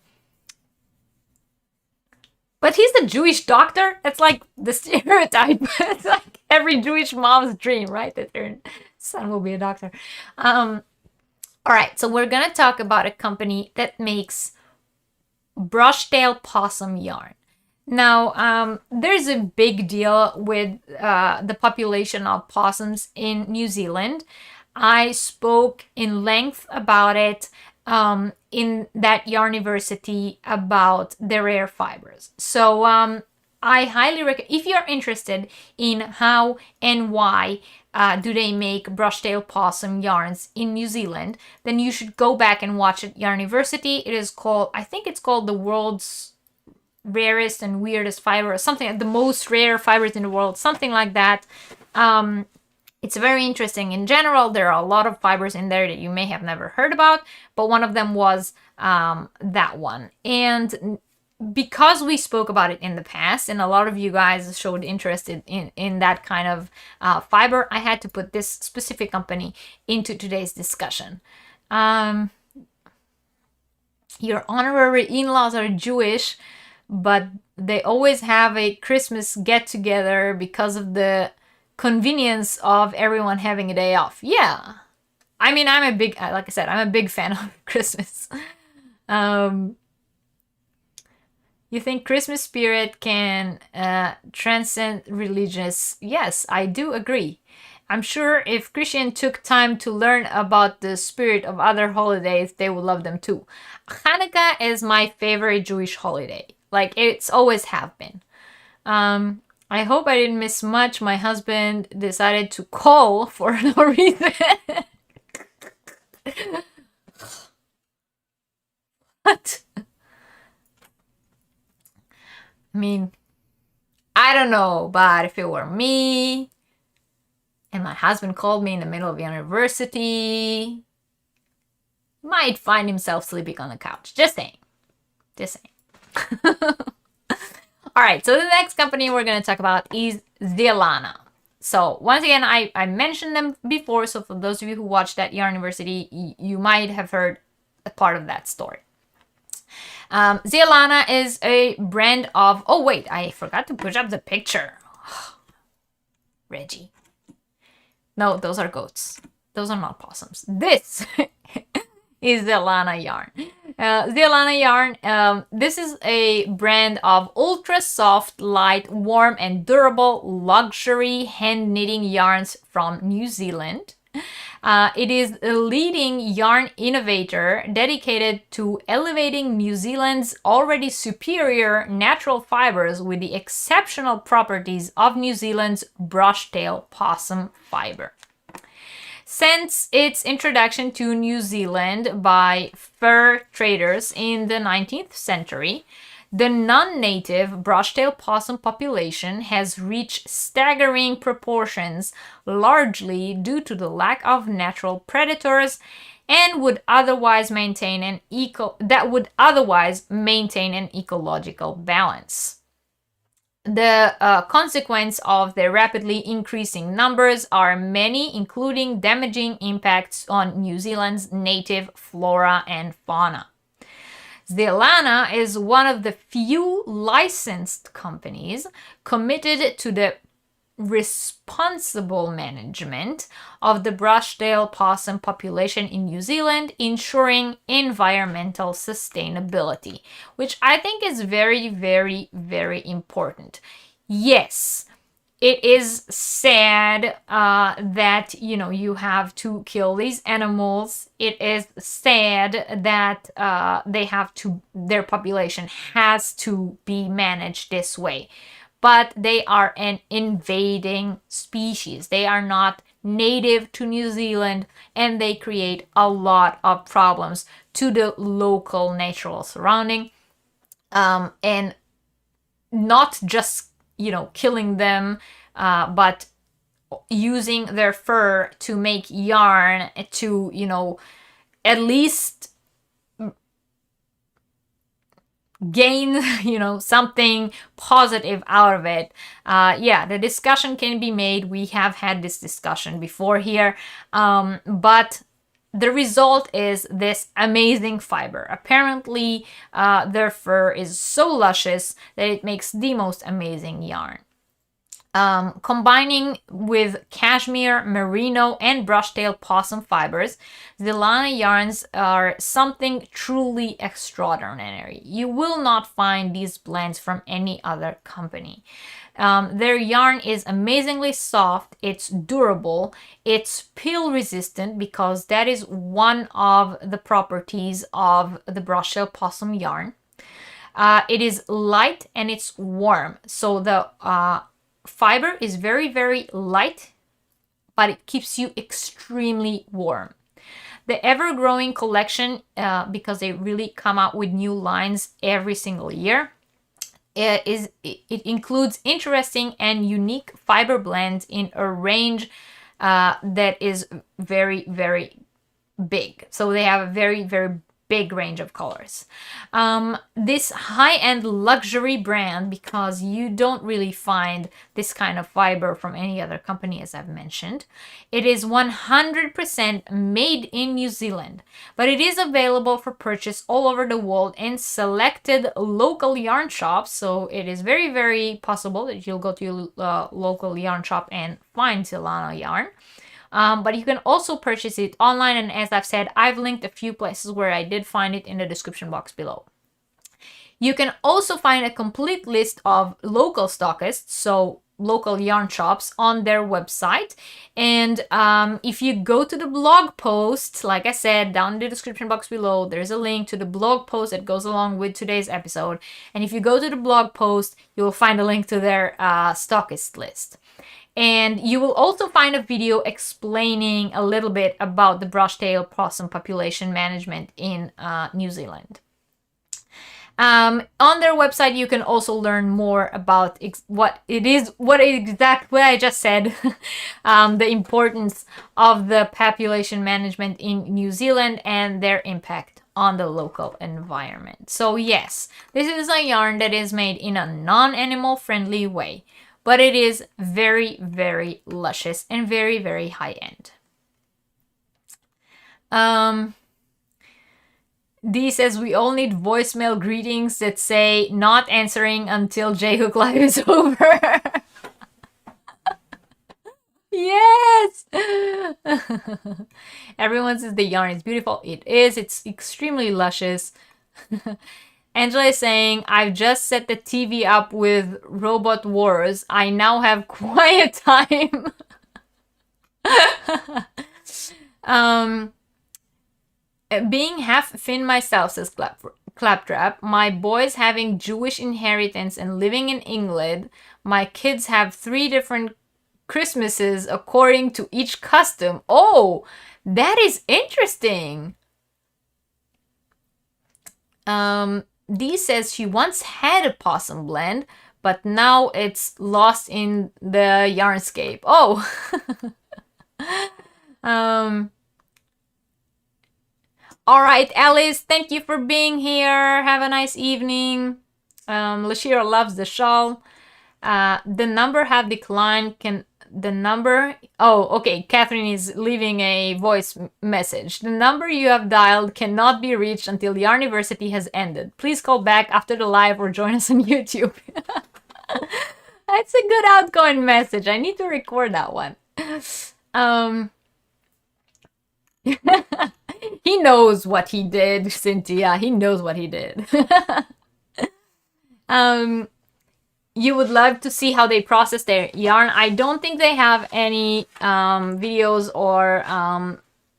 he's the Jewish doctor. That's like the stereotype. It's like every Jewish mom's dream, right? That their son will be a doctor. All right, so we're gonna talk about a company that makes brushtail possum yarn. Now, there's a big deal with the population of possums in New Zealand. I spoke in length about it in that Yarniversity about the rare fibers. So I highly recommend, if you're interested in how and why do they make brushtail possum yarns in New Zealand, then you should go back and watch it. Yarniversity. It is called, I think it's called the world's rarest and weirdest fiber, or something, the most rare fibers in the world, something like that. It's very interesting. In general, there are a lot of fibers in there that you may have never heard about, but one of them was that one. And because we spoke about it in the past and a lot of you guys showed interest in that kind of fiber, I had to put this specific company into today's discussion. Your honorary in-laws are Jewish, but they always have a Christmas get-together because of the convenience of everyone having a day off. Yeah. I mean, I'm a big, like I said, I'm a big fan of Christmas. You think Christmas spirit can transcend religious? Yes, I do agree. I'm sure if Christian took time to learn about the spirit of other holidays, they would love them too. Hanukkah is my favorite Jewish holiday. Like, it's always have been. I hope I didn't miss much. My husband decided to call for no reason. What? I mean, I don't know, but if it were me and my husband called me in the middle of Yarniversity, he might find himself sleeping on the couch. Just saying. Just saying. All right, so the next company we're going to talk about is Zelana. So once again, I mentioned them before, so for those of you who watched that Yarniversity, you might have heard a part of that story. Zelana is a brand of... Oh, wait, I forgot to push up the picture. Reggie. No, those are goats. Those are not possums. This is Zelana yarn. Zelana yarn, this is a brand of ultra soft, light, warm, and durable luxury hand knitting yarns from New Zealand. It is a leading yarn innovator dedicated to elevating New Zealand's already superior natural fibers with the exceptional properties of New Zealand's brushtail possum fiber. Since its introduction to New Zealand by fur traders in the 19th century, the non-native brushtail possum population has reached staggering proportions, largely due to the lack of natural predators, and would otherwise maintain an ecological balance. The consequence of their rapidly increasing numbers are many, including damaging impacts on New Zealand's native flora and fauna. Zelana is one of the few licensed companies committed to the responsible management of the brushtail possum population in New Zealand, ensuring environmental sustainability, which I think is very, very, very important. Yes, it is sad that, you have to kill these animals. It is sad that their population has to be managed this way. But they are an invading species. They are not native to New Zealand, and they create a lot of problems to the local natural surrounding. And not just, killing them, but using their fur to make yarn to, at least gain, something positive out of it. The discussion can be made. We have had this discussion before here, but the result is this amazing fiber. Apparently, their fur is so luscious that it makes the most amazing yarn. Combining with cashmere, merino, and brushtail possum fibers, Zelana yarns are something truly extraordinary. You will not find these blends from any other company. Their yarn is amazingly soft, it's durable, it's peel resistant because that is one of the properties of the brushtail possum yarn. It is light and it's warm, so the fiber is very, very light, but it keeps you extremely warm. The ever-growing collection, because they really come out with new lines every single year, it includes interesting and unique fiber blends in a range that is very, very big. So they have a very, very big range of colors. This high-end luxury brand, because you don't really find this kind of fiber from any other company, as I've mentioned. It is 100% made in New Zealand, but it is available for purchase all over the world in selected local yarn shops. So it is very, very possible that you'll go to your local yarn shop and find Zelana yarn. But you can also purchase it online, and as I've said, I've linked a few places where I did find it in the description box below. You can also find a complete list of local stockists, so local yarn shops, on their website. And if you go to the blog post, like I said, down in the description box below, there's a link to the blog post that goes along with today's episode. And if you go to the blog post, you'll find a link to their stockist list. And you will also find a video explaining a little bit about the brush-tailed possum population management in New Zealand. On their website, you can also learn more about what I just said, the importance of the population management in New Zealand and their impact on the local environment. So yes, this is a yarn that is made in a non-animal friendly way, but it is very, very luscious and very, very high-end. Dee says we all need voicemail greetings that say not answering until J-Hook Live is over. Yes! Everyone says the yarn is beautiful. It is. It's extremely luscious. Angela is saying, I've just set the TV up with Robot Wars. I now have quiet time. Being half Finn myself, says Claptrap. My boys having Jewish inheritance and living in England. My kids have 3 different Christmases according to each custom. Oh, that is interesting. Dee says she once had a possum blend, but now it's lost in the yarnscape. Oh. All right, Alice, thank you for being here. Have a nice evening. Lashira loves the shawl. The number have declined. Oh, okay. Catherine is leaving a voice message. The number you have dialed cannot be reached until Yarniversity has ended. Please call back after the live or join us on YouTube. That's a good outgoing message. I need to record that one. He knows what he did, Cynthia. He knows what he did. You would love to see how they process their yarn. I don't think they have any videos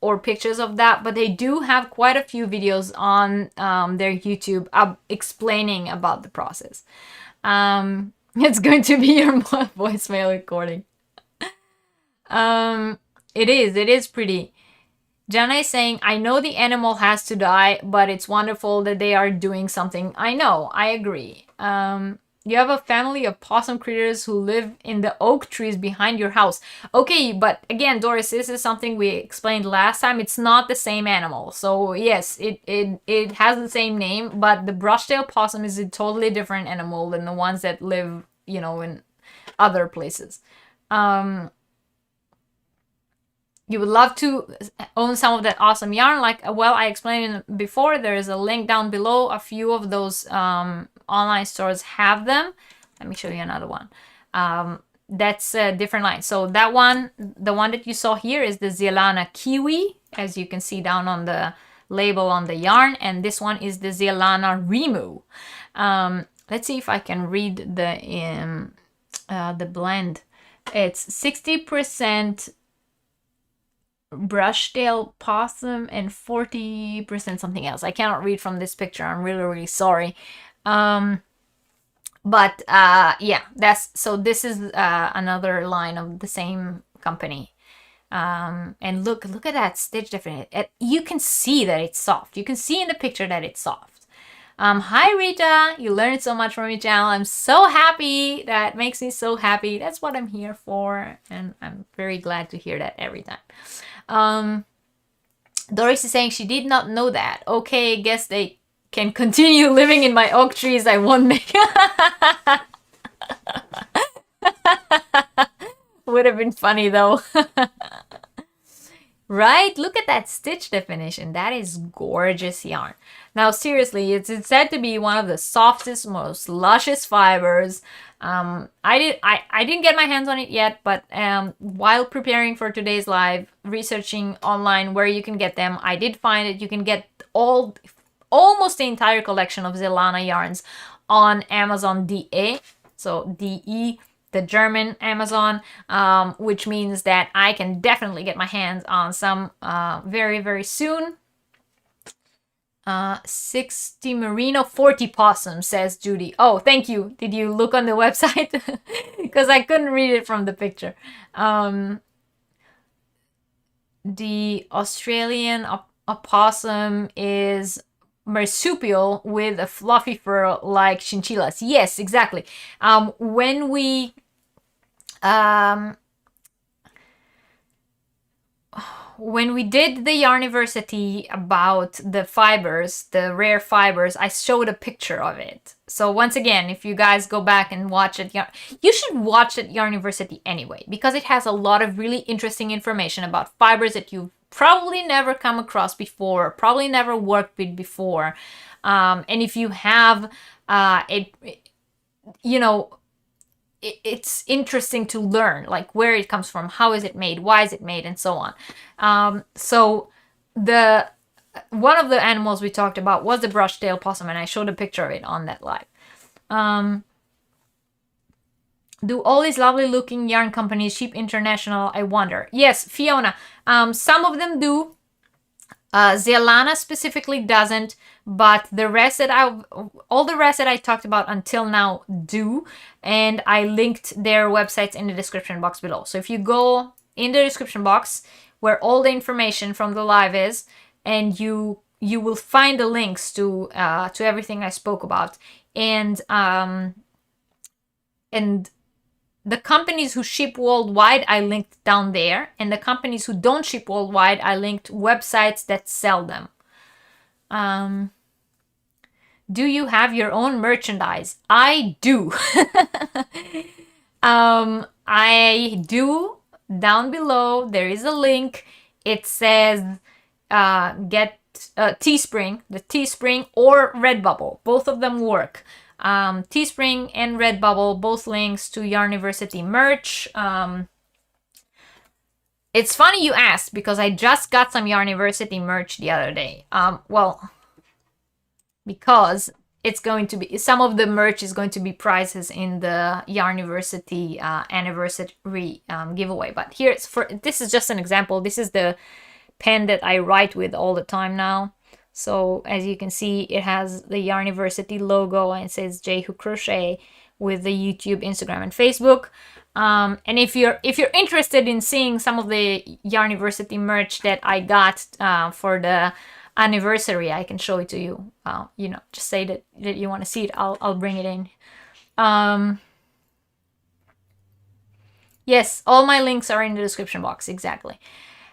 or pictures of that, but they do have quite a few videos on their YouTube explaining about the process. It's going to be your voicemail recording. It is pretty. Jana is saying, I know the animal has to die, but it's wonderful that they are doing something. I know, I agree. You have a family of possum critters who live in the oak trees behind your house. Okay, but again, Doris, this is something we explained last time. It's not the same animal. So yes, it has the same name, but the brush-tailed possum is a totally different animal than the ones that live, you know, in other places. You would love to own some of that awesome yarn. Like, well, I explained before, there is a link down below. A few of those online stores have them. Let me show you another one. That's a different line. So that one, the one that you saw here is the Zelana Kiwi, as you can see down on the label on the yarn. And this one is the Zelana Rimu. Let's see if I can read the blend. It's 60% brush-tailed possum and 40% something else. I cannot read from this picture. I'm really, really sorry. Yeah, this is another line of the same company. And look at that stitch difference. You can see that it's soft. You can see in the picture that it's soft. Hi Rita, you learned so much from your channel. I'm so happy. That makes me so happy. That's what I'm here for, and I'm very glad to hear that every time. Doris is saying she did not know that. Okay, guess they can continue living in my oak trees. I won't make. Would have been funny though. Right? Look at that stitch definition. That is gorgeous yarn. Now, seriously, it's said to be one of the softest, most luscious fibers. I didn't get my hands on it yet, but while preparing for today's live, researching online where you can get them, I did find that you can get almost the entire collection of Zelana yarns on Amazon DE. So DE, the German Amazon, which means that I can definitely get my hands on some very, very soon. 60 merino, 40 possum, says Judy. Oh, thank you. Did you look on the website? Because I couldn't read it from the picture. The Australian opossum is marsupial with a fluffy fur like chinchillas. Yes, exactly. When we did the Yarniversity about the fibers, the rare fibers, I showed a picture of it. So once again, if you guys go back and watch it, you should watch it Yarniversity anyway, because it has a lot of really interesting information about fibers that you've probably never come across before, probably never worked with before. And if you have, it's interesting to learn, like where it comes from, how is it made, why is it made, and so on. So one of the animals we talked about was the brush-tailed possum, and I showed a picture of it on that live. Do all these lovely looking yarn companies ship international, I wonder? Yes, Fiona, some of them do. Zelana specifically doesn't, but all the rest that I talked about until now do, and I linked their websites in the description box below. So if you go in the description box where all the information from the live is, and you will find the links to everything I spoke about, and the companies who ship worldwide, I linked down there. And the companies who don't ship worldwide, I linked websites that sell them. Do you have your own merchandise? I do. I do. Down below, there is a link. It says get Teespring, the Teespring or Redbubble. Both of them work. Teespring and Redbubble, both links to Yarniversity merch. It's funny you asked, because I just got some Yarniversity merch the other day. Well, because it's going to be, some of the merch is going to be prizes in the Yarniversity anniversary giveaway. But this is just an example. This is the pen that I write with all the time now. So as you can see, it has the Yarniversity logo and it says J Who Crochet with the YouTube, Instagram, and Facebook. And if you're interested in seeing some of the Yarniversity merch that I got for the anniversary, I can show it to you. Just say that you want to see it. I'll bring it in. Yes, all my links are in the description box. Exactly.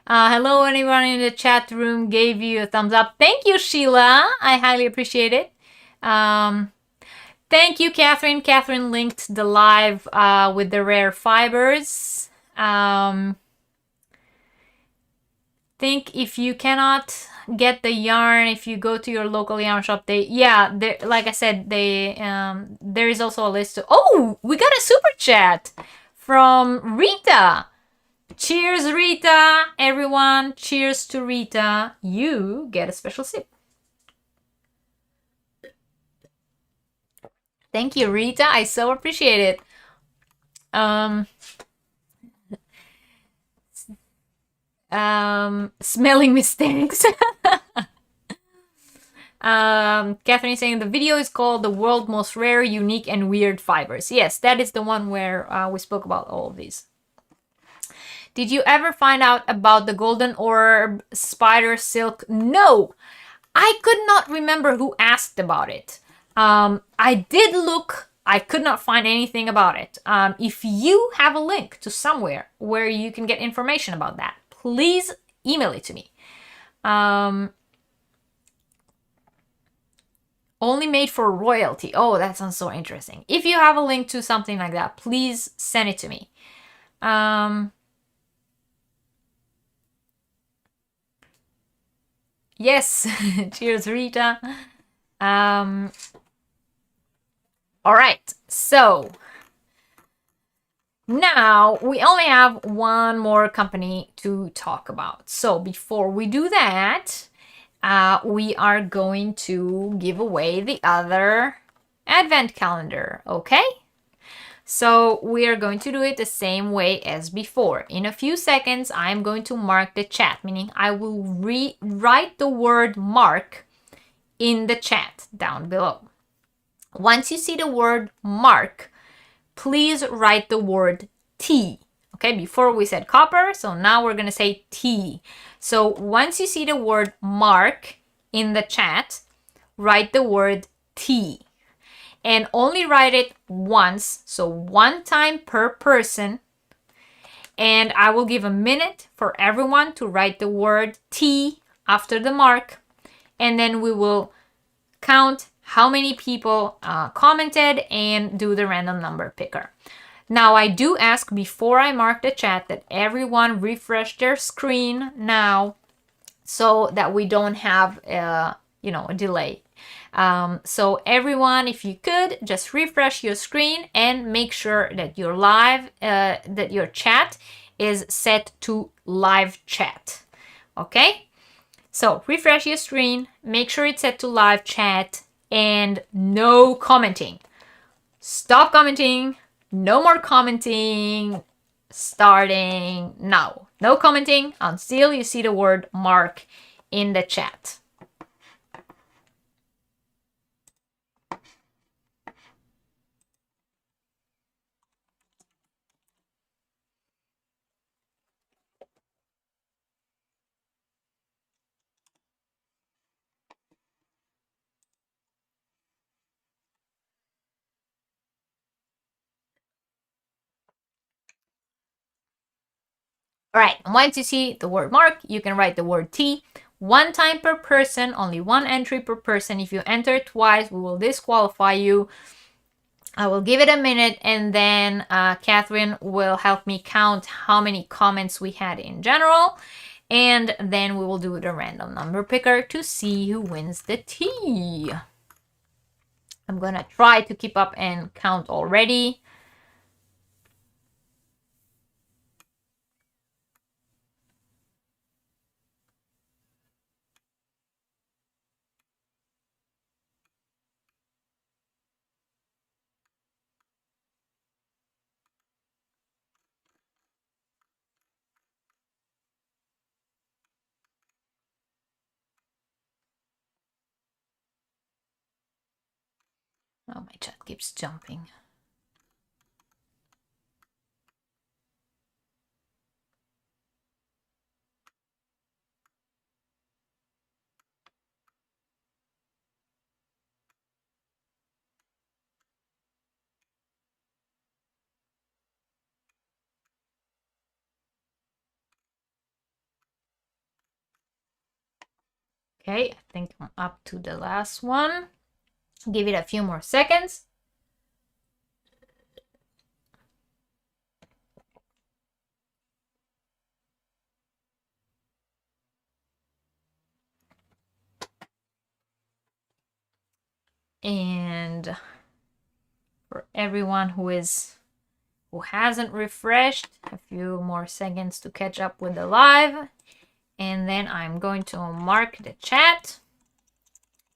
Hello, anyone in the chat room gave you a thumbs up. Thank you, Sheila. I highly appreciate it. Thank you, Catherine. Catherine linked the live with the rare fibers. Think if you cannot get the yarn, if you go to your local yarn shop, like I said, there is also a list. Oh, we got a super chat from Rita. Cheers, Rita, everyone. Cheers to Rita. You get a special sip. Thank you, Rita. I so appreciate it. Smelling mistakes. Catherine is saying the video is called The World's Most Rare, Unique, and Weird Fibers. Yes, that is the one where we spoke about all of these. Did you ever find out about the golden orb spider silk? No, I could not remember who asked about it. I did look, I could not find anything about it. If you have a link to somewhere where you can get information about that, please email it to me. Only made for royalty. Oh, that sounds so interesting. If you have a link to something like that, please send it to me. Yes. Cheers, Rita. All right. So now we only have one more company to talk about. So before we do that, we are going to give away the other advent calendar, okay? So we are going to do it the same way as before. In a few seconds, I'm going to mark the chat, meaning I will write the word mark in the chat down below. Once you see the word mark, please write the word T. Okay, before we said copper, so now we're going to say T. So once you see the word mark in the chat, write the word T. And only write it once, so one time per person. And I will give a minute for everyone to write the word T after the mark. And then we will count how many people commented and do the random number picker. Now, I do ask before I mark the chat that everyone refresh their screen now so that we don't have a delay. So everyone, if you could, just refresh your screen and make sure that your that your chat is set to live chat. Okay? So refresh your screen, make sure it's set to live chat, and no commenting. Stop commenting. No more commenting. Starting now. No commenting until you see the word mark in the chat. All right, once you see the word mark, you can write the word T. One time per person, only one entry per person. If you enter twice, we will disqualify you. I will give it a minute, and then Catherine will help me count how many comments we had in general. And then we will do the random number picker to see who wins the T. I'm gonna try to keep up and count already. Oh, my chat keeps jumping. Okay, I think I'm up to the last one. Give it a few more seconds. And for everyone who hasn't refreshed, a few more seconds to catch up with the live. And then I'm going to mark the chat.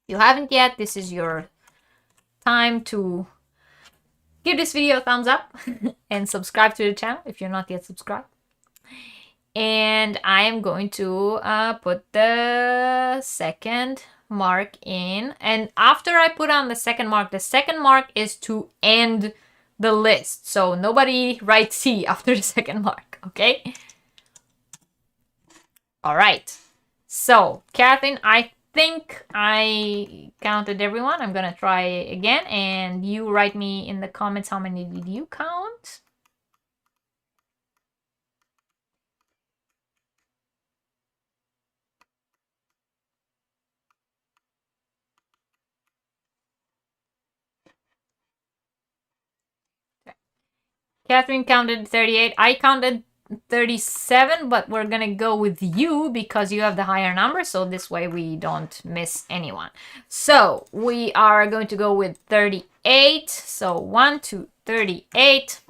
If you haven't yet, this is your time to give this video a thumbs up and subscribe to the channel if you're not yet subscribed. And I am going to put the second mark in. And after I put on the second mark is to end the list. So nobody writes C after the second mark, okay? All right. So, Catherine, I think I counted everyone. I'm gonna try again, and you write me in the comments how many did you count? Catherine counted 38. I counted 37, but we're gonna go with you because you have the higher number, so this way we don't miss anyone. So we are going to go with 38. So 1, 2, 38.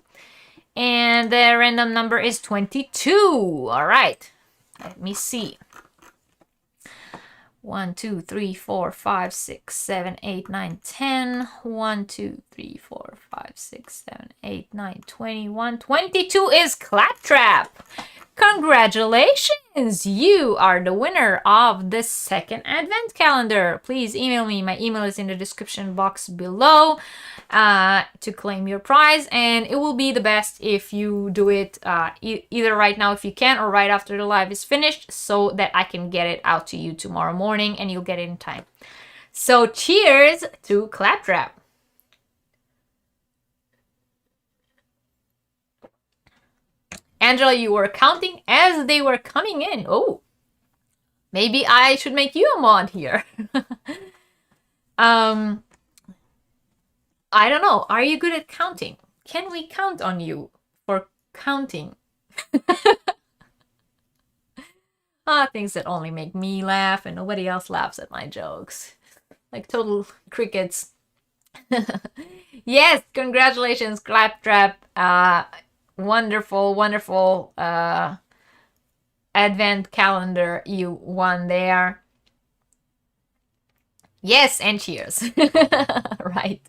And the random number is 22. All right, let me see. 1, 2, 3, 4, 5, 6, 7, 8, 9, 10. 1, 2, 3, 4, 5, 6, 7, 8, 9, 21. 22 is Claptrap. Congratulations! You are the winner of the second advent calendar. Please email me. My email is in the description box below to claim your prize, and it will be the best if you do it either right now if you can or right after the live is finished so that I can get it out to you tomorrow morning and you'll get it in time. So cheers to Claptrap. Angela, you were counting as they were coming in. Oh, maybe I should make you a mod here. I don't know. Are you good at counting? Can we count on you for counting? Things that only make me laugh and nobody else laughs at my jokes. Like total crickets. Yes, congratulations, Claptrap. Wonderful, wonderful advent calendar you won there. Yes, and cheers. Right.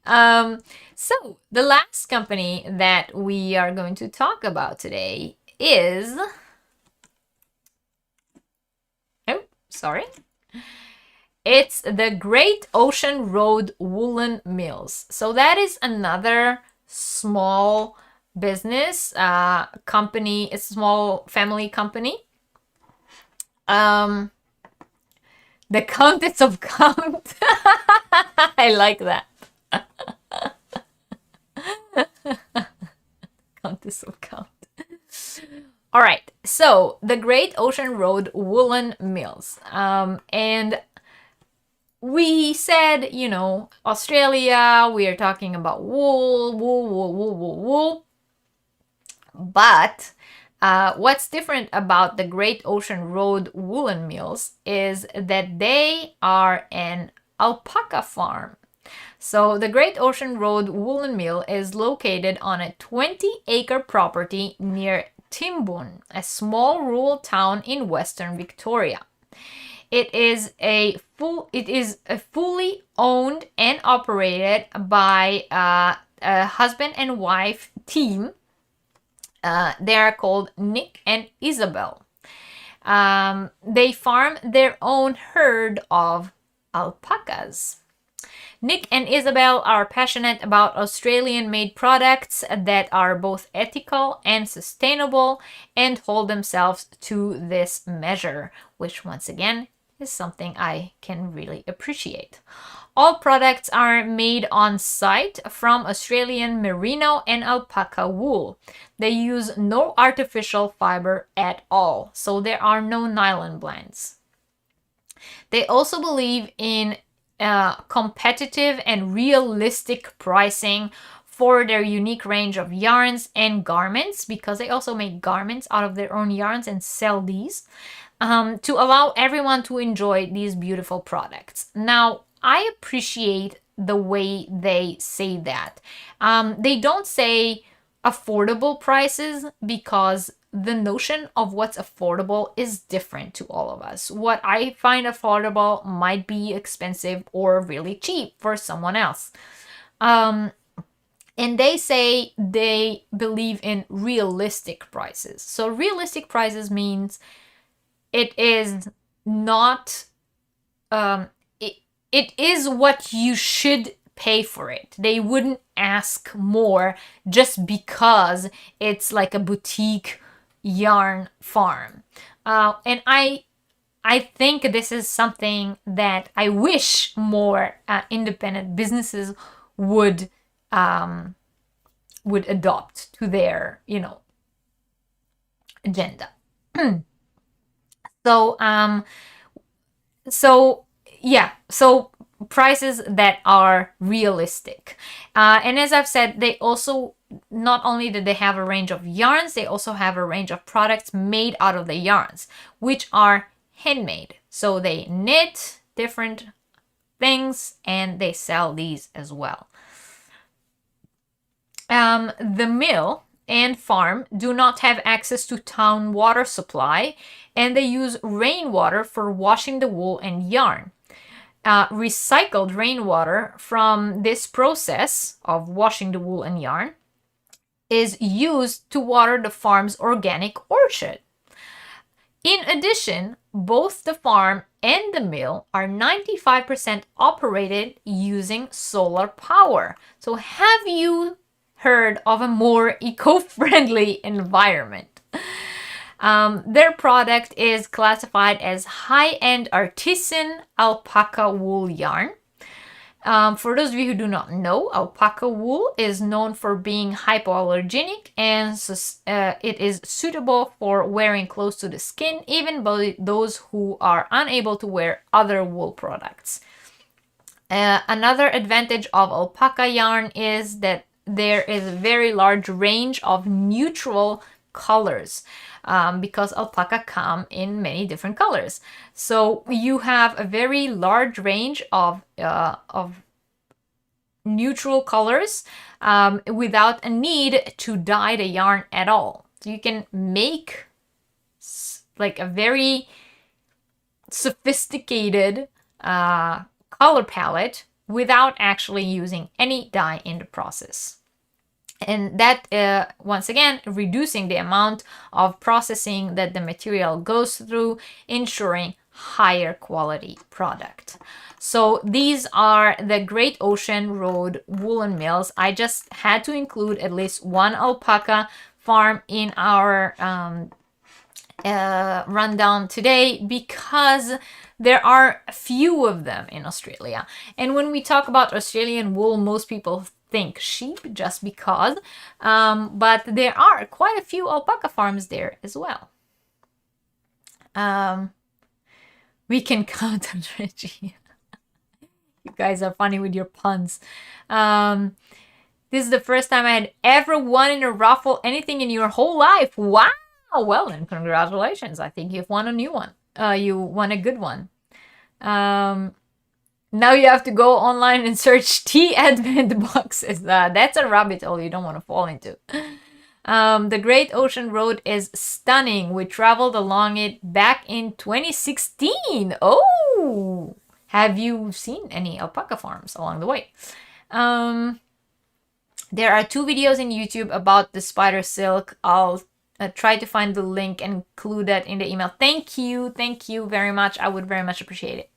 So the last company that we are going to talk about today is... Oh, sorry. It's the Great Ocean Road Woolen Mills. So that is another small business company. It's a small family company. The Countess of Count. I like that. Countess of Count. All right, so the Great Ocean Road Woolen Mills. And we said, you know, Australia, we are talking about wool, wool, wool, wool, wool, wool. But what's different about the Great Ocean Road Woolen Mills is that they are an alpaca farm. So the Great Ocean Road Woolen Mill is located on a 20-acre property near Timbun, a small rural town in Western Victoria. It is a fully owned and operated by a husband and wife team. They are called Nick and Isabel. They farm their own herd of alpacas. Nick and Isabel are passionate about Australian-made products that are both ethical and sustainable and hold themselves to this measure, which once again is something I can really appreciate. All products are made on site from Australian merino and alpaca wool. They use no artificial fiber at all, so there are no nylon blends. They also believe in competitive and realistic pricing for their unique range of yarns and garments, because they also make garments out of their own yarns and sell these, to allow everyone to enjoy these beautiful products. Now, I appreciate the way they say that. They don't say affordable prices because the notion of what's affordable is different to all of us. What I find affordable might be expensive or really cheap for someone else. And they say they believe in realistic prices. So realistic prices means it is not, it is what you should pay for it. They wouldn't ask more just because it's like a boutique yarn farm. And I think this is something that I wish more independent businesses would adopt to their, you know, agenda. So yeah, so prices that are realistic. And as I've said, they also, not only do they have a range of yarns, they also have a range of products made out of the yarns, which are handmade. So they knit different things and they sell these as well. The mill and farm do not have access to town water supply, and they use rainwater for washing the wool and yarn. Recycled rainwater from this process of washing the wool and yarn is used to water the farm's organic orchard. In addition, both the farm and the mill are 95% operated using solar power. So have you heard of a more eco-friendly environment? Their product is classified as high-end artisan alpaca wool yarn. For those of you who do not know, alpaca wool is known for being hypoallergenic, and it is suitable for wearing close to the skin, even by those who are unable to wear other wool products. Another advantage of alpaca yarn is that there is a very large range of neutral colors, because alpaca come in many different colors. So you have a very large range of neutral colors without a need to dye the yarn at all. So you can make like a very sophisticated color palette without actually using any dye in the process. And that, once again, reducing the amount of processing that the material goes through, ensuring higher quality product. So these are the Great Ocean Road woolen mills. I just had to include at least one alpaca farm in our rundown today because there are a few of them in Australia. And when we talk about Australian wool, most people think sheep just because, but there are quite a few alpaca farms there as well. We can count on Reggie. You guys are funny with your puns. This is the first time I had ever won in a raffle anything in your whole life. Wow! Well, then congratulations. I think you've won a new one. You won a good one. Now you have to go online and search tea advent boxes. That's a rabbit hole you don't want to fall into. The Great Ocean Road is stunning. We traveled along it back in 2016. Oh! Have you seen any alpaca farms along the way? There are 2 videos in YouTube about the spider silk. I'll try to find the link and include that in the email. Thank you very much. I would very much appreciate it.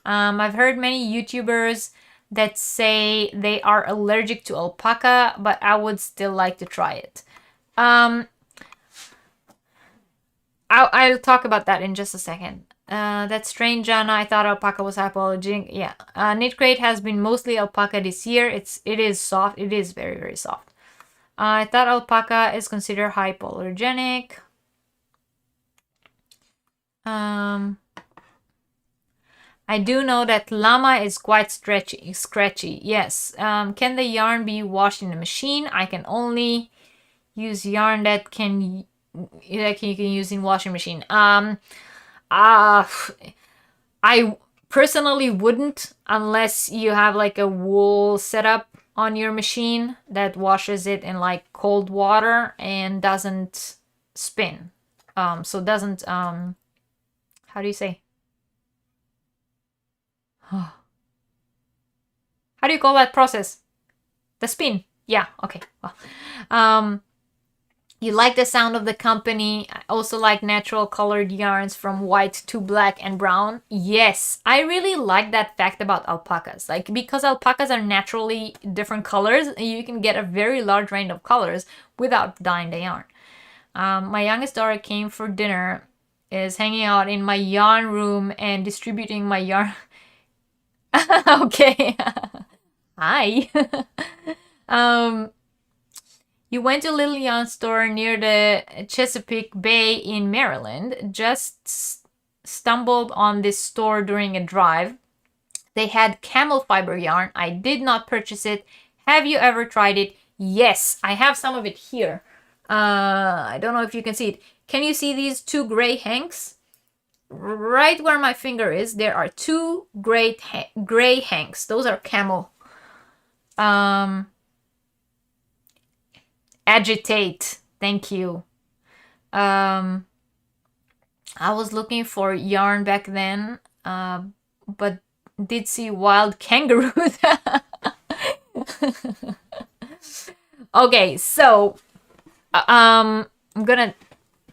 I've heard many YouTubers that say they are allergic to alpaca, but I would still like to try it. I'll talk about that in just a second. That's strange, Jana. I thought alpaca was hypoallergenic. Yeah. Knit Crate has been mostly alpaca this year. It is soft. It is very, very soft. I thought alpaca is considered hypoallergenic. I do know that llama is quite scratchy. Yes. Can the yarn be washed in the machine? I can only use yarn that you can use in washing machine. I personally wouldn't unless you have like a wool setup on your machine that washes it in like cold water and doesn't spin. So doesn't, how do you say? How do you call that process? The spin. Yeah, okay. Well, you like the sound of the company. I also like natural colored yarns from white to black and brown. Yes, I really like that fact about alpacas. Like, because alpacas are naturally different colors, you can get a very large range of colors without dyeing the yarn. My youngest daughter came for dinner, is hanging out in my yarn room and distributing my yarn. Okay. Hi. You went to Little Yarn Store near the Chesapeake Bay in Maryland. Just stumbled on this store during a drive. They had camel fiber yarn. I did not purchase it. Have you ever tried it? Yes, I have some of it here. I don't know if you can see it. Can you see these two gray hanks? Right where my finger is, there are two gray hanks. Those are camel. Agitate. Thank you. I was looking for yarn back then, but did see wild kangaroos. Okay, so I'm gonna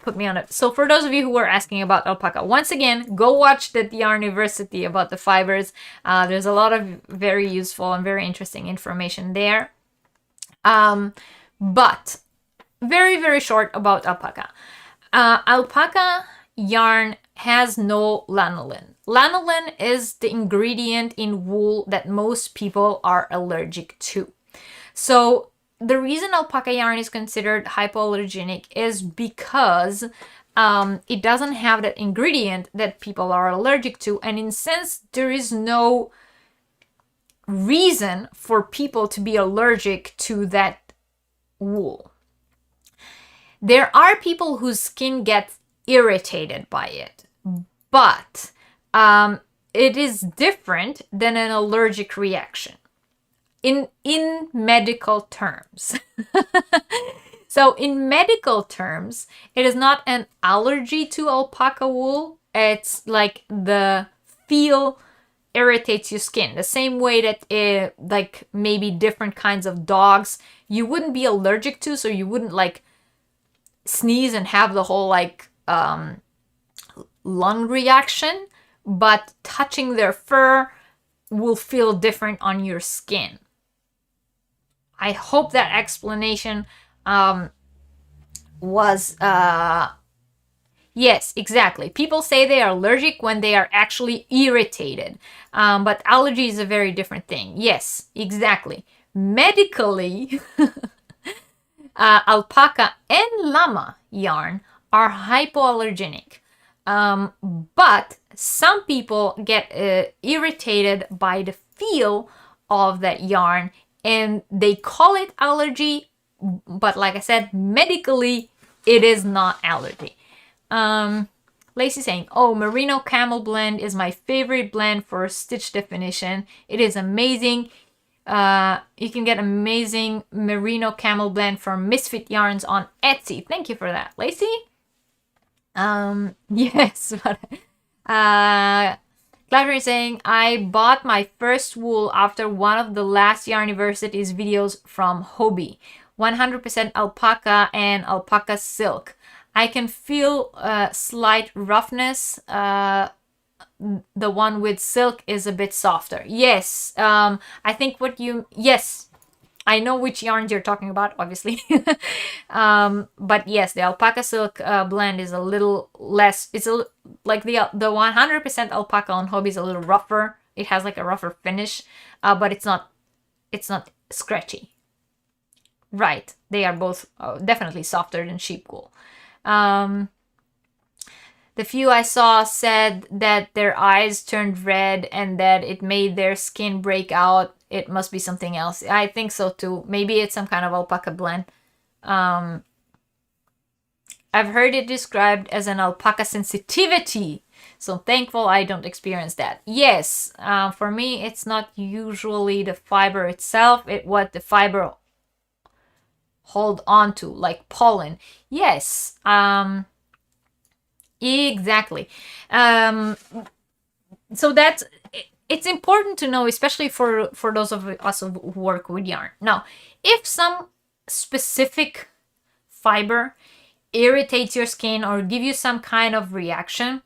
put me on it. So for those of you who were asking about alpaca, once again, go watch the Yarniversity about the fibers. There's a lot of very useful and very interesting information there. But very, very short about alpaca. Alpaca yarn has no lanolin. Lanolin is the ingredient in wool that most people are allergic to. So the reason alpaca yarn is considered hypoallergenic is because it doesn't have that ingredient that people are allergic to. And in a sense, there is no reason for people to be allergic to that wool. There are people whose skin gets irritated by it, but it is different than an allergic reaction in medical terms. So in medical terms, it is not an allergy to alpaca wool. It's like the feel irritates your skin. The same way that like maybe different kinds of dogs you wouldn't be allergic to, so you wouldn't like sneeze and have the whole like lung reaction, but touching their fur will feel different on your skin. I hope that explanation was yes, exactly. People say they are allergic when they are actually irritated, but allergy is a very different thing. Yes, exactly. Medically, alpaca and llama yarn are hypoallergenic, but some people get irritated by the feel of that yarn and they call it allergy, but like I said, medically it is not allergy. Lacey saying, oh, merino camel blend is my favorite blend for stitch definition. It is amazing. You can get amazing merino camel blend from Misfit Yarns on Etsy. Thank you for that, Lacey. Yes, but Claudia is saying, I bought my first wool after one of the last Yarniversity's videos from Hobby. 100% alpaca and alpaca silk. I can feel slight roughness. The one with silk is a bit softer. Yes, I think yes, I know which yarns you're talking about, obviously. But yes, the alpaca silk blend is a little less, like the 100% alpaca on Hobby is a little rougher. It has like a rougher finish, but it's not scratchy. Right, they are both definitely softer than sheep wool. The few I saw said that their eyes turned red and that it made their skin break out. It must be something else. I think so too. Maybe it's some kind of alpaca blend. I've heard it described as an alpaca sensitivity. So thankful I don't experience that. Yes, for me, it's not usually the fiber itself. It's what the fiber hold on to, like pollen. Yes, exactly. So it's important to know, especially for those of us who work with yarn. Now, if some specific fiber irritates your skin or give you some kind of reaction,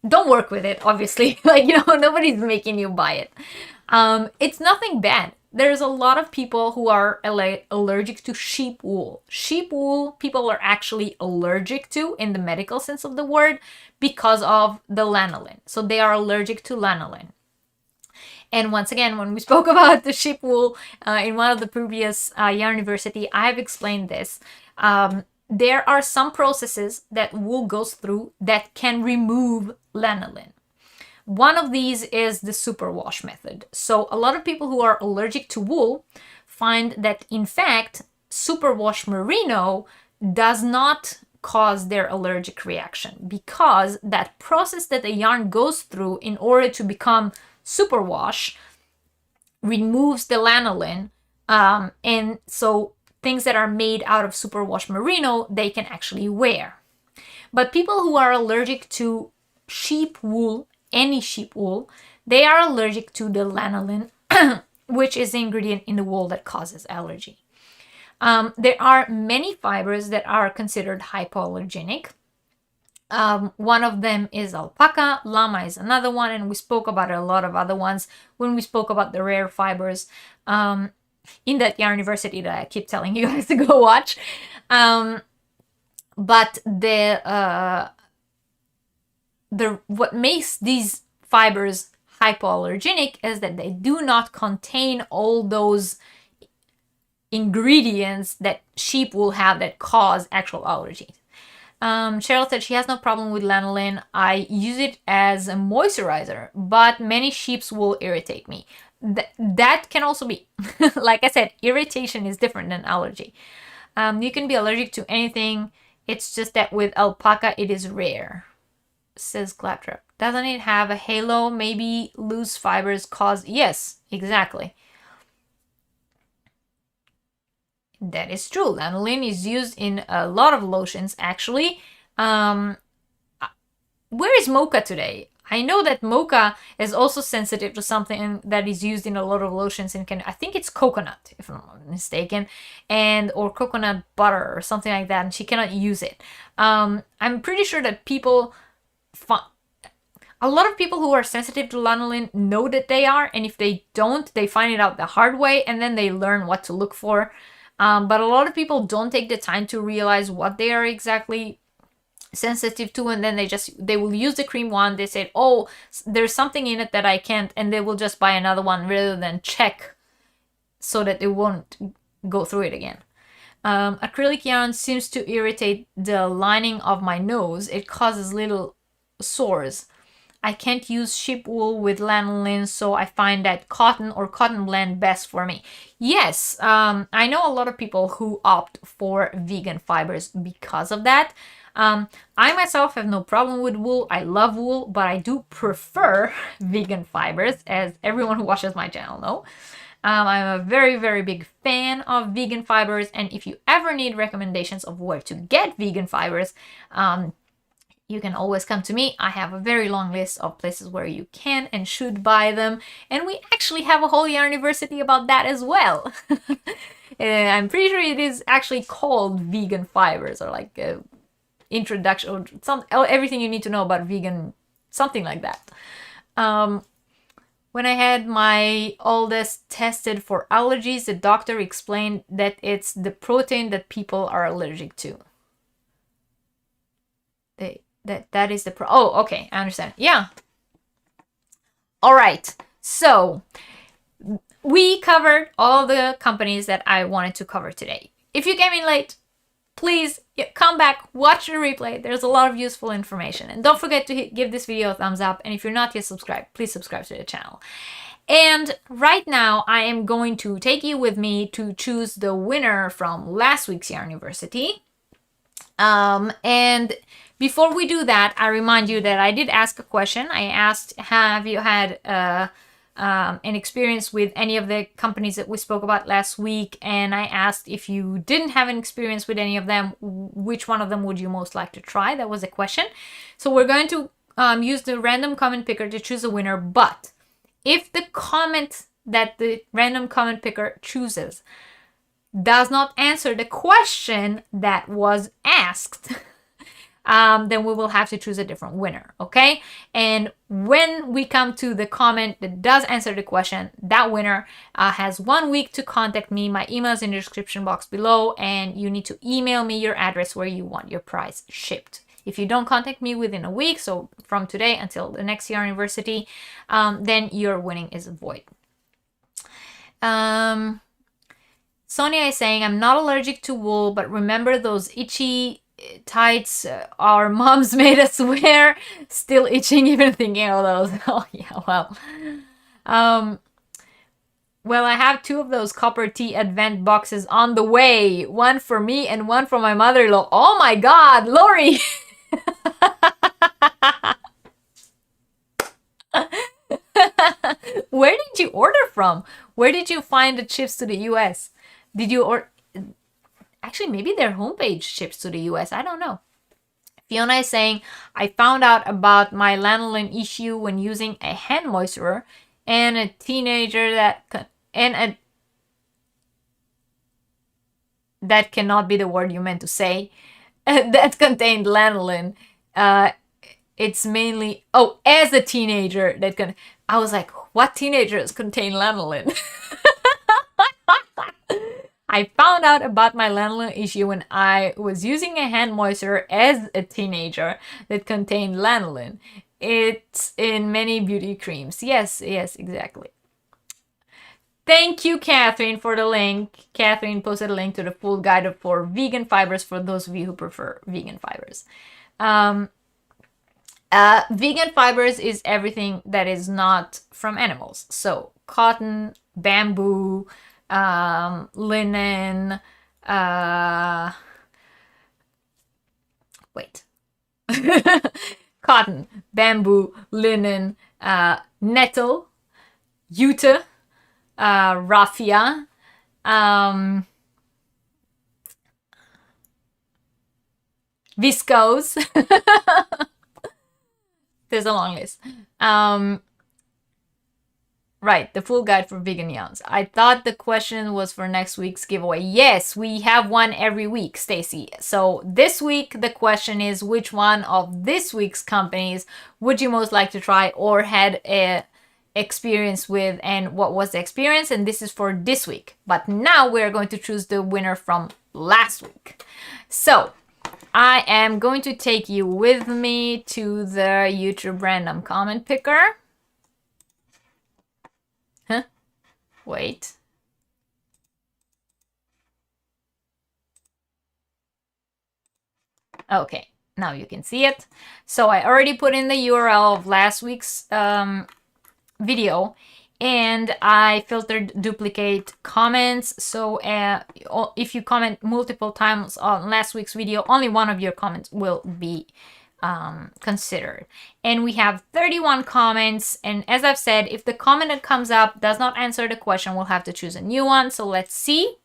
don't work with it, obviously. Like, nobody's making you buy it. It's nothing bad. There's a lot of people who are allergic to sheep wool. Sheep wool people are actually allergic to in the medical sense of the word because of the lanolin. So they are allergic to lanolin. And once again, when we spoke about the sheep wool in one of the previous Yarniversity, I have explained this. There are some processes that wool goes through that can remove lanolin. One of these is the superwash method. So a lot of people who are allergic to wool find that, in fact, superwash merino does not cause their allergic reaction, because that process that a yarn goes through in order to become superwash removes the lanolin, and so things that are made out of superwash merino they can actually wear. But people who are allergic to sheep wool, any sheep wool, they are allergic to the lanolin, which is the ingredient in the wool that causes allergy. There are many fibers that are considered hypoallergenic. One of them is alpaca, llama is another one, and we spoke about a lot of other ones when we spoke about the rare fibers in that Yarniversity that I keep telling you guys to go watch. But what makes these fibers hypoallergenic is that they do not contain all those ingredients that sheep wool have that cause actual allergies. Cheryl said she has no problem with lanolin. I use it as a moisturizer, but many sheep's wool irritate me. That can also be. Like I said, irritation is different than allergy. You can be allergic to anything. It's just that with alpaca, it is rare, says Claptrap. Doesn't it have a halo? Maybe loose fibers cause... Yes, exactly. That is true. Lanolin is used in a lot of lotions, actually. Where is mocha today? I know that mocha is also sensitive to something that is used in a lot of lotions and I think it's coconut, if I'm not mistaken, or coconut butter or something like that, and she cannot use it. I'm pretty sure that a lot of people who are sensitive to lanolin know that they are, and if they don't, they find it out the hard way, and then they learn what to look for. But a lot of people don't take the time to realize what they are exactly sensitive to, and then they will use the cream one. They say, oh, there's something in it that I can't, and they will just buy another one rather than check so that they won't go through it again. Acrylic yarn seems to irritate the lining of my nose. It causes little sores. I can't use sheep wool with lanolin, so I find that cotton or cotton blend best for me. Yes, I know a lot of people who opt for vegan fibers because of that. I myself have no problem with wool. I love wool, but I do prefer vegan fibers, as everyone who watches my channel know. I'm a very, very big fan of vegan fibers, and if you ever need recommendations of where to get vegan fibers, you can always come to me. I have a very long list of places where you can and should buy them. And we actually have a whole Yarniversity about that as well. I'm pretty sure it is actually called Vegan Fibers, or like a introduction, or everything you need to know about vegan, something like that. When I had my oldest tested for allergies, the doctor explained that it's the protein that people are allergic to. That is the oh, okay, I understand. Yeah. All right. So we covered all the companies that I wanted to cover today. If you came in late, please come back, watch the replay. There's a lot of useful information. And don't forget to give this video a thumbs up. And if you're not yet subscribed, please subscribe to the channel. And right now, I am going to take you with me to choose the winner from last week's Yarniversity. And before we do that, I remind you that I did ask a question. I asked, have you had an experience with any of the companies that we spoke about last week? And I asked, if you didn't have an experience with any of them, which one of them would you most like to try? That was a question. So we're going to use the random comment picker to choose a winner. But if the comment that the random comment picker chooses does not answer the question that was asked, then we will have to choose a different winner, okay? And when we come to the comment that does answer the question, that winner has 1 week to contact me. My email is in the description box below, and you need to email me your address where you want your prize shipped. If you don't contact me within a week, so from today until the next Yarniversity, then your winning is void. Sonia is saying, I'm not allergic to wool, but remember those itchy tights our moms made us wear. Still itching even thinking of those. Oh yeah, well. Well, I have 2 of those copper tea advent boxes on the way. One for me and one for my mother-in-law. Oh my god, Lori! Where did you order from? Where did you find the ships to the US? Did you or actually maybe their homepage ships to the US? I don't know. Fiona is saying, I found out about my lanolin issue when using a hand moisturizer and a teenager that that cannot be the word you meant to say, that contained lanolin. It's mainly, oh, as a teenager that can, I was like, what teenagers contain lanolin? I found out about my lanolin issue when I was using a hand moisturizer as a teenager that contained lanolin. It's in many beauty creams. Yes, exactly. Thank you, Catherine, for the link. Catherine posted a link to the full guide for vegan fibers for those of you who prefer vegan fibers. Vegan fibers is everything that is not from animals. So cotton, bamboo, linen, cotton, bamboo, linen, nettle, jute, raffia, viscose. There's a long list. Right, the full guide for vegan yarns. I thought the question was for next week's giveaway. Yes, we have one every week, Stacy. So this week the question is, which one of this week's companies would you most like to try or had a experience with, and what was the experience? And this is for this week. But now we're going to choose the winner from last week. So I am going to take you with me to the YouTube random comment picker. Huh? Wait. Okay, now you can see it. So I already put in the URL of last week's video, and I filtered duplicate comments. So if you comment multiple times on last week's video, only one of your comments will be considered. And we have 31 comments, and as I've said, if the comment that comes up does not answer the question, we'll have to choose a new one. So let's see.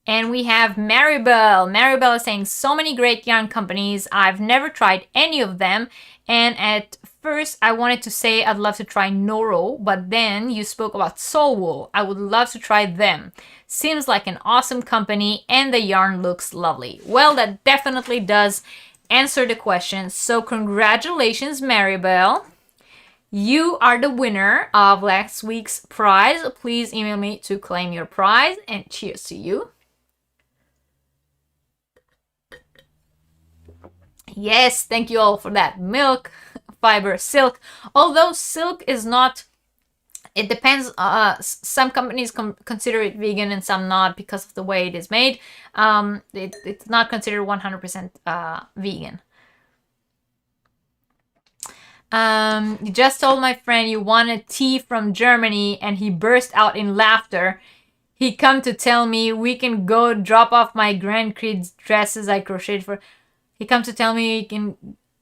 And we have Maribel. Maribel is saying, so many great yarn companies. I've never tried any of them. And at first I wanted to say I'd love to try Noro, but then you spoke about Soul Wool. I would love to try them. Seems like an awesome company and the yarn looks lovely. Well, that definitely does answer the question. So congratulations, Maribel. You are the winner of last week's prize. Please email me to claim your prize, and cheers to you. Yes, thank you all for that. Milk, fiber, silk. Although silk is not, it depends. Some companies consider it vegan and some not because of the way it is made. It's not considered 100% vegan. You just told my friend you wanted tea from Germany and he burst out in laughter. He come to tell me we can go drop off my grandkids' dresses I crocheted for. He comes to tell me he can...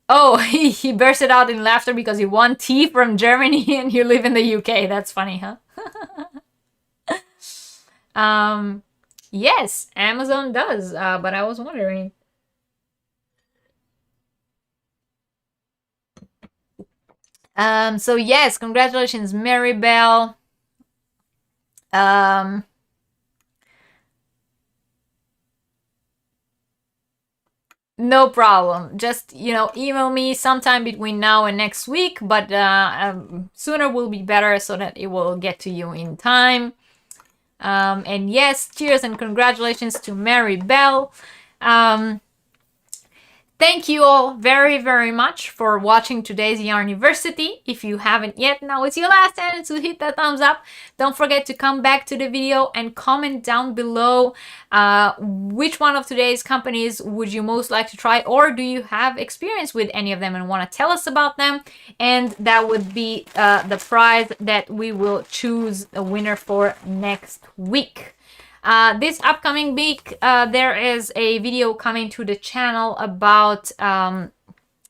Oh, he bursted out in laughter because he won tea from Germany and you live in the UK. That's funny, huh? Yes, Amazon does, but I was wondering. So yes, congratulations, Maribel. No problem. Just, email me sometime between now and next week, but sooner will be better so that it will get to you in time. And yes, cheers and congratulations to Maribel. Thank you all very, very much for watching today's Yarniversity. If you haven't yet, now it's your last chance to hit that thumbs up. Don't forget to come back to the video and comment down below which one of today's companies would you most like to try, or do you have experience with any of them and want to tell us about them? And that would be the prize that we will choose a winner for next week. This upcoming week, there is a video coming to the channel about,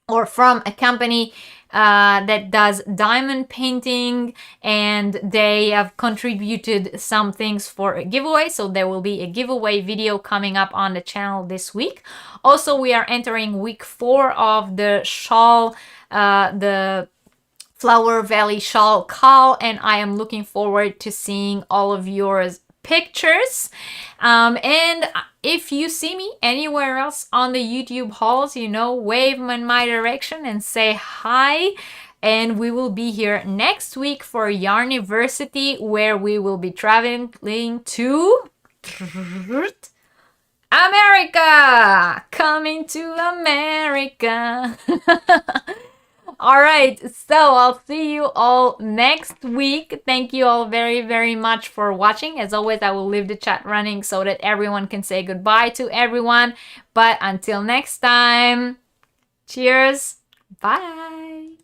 or from a company that does diamond painting, and they have contributed some things for a giveaway. So there will be a giveaway video coming up on the channel this week. Also, we are entering week 4 of the shawl, the Flower Valley shawl call, and I am looking forward to seeing all of yours pictures. And if you see me anywhere else on the YouTube hauls, you know, wave in my direction and say hi. And we will be here next week for Yarniversity, where we will be traveling to America! Coming to America! All right, so I'll see you all next week. Thank you all very, very much for watching. As always, I will leave the chat running so that everyone can say goodbye to everyone. But until next time, cheers. Bye.